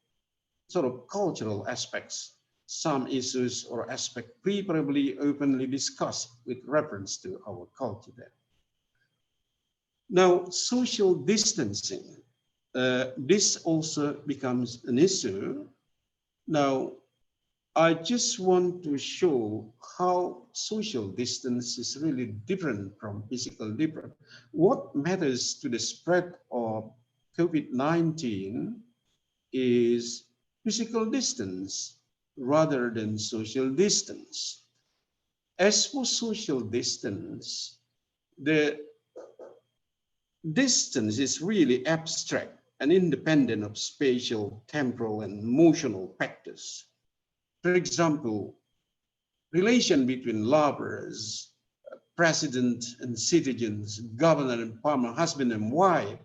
I: sort of cultural aspects. Some issues or aspects preferably openly discussed with reference to our culture there. Now, social distancing, this also becomes an issue. Now, I just want to show how social distance is really different from physical difference. What matters to the spread of COVID-19 is physical distance rather than social distance. As for social distance, the distance is really abstract and independent of spatial, temporal, and emotional factors. For example, relation between lovers, president and citizens, governor and farmer, husband and wife,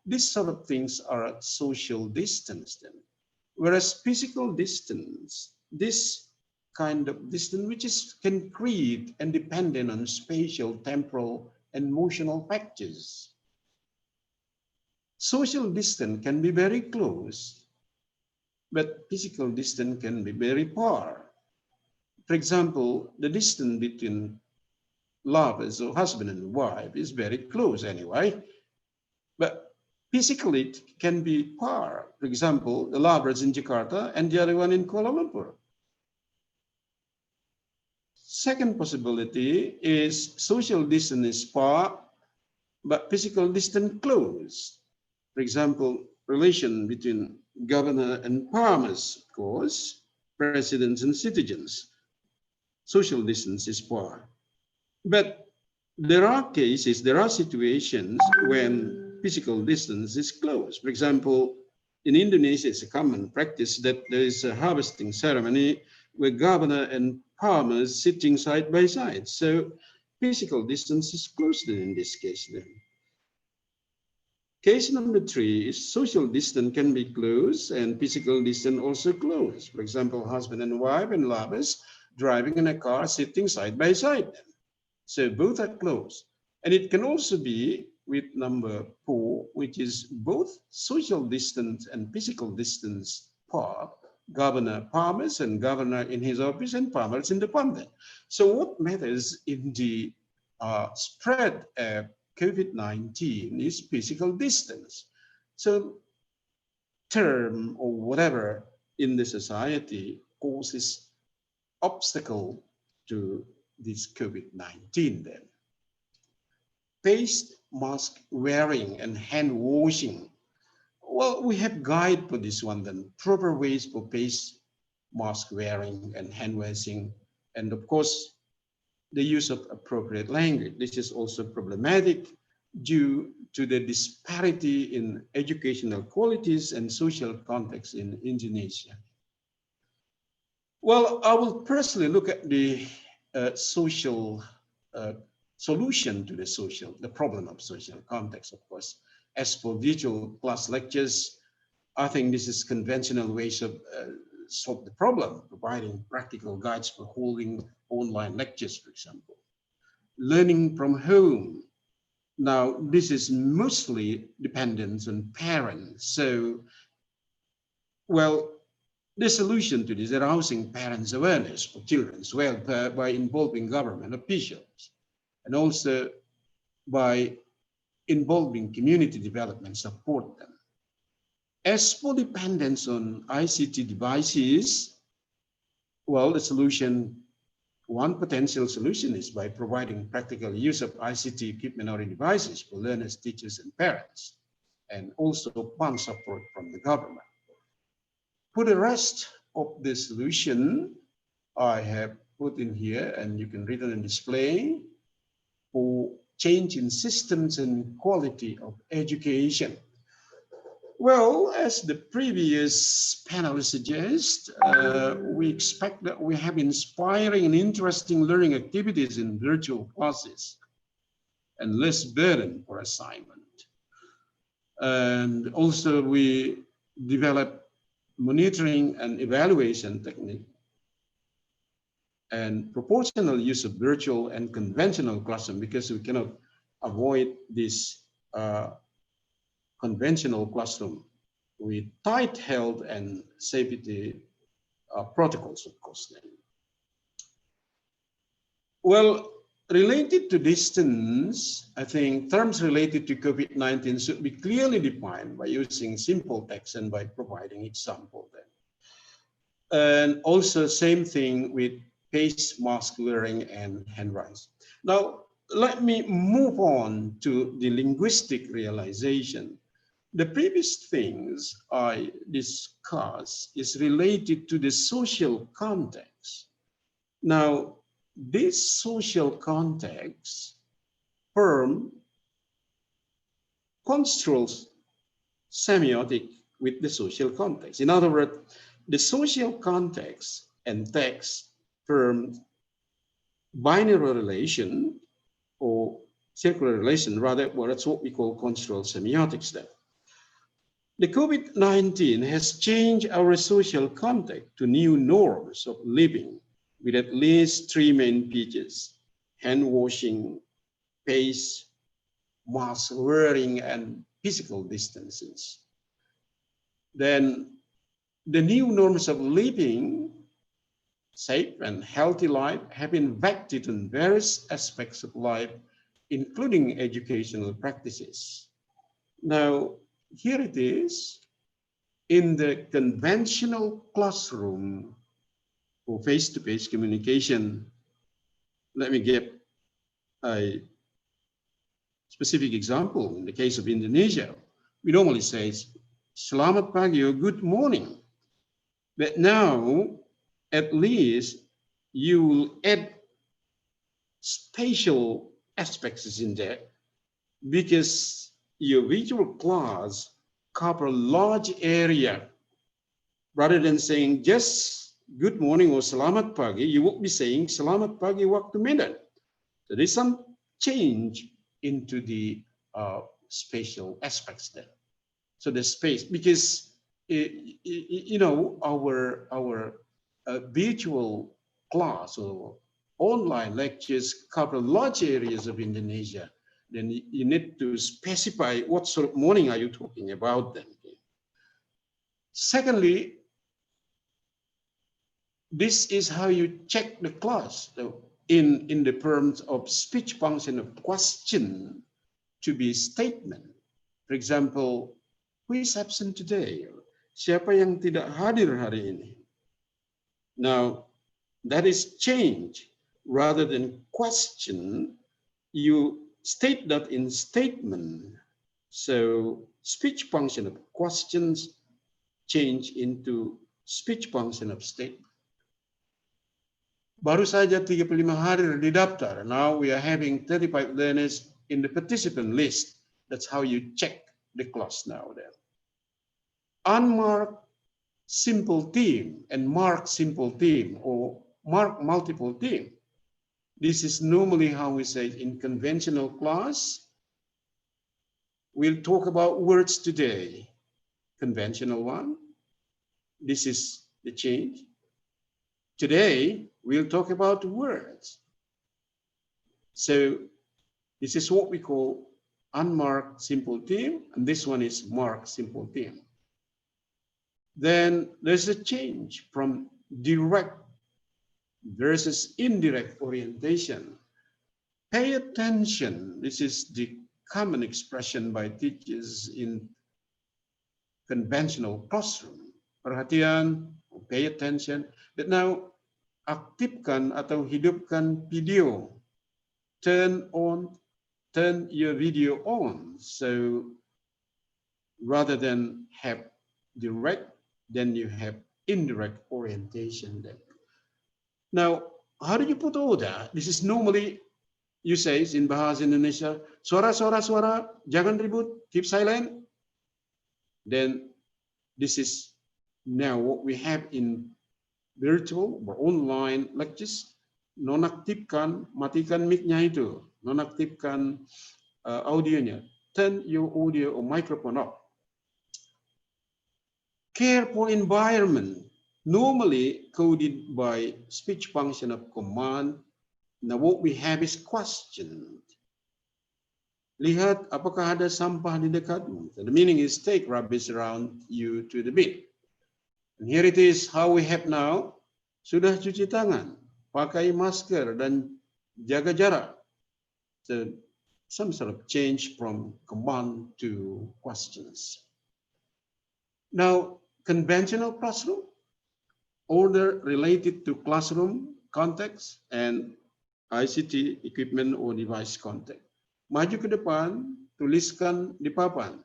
I: these sort of things are at social distance then. Whereas physical distance, this kind of distance which is concrete and dependent on spatial, temporal, and emotional factors. Social distance can be very close, but physical distance can be very far. For example, the distance between lovers or husband and wife is very close anyway, but physically it can be far. For example, the lovers in Jakarta and the other one in Kuala Lumpur. Second possibility is social distance is far, but physical distance close. For example, relation between governor and farmers, of course, presidents and citizens. Social distance is far. But there are cases, there are situations when physical distance is close. For example, in Indonesia, it's a common practice that there is a harvesting ceremony where governor and farmers sitting side by side. So physical distance is close in this case then. Case number 3 is social distance can be close and physical distance also close. For example, husband and wife and lovers driving in a car sitting side by side. So both are close. And it can also be with number 4, which is both social distance and physical distance far. Governor farmers and governor in his office and farmers in the farmland. So what matters in the spread of COVID-19 is physical distance. So term or whatever in the society causes obstacle to this COVID-19 then. Face mask wearing and hand washing. Well, we have guide for this one then, proper ways for face mask wearing and hand washing. And of course, the use of appropriate language. This is also problematic due to the disparity in educational qualities and social context in Indonesia. Well, I will personally look at the social solution to the problem of social context, of course. As for virtual class lectures, I think this is conventional ways of solve the problem, providing practical guides for holding online lectures, for example. Learning from home. Now, this is mostly dependent on parents. So, well, the solution to this is arousing parents' awareness for children's welfare by involving government officials, and also by involving community development support them. As for dependence on ICT devices, well, one potential solution is by providing practical use of ICT equipment or devices for learners, teachers, and parents, and also fund support from the government. For the rest of the solution, I have put in here, and you can read it on display, for change in systems and quality of education. Well, as the previous panel suggests, we expect that we have inspiring and interesting learning activities in virtual classes and less burden for assignment. And also we develop monitoring and evaluation technique and proportional use of virtual and conventional classroom, because we cannot avoid this conventional classroom with tight health and safety protocols, of course. Well, related to distance, I think terms related to COVID-19 should be clearly defined by using simple text and by providing example then. And also same thing with face mask wearing and hand raise. Now, let me move on to the linguistic realization. The previous things I discussed is related to the social context. Now, this social context form constructs semiotic with the social context. In other words, the social context and text form binary relation or circular relation, rather, well, that's what we call constructual semiotics then. The COVID-19 has changed our social context to new norms of living with at least three main features: hand washing, face mask wearing, and physical distances. Then the new norms of living, safe and healthy life, have been vectored on various aspects of life, including educational practices. Now, here it is. In the conventional classroom for face-to-face communication, let me give a specific example. In the case of Indonesia, we normally say, "Selamat pagi" or "Good morning." But now, at least, you will add spatial aspects in there, because your virtual class cover a large area. Rather than saying just "good morning" or "selamat pagi," you will be saying "selamat pagi waktu Medan." So there's some change into the spatial aspects there. So the space, because you know, our virtual class or online lectures cover large areas of Indonesia. Then you need to specify what sort of morning are you talking about then. Secondly, this is how you check the class. So in the terms of speech function of question to be statement. For example, who is absent today? Siapa yang tidak hadir hari ini? Now, that is change. Rather than question, you state that in statement. So speech function of questions change into speech function of statement. Baru saja 35 hari di daftar. Now we are having 35 learners in the participant list. That's how you check the class now then. Unmarked simple team and marked simple team or marked multiple team. This is normally how we say in conventional class. We'll talk about words today. Conventional one. This is the change. Today, we'll talk about words. So this is what we call unmarked simple team, and this one is marked simple team. Then there's a change from direct versus indirect orientation. Pay attention. This is the common expression by teachers in conventional classroom. Perhatian, pay attention. But now, aktifkan atau hidupkan video. Turn your video on. So rather than have direct, then you have indirect orientation. Now, how do you put order? This is normally, you say in Bahasa Indonesia, suara, jangan ribut, keep silent. Then this is now what we have in virtual or online lectures. Nonaktifkan, matikan mic-nya itu. Nonaktifkan audionya. Turn your audio or microphone off. Careful environment, normally coded by speech function of command. Now what we have is question. Lihat apakah ada sampah di dekatmu. So the meaning is take rubbish around you to the bin. And here it is how we have now. Sudah cuci tangan, pakai masker dan jaga jarak. So some sort of change from command to questions. Now, conventional classroom, order related to classroom context and ICT equipment or device context. Maju ke depan, tuliskan di papan.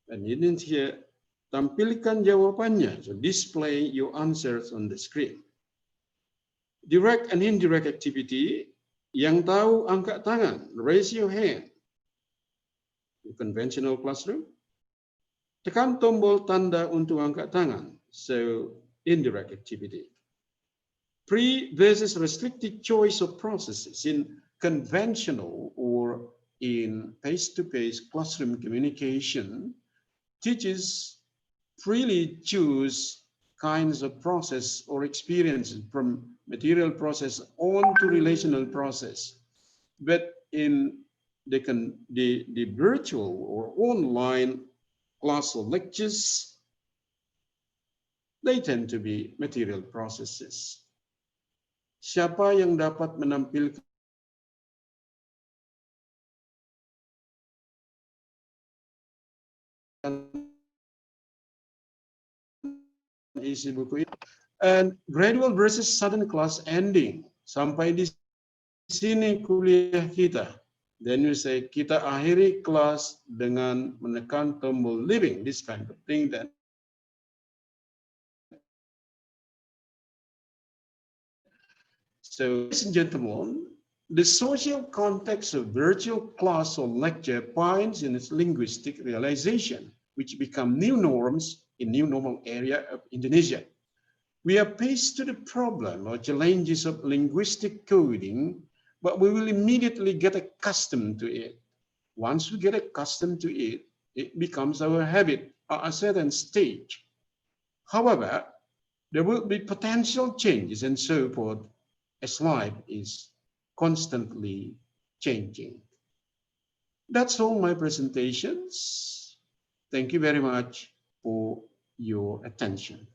I: And in here, tampilkan jawabannya. So display your answers on the screen. Direct and indirect activity, yang tahu angkat tangan, raise your hand. In conventional classroom, tekan tombol tanda untuk angkat tangan. So indirect activity. Free versus restricted choice of processes in conventional or in face-to-face classroom communication, teachers freely choose kinds of process or experiences from material process on to relational process. But in the virtual or online class or lectures, they tend to be material processes. Siapa yang dapat menampilkan isi buku itu? And gradual versus sudden class ending. Sampai di sini kuliah kita. Then you say kita akhiri kelas dengan menekan tombol leaving. This kind of thing. Then so, ladies and gentlemen, the social context of virtual class or lecture finds in its linguistic realization, which become new norms in new normal area of Indonesia. We are faced to the problem or challenges of linguistic coding, but we will immediately get accustomed to it. Once we get accustomed to it, it becomes our habit at a certain stage. However, there will be potential changes and so forth as life is constantly changing. That's all my presentations. Thank you very much for your attention.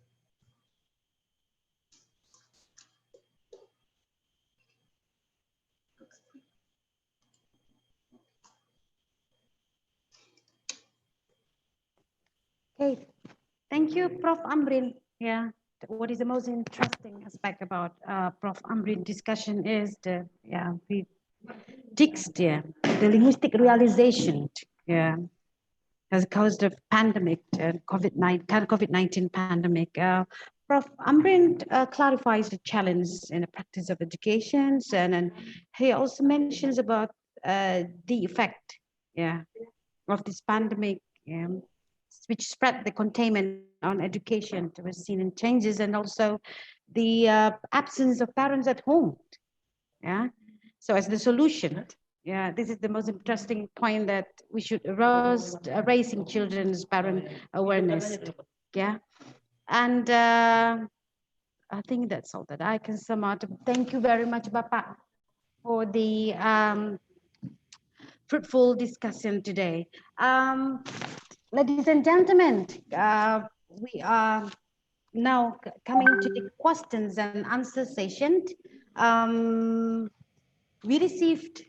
B: Okay, thank you, Prof. Amrin. Yeah, what is the most interesting aspect about Prof. Amrin discussion is we digs the linguistic realization. Yeah, as caused of pandemic, COVID-19 pandemic. Prof. Amrin clarifies the challenge in the practice of education, and he also mentions about the effect, of this pandemic, which spread the containment on education. We're seeing changes, and also the absence of parents at home. So as the solution, this is the most interesting point, that we should raising children's parent awareness. And I think that's all that I can sum up. Thank you very much, Bapak, for the fruitful discussion today. Ladies and gentlemen, we are now coming to the questions and answer session. We received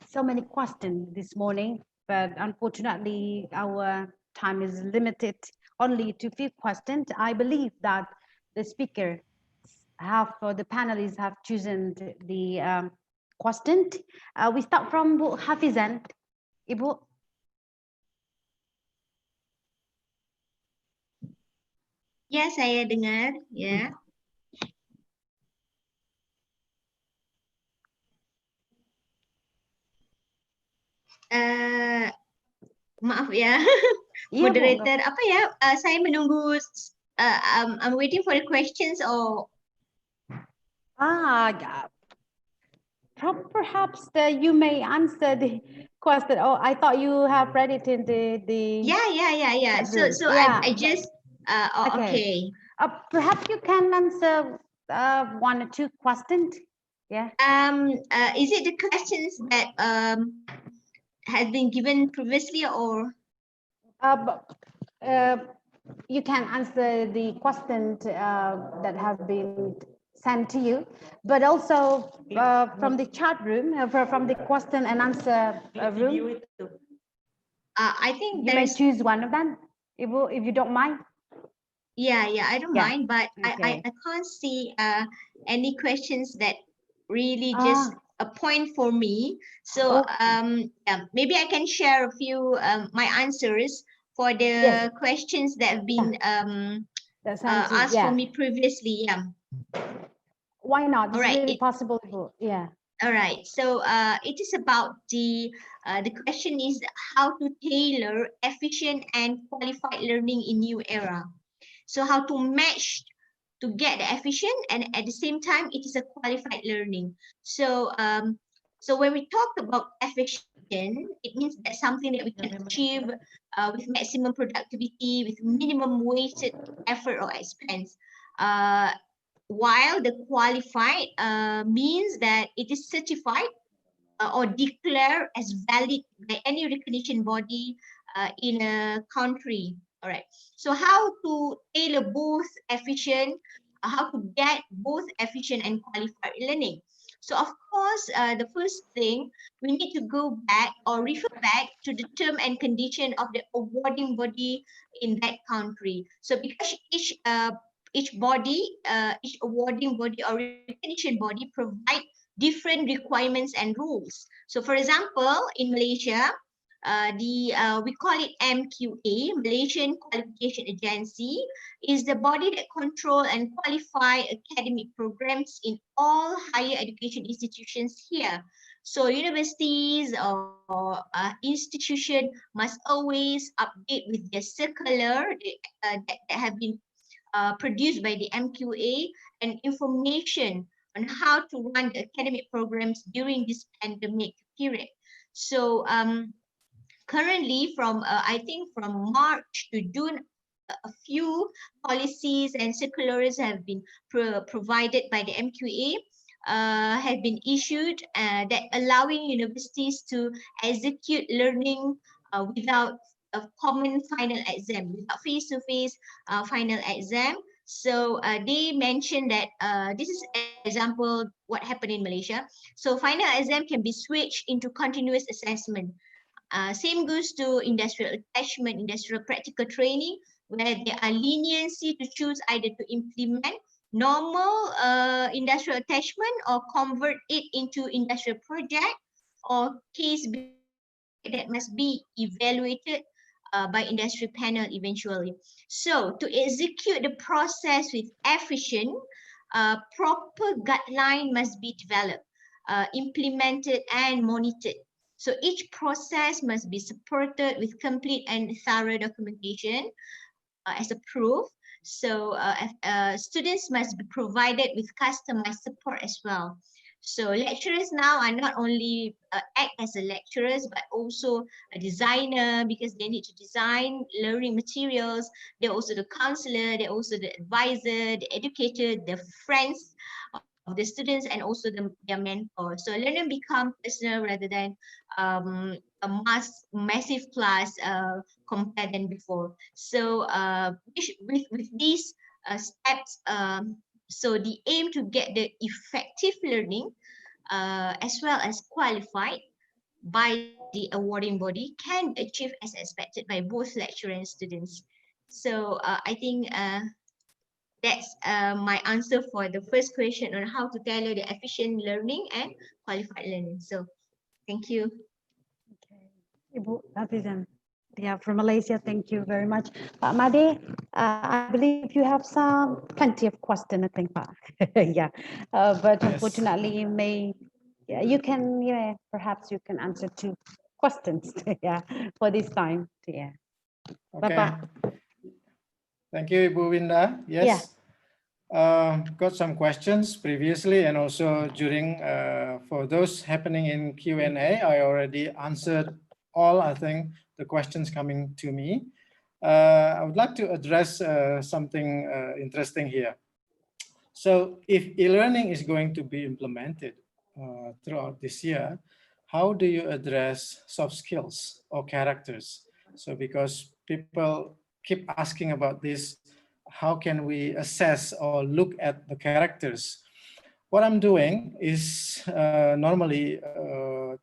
B: so many questions this morning, but unfortunately our time is limited only to 5 questions. I believe that the speaker or the panelists have chosen the question. We start from Bu Hafizan. Ibu.
G: Ya, saya dengar. Ya. Maaf ya, moderator. Apa ya? Saya menunggu. I'm waiting for the questions or.
B: Perhaps you may answer the question. Oh, I thought you have read it in the.
G: Yeah. So I just. Okay.
B: Perhaps you can answer 1 or 2 questions.
G: Is it the questions that has been given previously, or?
B: You can answer the questions that have been sent to you, but also from the chat room, from the question and answer room.
G: I think
B: you may choose one of them, if you don't mind.
G: Yeah, I don't mind, but I can't see any questions that really just a point for me. So maybe I can share a few my answers for the questions that have been asked for me previously.
B: Why not?
G: All right.
B: It's really possible.
G: All right. So it is about the question is how to tailor efficient and qualified learning in new era. So how to match to get the efficient and at the same time it is a qualified learning. So so when we talk about efficient, it means that something that we can achieve with maximum productivity, with minimum wasted effort or expense. While the qualified means that it is certified or declared as valid by any recognition body in a country. All right. So how to tailor both efficient, how to get both efficient and qualified learning. So of course, the first thing we need to go back or refer back to the term and condition of the awarding body in that country. So because each body, each awarding body or recognition body provide different requirements and rules. So for example, in Malaysia, we call it MQA, Malaysian Qualification Agency, is the body that control and qualify academic programs in all higher education institutions here. So universities or institution must always update with their circular that have been produced by the MQA and information on how to run the academic programs during this pandemic period. So currently from I think from March to June, a few policies and circulars have been provided by the MQA, have been issued that allowing universities to execute learning without a common final exam, without face-to-face final exam. So they mentioned that this is an example what happened in Malaysia. So final exam can be switched into continuous assessment. Same goes to industrial attachment, industrial practical training, where there are leniency to choose either to implement normal industrial attachment or convert it into industrial project or case that must be evaluated by industry panel eventually. So to execute the process with efficient, proper guideline must be developed, implemented and monitored. So each process must be supported with complete and thorough documentation as a proof. So students must be provided with customized support as well. So lecturers now are not only act as a lecturers, but also a designer, because they need to design learning materials. They're also the counselor, they're also the advisor, the educator, the friends of the students, and also their mentor. So learning become personal rather than a massive class compared than before. So with these steps, so the aim to get the effective learning as well as qualified by the awarding body can be achieved as expected by both lecturer and students. So I think that's my answer for the first question on how to tailor the efficient learning and qualified learning. So thank you.
B: Ibu Hafizan. Yeah, from Malaysia, thank you very much. Pak Made, I believe you have plenty of questions, I think, Pak. Yeah, but
H: Yes.
B: unfortunately, perhaps you can answer 2 questions, yeah, for this time. Yeah.
H: Okay.
B: Bapak.
H: Thank you, Ibu Winda. Yes. Got some questions previously and also during, for those happening in Q&A, I already answered all, I think, the questions coming to me. I would like to address something interesting here. So if e-learning is going to be implemented throughout this year, how do you address soft skills or characters? So because people keep asking about this, how can we assess or look at the characters? What I'm doing is normally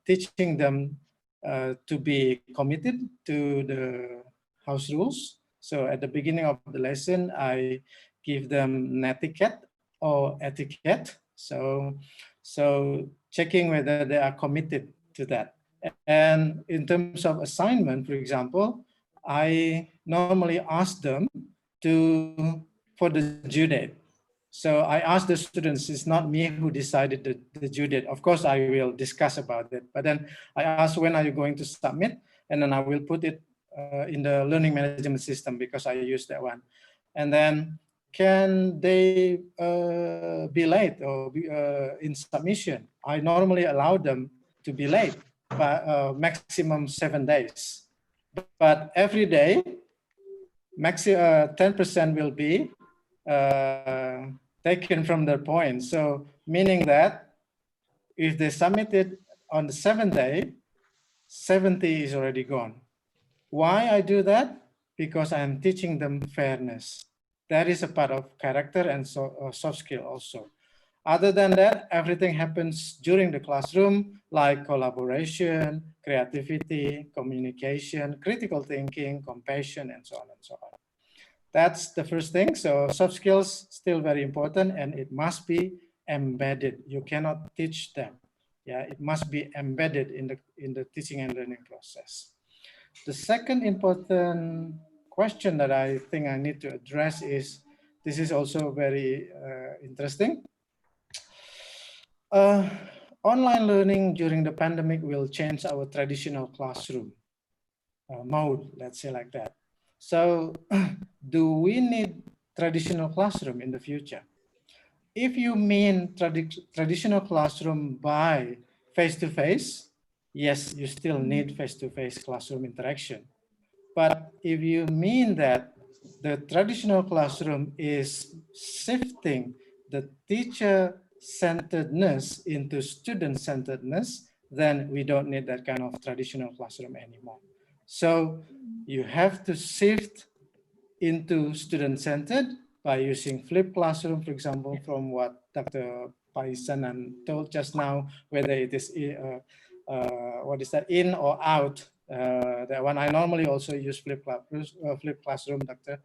H: teaching them to be committed to the house rules. So at the beginning of the lesson, I give them netiquette or etiquette. So checking whether they are committed to that. And in terms of assignment, for example, I normally ask them for the due date. So I ask the students, it's not me who decided the due date. Of course, I will discuss about it, but then I ask, when are you going to submit? And then I will put it in the learning management system because I use that one. And then can they be late or in submission? I normally allow them to be late, but maximum 7 days. But every day, 10% will be taken from their point. So meaning that if they submit it on the 7th day, 70 is already gone. Why I do that? Because I'm teaching them fairness. That is a part of character and soft skill also. Other than that, everything happens during the classroom, like collaboration, creativity, communication, critical thinking, compassion, and so on and so on. That's the first thing. So soft skills still very important, and it must be embedded. You cannot teach them. Yeah, it must be embedded in the teaching and learning process. The second important question that I think I need to address is, this is also very interesting. Online learning during the pandemic will change our traditional classroom mode, let's say like that. So do we need traditional classroom in the future? If you mean traditional classroom by face-to-face, yes, you still need face-to-face classroom interaction. But if you mean that the traditional classroom is shifting the teacher-centeredness into student-centeredness, then we don't need that kind of traditional classroom anymore. So you have to shift into student-centered by using flipped classroom, for example, from what Dr. Paisanan told just now, whether it is in or out. That one I normally also use flipped classroom, Doctor.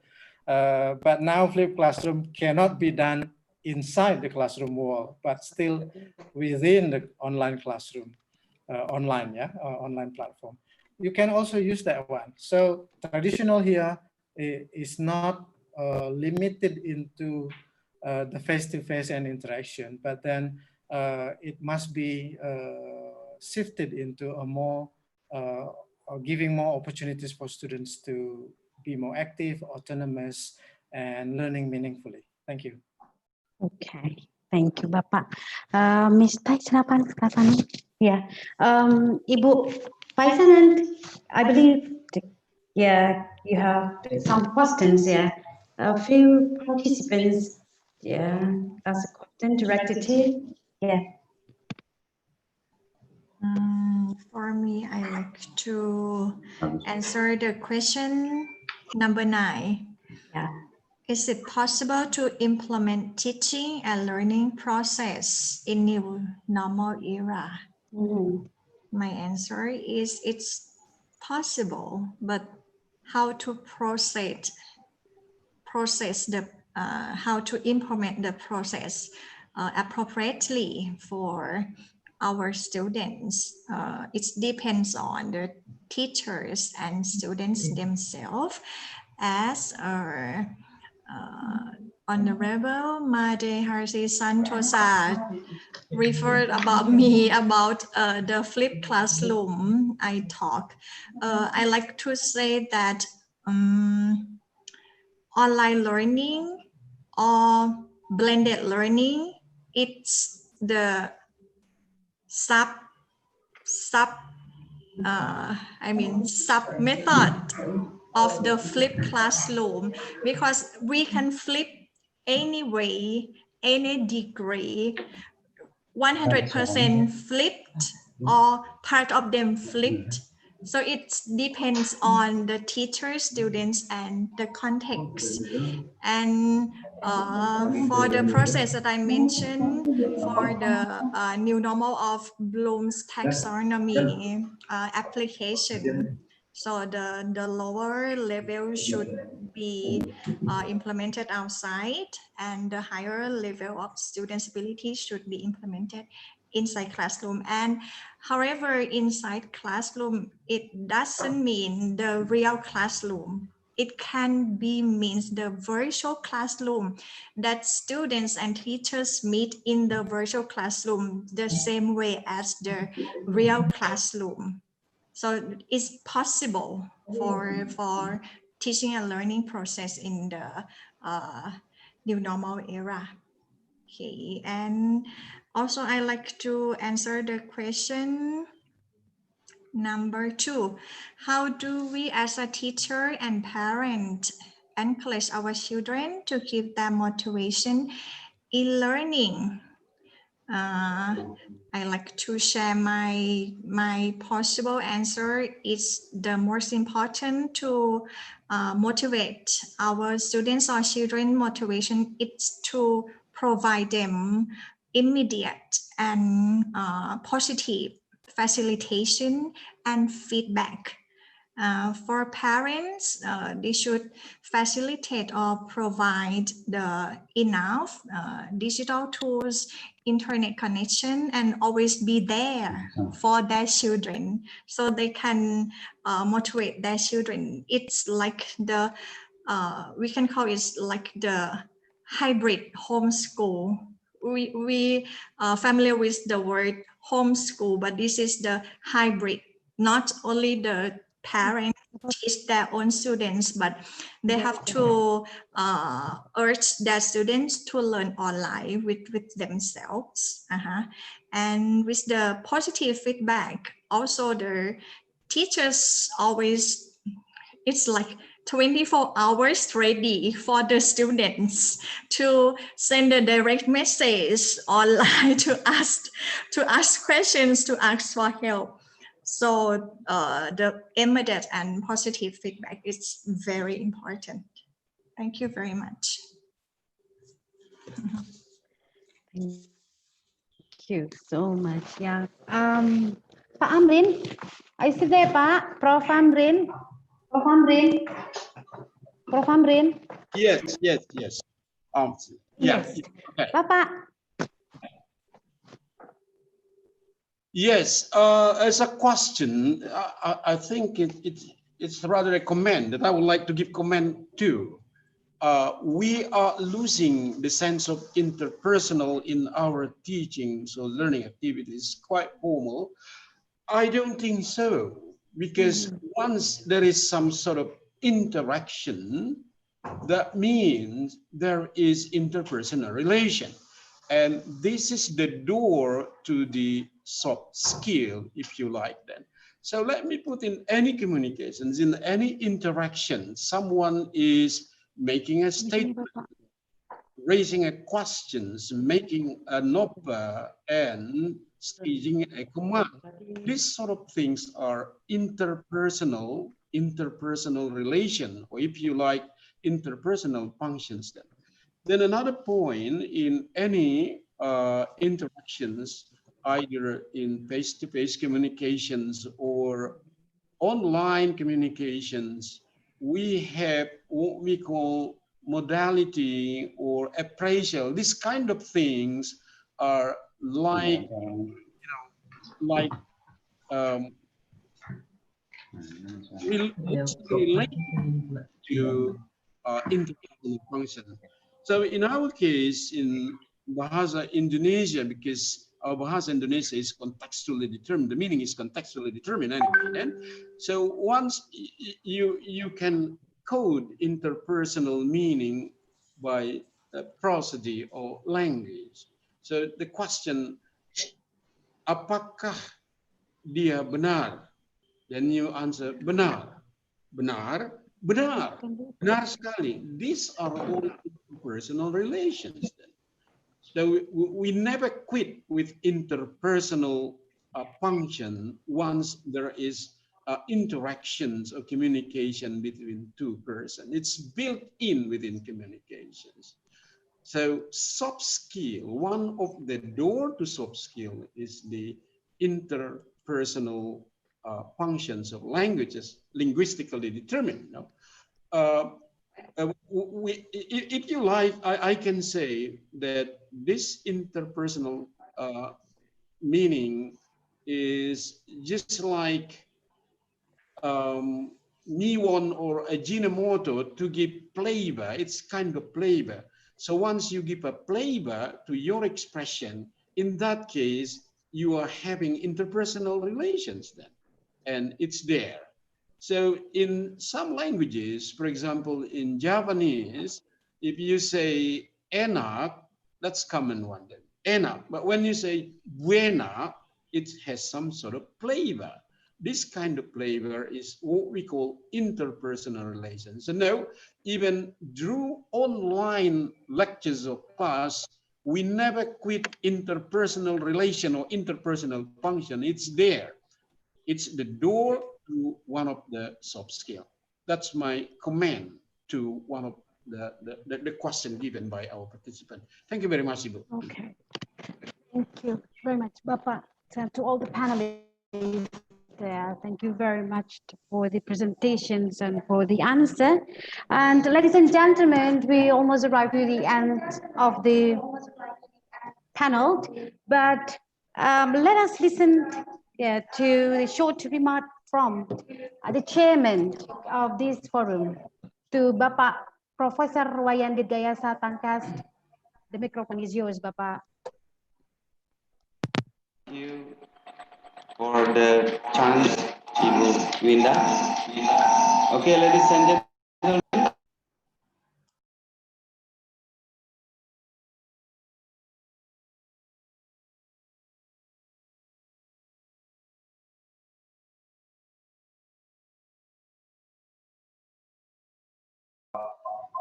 H: But now flipped classroom cannot be done inside the classroom wall, but still within the online classroom, online platform. You can also use that one. So traditional here is not limited into the face-to-face and interaction, but then it must be shifted into a more giving more opportunities for students to be more active, autonomous, and learning meaningfully. Thank you.
B: Okay, thank you, Bapak. Miss Tai, silakan ke sana. Ya, Ibu Faisan, I believe, yeah, you have some questions. Yeah, a few participants. Yeah, as a question directed to. Yeah.
J: For me, I like to answer the question number 9.
B: Yeah.
J: Is it possible to implement teaching and learning process in new normal era? My answer is it's possible, but how to how to implement the process appropriately for our students. It depends on the teachers and students themselves. As Honorable Made Harsi Santosa referred about me about the flipped classroom I talk. I like to say that online learning or blended learning, it's the sub method of the flipped classroom, because we can flip any way, any degree, 100% flipped or part of them flipped. So it depends on the teacher, students, and the context. And for the process that I mentioned, for the new normal of Bloom's taxonomy application, so the lower level should be implemented outside, and the higher level of students' ability should be implemented inside classroom. And however, inside classroom, it doesn't mean the real classroom. It can be means the virtual classroom, that students and teachers meet in the virtual classroom the same way as the real classroom. So it's possible for teaching and learning process in the new normal era. Okay, and also I like to answer the question number 2. How do we as a teacher and parent encourage our children to keep their motivation in learning? I like to share my possible answer. Is the most important to motivate our students or children motivation. It's to provide them immediate and positive facilitation and feedback. For parents, they should facilitate or provide the enough digital tools, internet connection, and always be there for their children so they can motivate their children. It's like the, we can call it like the hybrid homeschool. We familiar with the word homeschool, but this is the hybrid. Not only the parents teach their own students, but they have to urge their students to learn online with themselves. And with the positive feedback, also the teachers always, it's like 24 hours ready for the students to send a direct message online to ask questions, to ask for help. So the immediate and positive feedback is very important. Thank you very much.
B: Thank you so much. Yeah. Pak Amrin, I see there, Pak. Prof. Amrin. Prof. Amrin. Prof. Amrin.
I: Yes.
B: Yes.
I: Okay.
B: Bapak.
I: Yes, as a question, I think it's rather a comment that I would like to give comment to. We are losing the sense of interpersonal in our teaching, so learning activities, quite formal. I don't think so, because once there is some sort of interaction, that means there is interpersonal relation. And this is the door to the soft skill, if you like then. So let me put in any communications, in any interaction, someone is making a statement, raising a questions, making an offer, and staging a command. These sort of things are interpersonal relation, or if you like, interpersonal functions. Then another point in any interactions, either in face-to-face communications or online communications, we have what we call modality or appraisal. These kind of things are like, like um, related to interpersonal function. So in our case, in Bahasa Indonesia, because our Bahasa Indonesia is contextually determined, the meaning is contextually determined anyway. And so once you can code interpersonal meaning by prosody or language. So the question, apakah dia benar? Then you answer benar, benar, benar, benar sekali. These are all interpersonal relations. So we never quit with interpersonal function once there is interactions or communication between two persons. It's built in within communications. So soft skill, one of the door to soft skill is the interpersonal functions of languages, linguistically determined. You know? If you like, I can say that this interpersonal meaning is just like Niwon or Ajinomoto to give flavor. It's kind of flavor. So once you give a flavor to your expression, in that case, you are having interpersonal relations then, and it's there. So in some languages, for example, in Japanese, if you say enak, that's common one then, enak. But when you say buena, it has some sort of flavor. This kind of flavor is what we call interpersonal relations. So now, even through online lectures of class, we never quit interpersonal relation or interpersonal function. It's there. It's the door to one of the soft skills. That's my comment to one of the question given by our participant. Thank you very much, Ibu.
B: Okay. Thank you very much, Bapak. And to all the panelists there, thank you very much for the presentations and for the answer. And ladies and gentlemen, we almost arrived to the end of the panel, but let us listen to the short remark from the chairman of this forum, to Bapak Profesor Wayan Dirgayasa Tangkas. The microphone is yours, Bapak.
K: Thank you for the chance, Ibu Winda. Okay, ladies and gentlemen.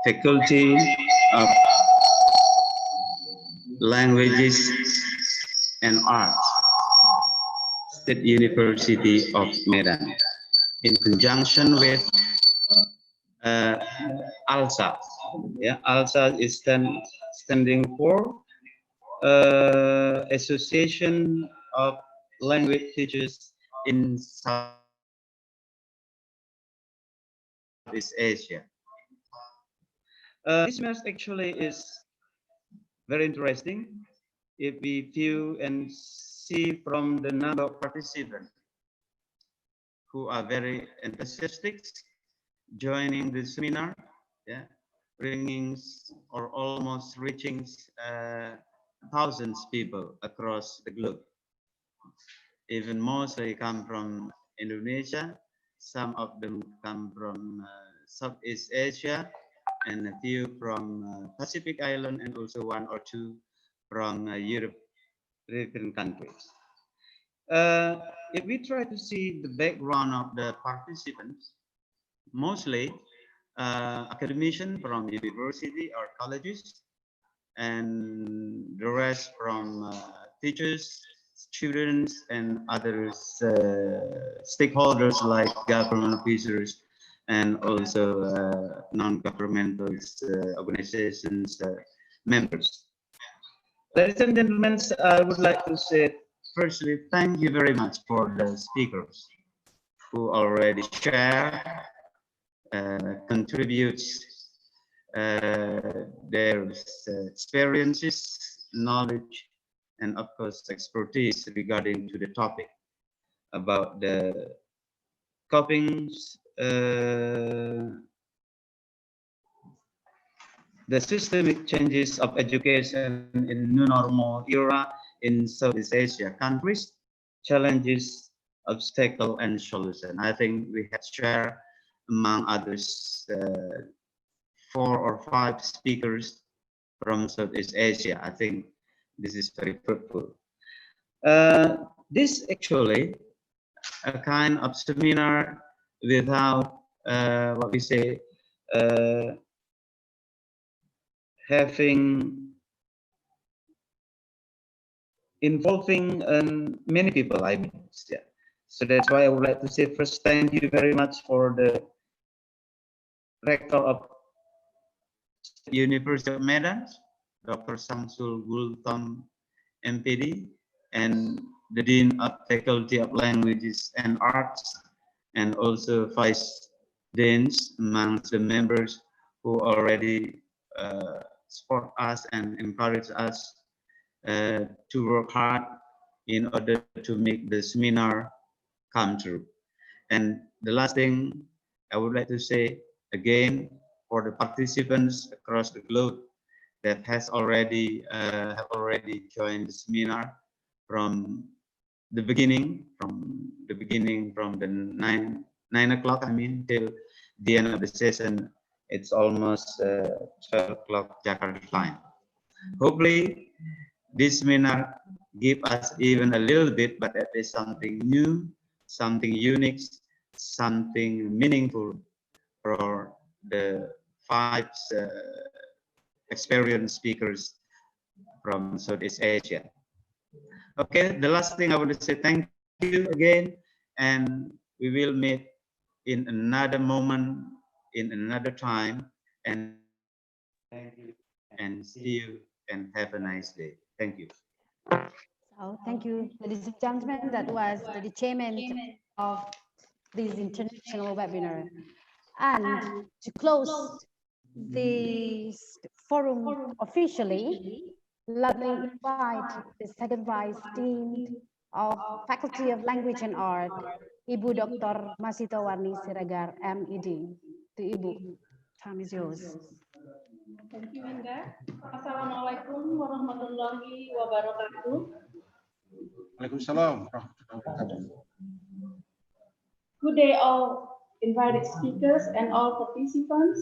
K: Faculty of Languages and Arts, State University of Medan, in conjunction with ALSA. Yeah, ALSA is standing for Association of Language Teachers in Southeast Asia. This match actually is very interesting if we view and see from the number of participants who are very enthusiastic joining the seminar, yeah, bringing or almost reaching thousands of people across the globe. even mostly come from Indonesia. Some of them come from Southeast Asia, and a few from Pacific Island, and also one or two from European countries. If we try to see the background of the participants, mostly academicians from university or colleges, and the rest from teachers, students, and others stakeholders like government officers and also non-governmental organizations members. Ladies and gentlemen, I would like to say firstly, thank you very much for the speakers who already share, contributes their experiences, knowledge, and of course expertise regarding to the topic about the coping, the systemic changes of education in new normal era in Southeast Asia countries, challenges, obstacle, and solution. I think we have shared among others 4 or 5 speakers from Southeast Asia. I think this is very fruitful. This actually a kind of seminar without what we say involving many people, I mean. Yeah. So that's why I would like to say first thank you very much for the rector of University of Medan, Dr. Samsul Gultom, MPD, and the Dean of Faculty of Languages and Arts, and also Vice Deans amongst the members who already support us and encourage us to work hard in order to make the seminar come true. And the last thing I would like to say again for the participants across the globe that have already joined the seminar from the beginning, from the 9 o'clock, I mean, till the end of the session. It's almost 12 o'clock Jakarta time. Hopefully, this seminar give us even a little bit, but it is something new, something unique, something meaningful for the 5 experienced speakers from Southeast Asia. Okay, the last thing I want to say thank you again, and we will meet in another moment, in another time, and thank you, and see you, and have a nice day. Thank you.
B: So thank you, ladies and gentlemen. That was the chairman of this international webinar. And to close this forum officially, let me invite the second vice dean of Faculty of Language and Art, Ibu Dr. Masito Warni Siregar, MED. To Ibu, time is yours.
C: Thank you, Indah. Assalamualaikum warahmatullahi wabarakatuh.
I: Waalaikumsalam warahmatullahi wabarakatuh.
C: Good day, all invited speakers and all participants.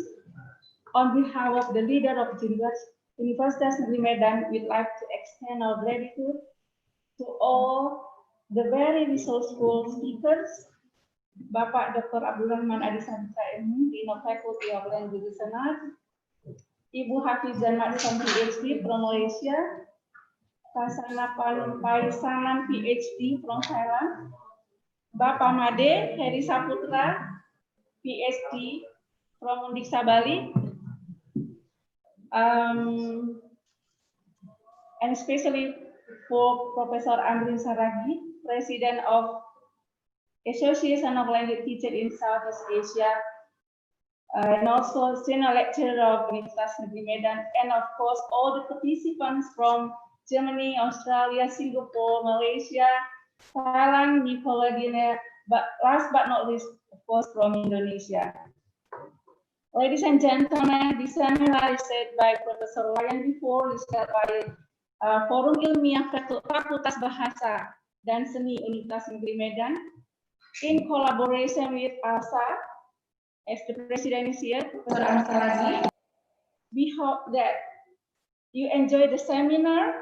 C: On behalf of the leader of Universitas Negeri Medan, we'd like to extend our gratitude to all the very resourceful speakers, Bapak Dr. Abdul Rahman Adi Sabta MI, Dean of Faculty of Languages and Arts, Ibu Hafizan Matsam PhD from Malaysia, Kasana Paisanan PhD from Thailand, Bapak Made Heri Saputra PhD from Undiksa Bali, and especially for Professor Amrin Saragi, President of Association of Language Teachers in Southeast Asia, and also senior lecturer of Universitas Negeri Medan, and of course all the participants from Germany, Australia, Singapore, Malaysia, Thailand, Nepal, Guinea, but last but not least, of course, from Indonesia. Ladies and gentlemen, this seminar is said by Professor Ryan before, is said by Forum Ilmiah Fakultas Bahasa dan Seni Universitas Negeri Medan, in collaboration with ASA, as the president is here, Professor Arsaladi. We hope that you enjoy the seminar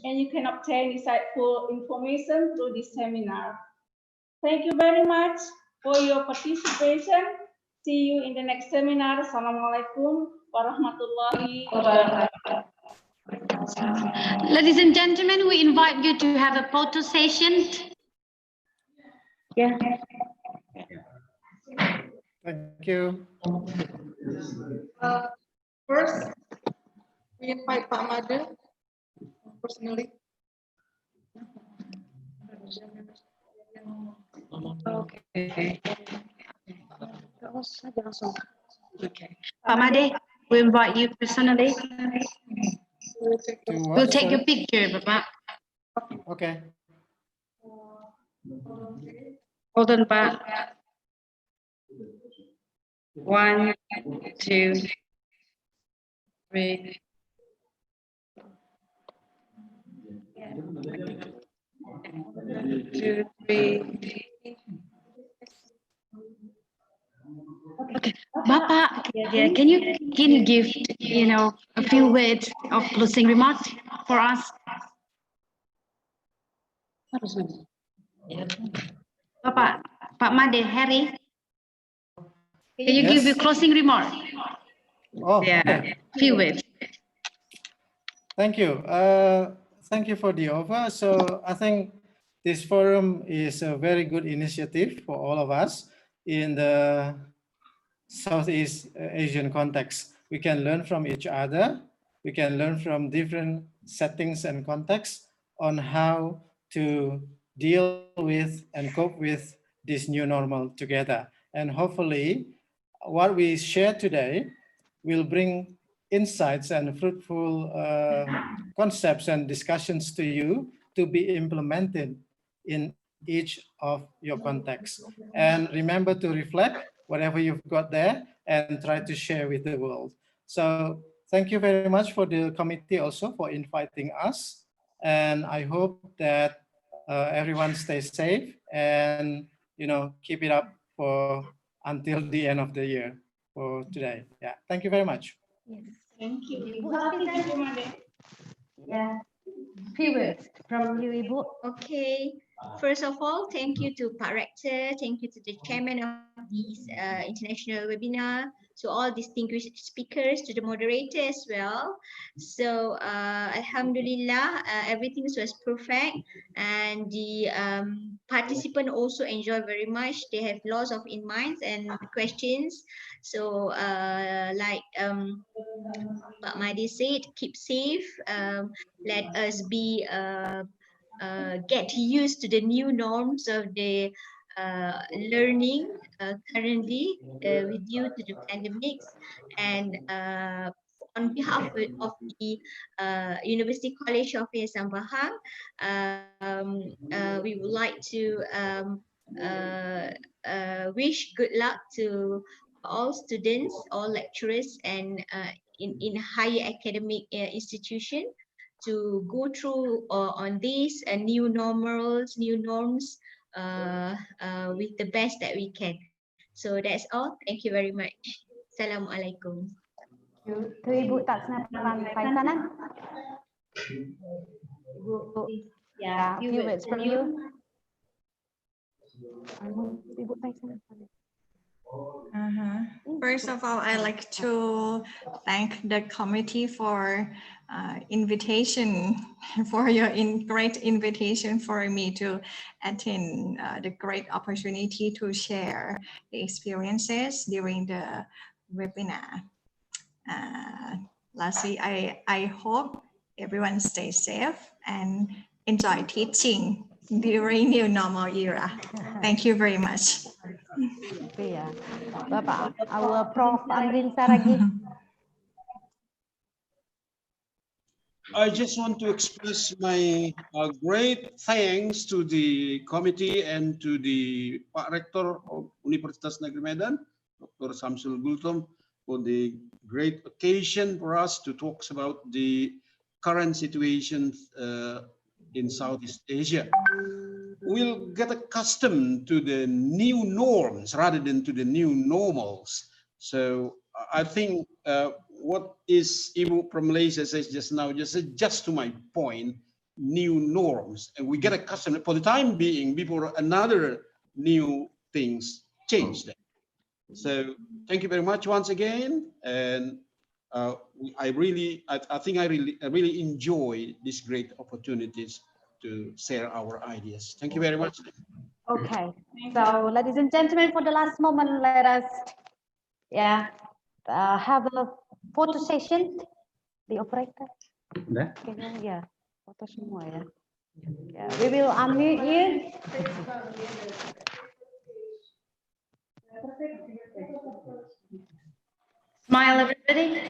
C: and you can obtain insightful information through this seminar. Thank you very much for your participation. See you in the next seminar. Assalamualaikum warahmatullahi wabarakatuh.
B: Ladies and gentlemen, we invite you to have a photo session. Yeah.
H: Thank you.
D: First, we invite Pak Made personally.
B: Okay. Okay. Pak Made, we invite you personally. We'll take your picture, Bapak.
H: Okay.
B: Hold on, Pak. 1, 2, 3. 2, 3. Okay, Bapak, yeah, can you give a few words of closing remarks for us? Bapak, Pak Made, Harry, can you give your closing remark?
H: Oh,
B: yeah,
H: okay.
B: Few words.
H: Thank you. Thank you for the offer. So I think this forum is a very good initiative for all of us in the Southeast Asian context. We can learn from each other. We can learn from different settings and contexts on how to deal with and cope with this new normal together. And hopefully what we share today will bring insights and fruitful concepts and discussions to you to be implemented in each of your contexts. And remember to reflect whatever you've got there and try to share with the world. So thank you very much for the committee also for inviting us. And I hope that everyone stays safe and keep it up for until the end of the year for today. Yeah, thank you very much.
G: Yes.
C: Thank you. Ibu Hafiz,
B: Yeah. Few words from you, Ibu.
G: Okay. First of all, thank you to Pak Rector, thank you to the chairman of this international webinar, to all distinguished speakers, to the moderator as well. So Alhamdulillah, everything was perfect, and the participant also enjoy very much. They have lots of in minds and questions. So like Pak Made said, keep safe. Let us be get used to the new norms of the learning currently with due to the pandemics. And on behalf of the University College of Yayasan Bahang, we would like to wish good luck to all students, all lecturers, and in higher academic institution to go through on these new normals, new norms with the best that we can. So that's all. Thank you very much. Assalamualaikum.
B: Ke Ibu Tatsna Paisanan. Ibu, yeah, few words from you. Ibu Paisanan.
J: First of all, I'd like to thank the committee for invitation, for your great invitation for me to attend the great opportunity to share the experiences during the webinar. Lastly, I hope everyone stays safe and enjoy teaching during new normal era. Thank you very much.
B: Yeah, Bapak, our Prof. Andrin Saragi.
I: I just want to express my great thanks to the committee and to the Pak Rector of Universitas Negeri Medan, Dr. Samsul Gultom, for the great occasion for us to talk about the current situation in Southeast Asia. will get accustomed to the new norms rather than to the new normals. So I think what is Ibu from Malaysia says just now, just to my point, new norms, and we get accustomed for the time being before another new things change them. So thank you very much once again, and I think I really enjoy these great opportunities to share our ideas. Thank you very much.
B: Okay, so ladies and gentlemen, for the last moment, let us have a photo session. The operator. Yeah, foto semua ya. Yeah, we will unmute you. Smile, everybody.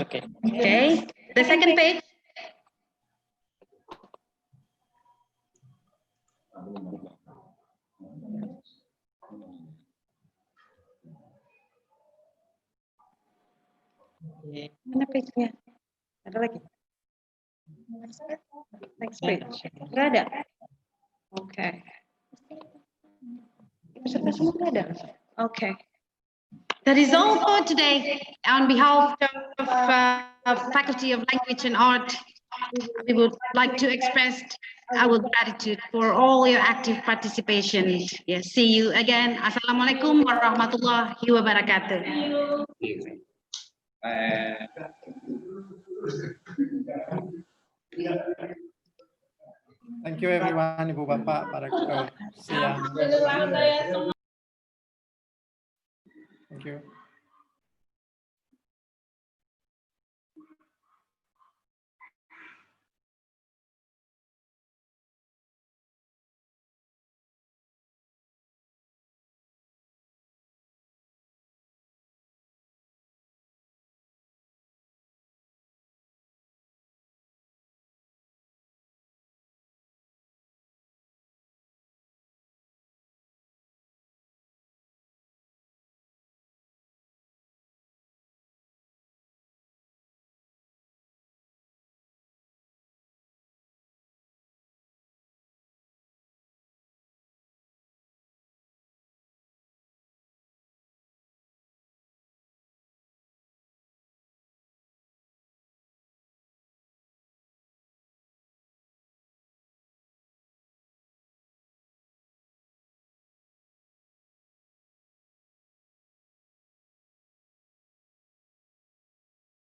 B: Okay. The second page. Mana page-nya? Ada lagi? Next page. Nggak ada. Okay. Peserta semua nggak ada. Okay. That is all for today. On behalf of Faculty of Language and Art, we would like to express our gratitude for all your active participation. Yes, see you again. Assalamualaikum warahmatullahi wabarakatuh.
H: Thank you everyone, Ibu Bapak, Pak Rektor. Siang. Thank you.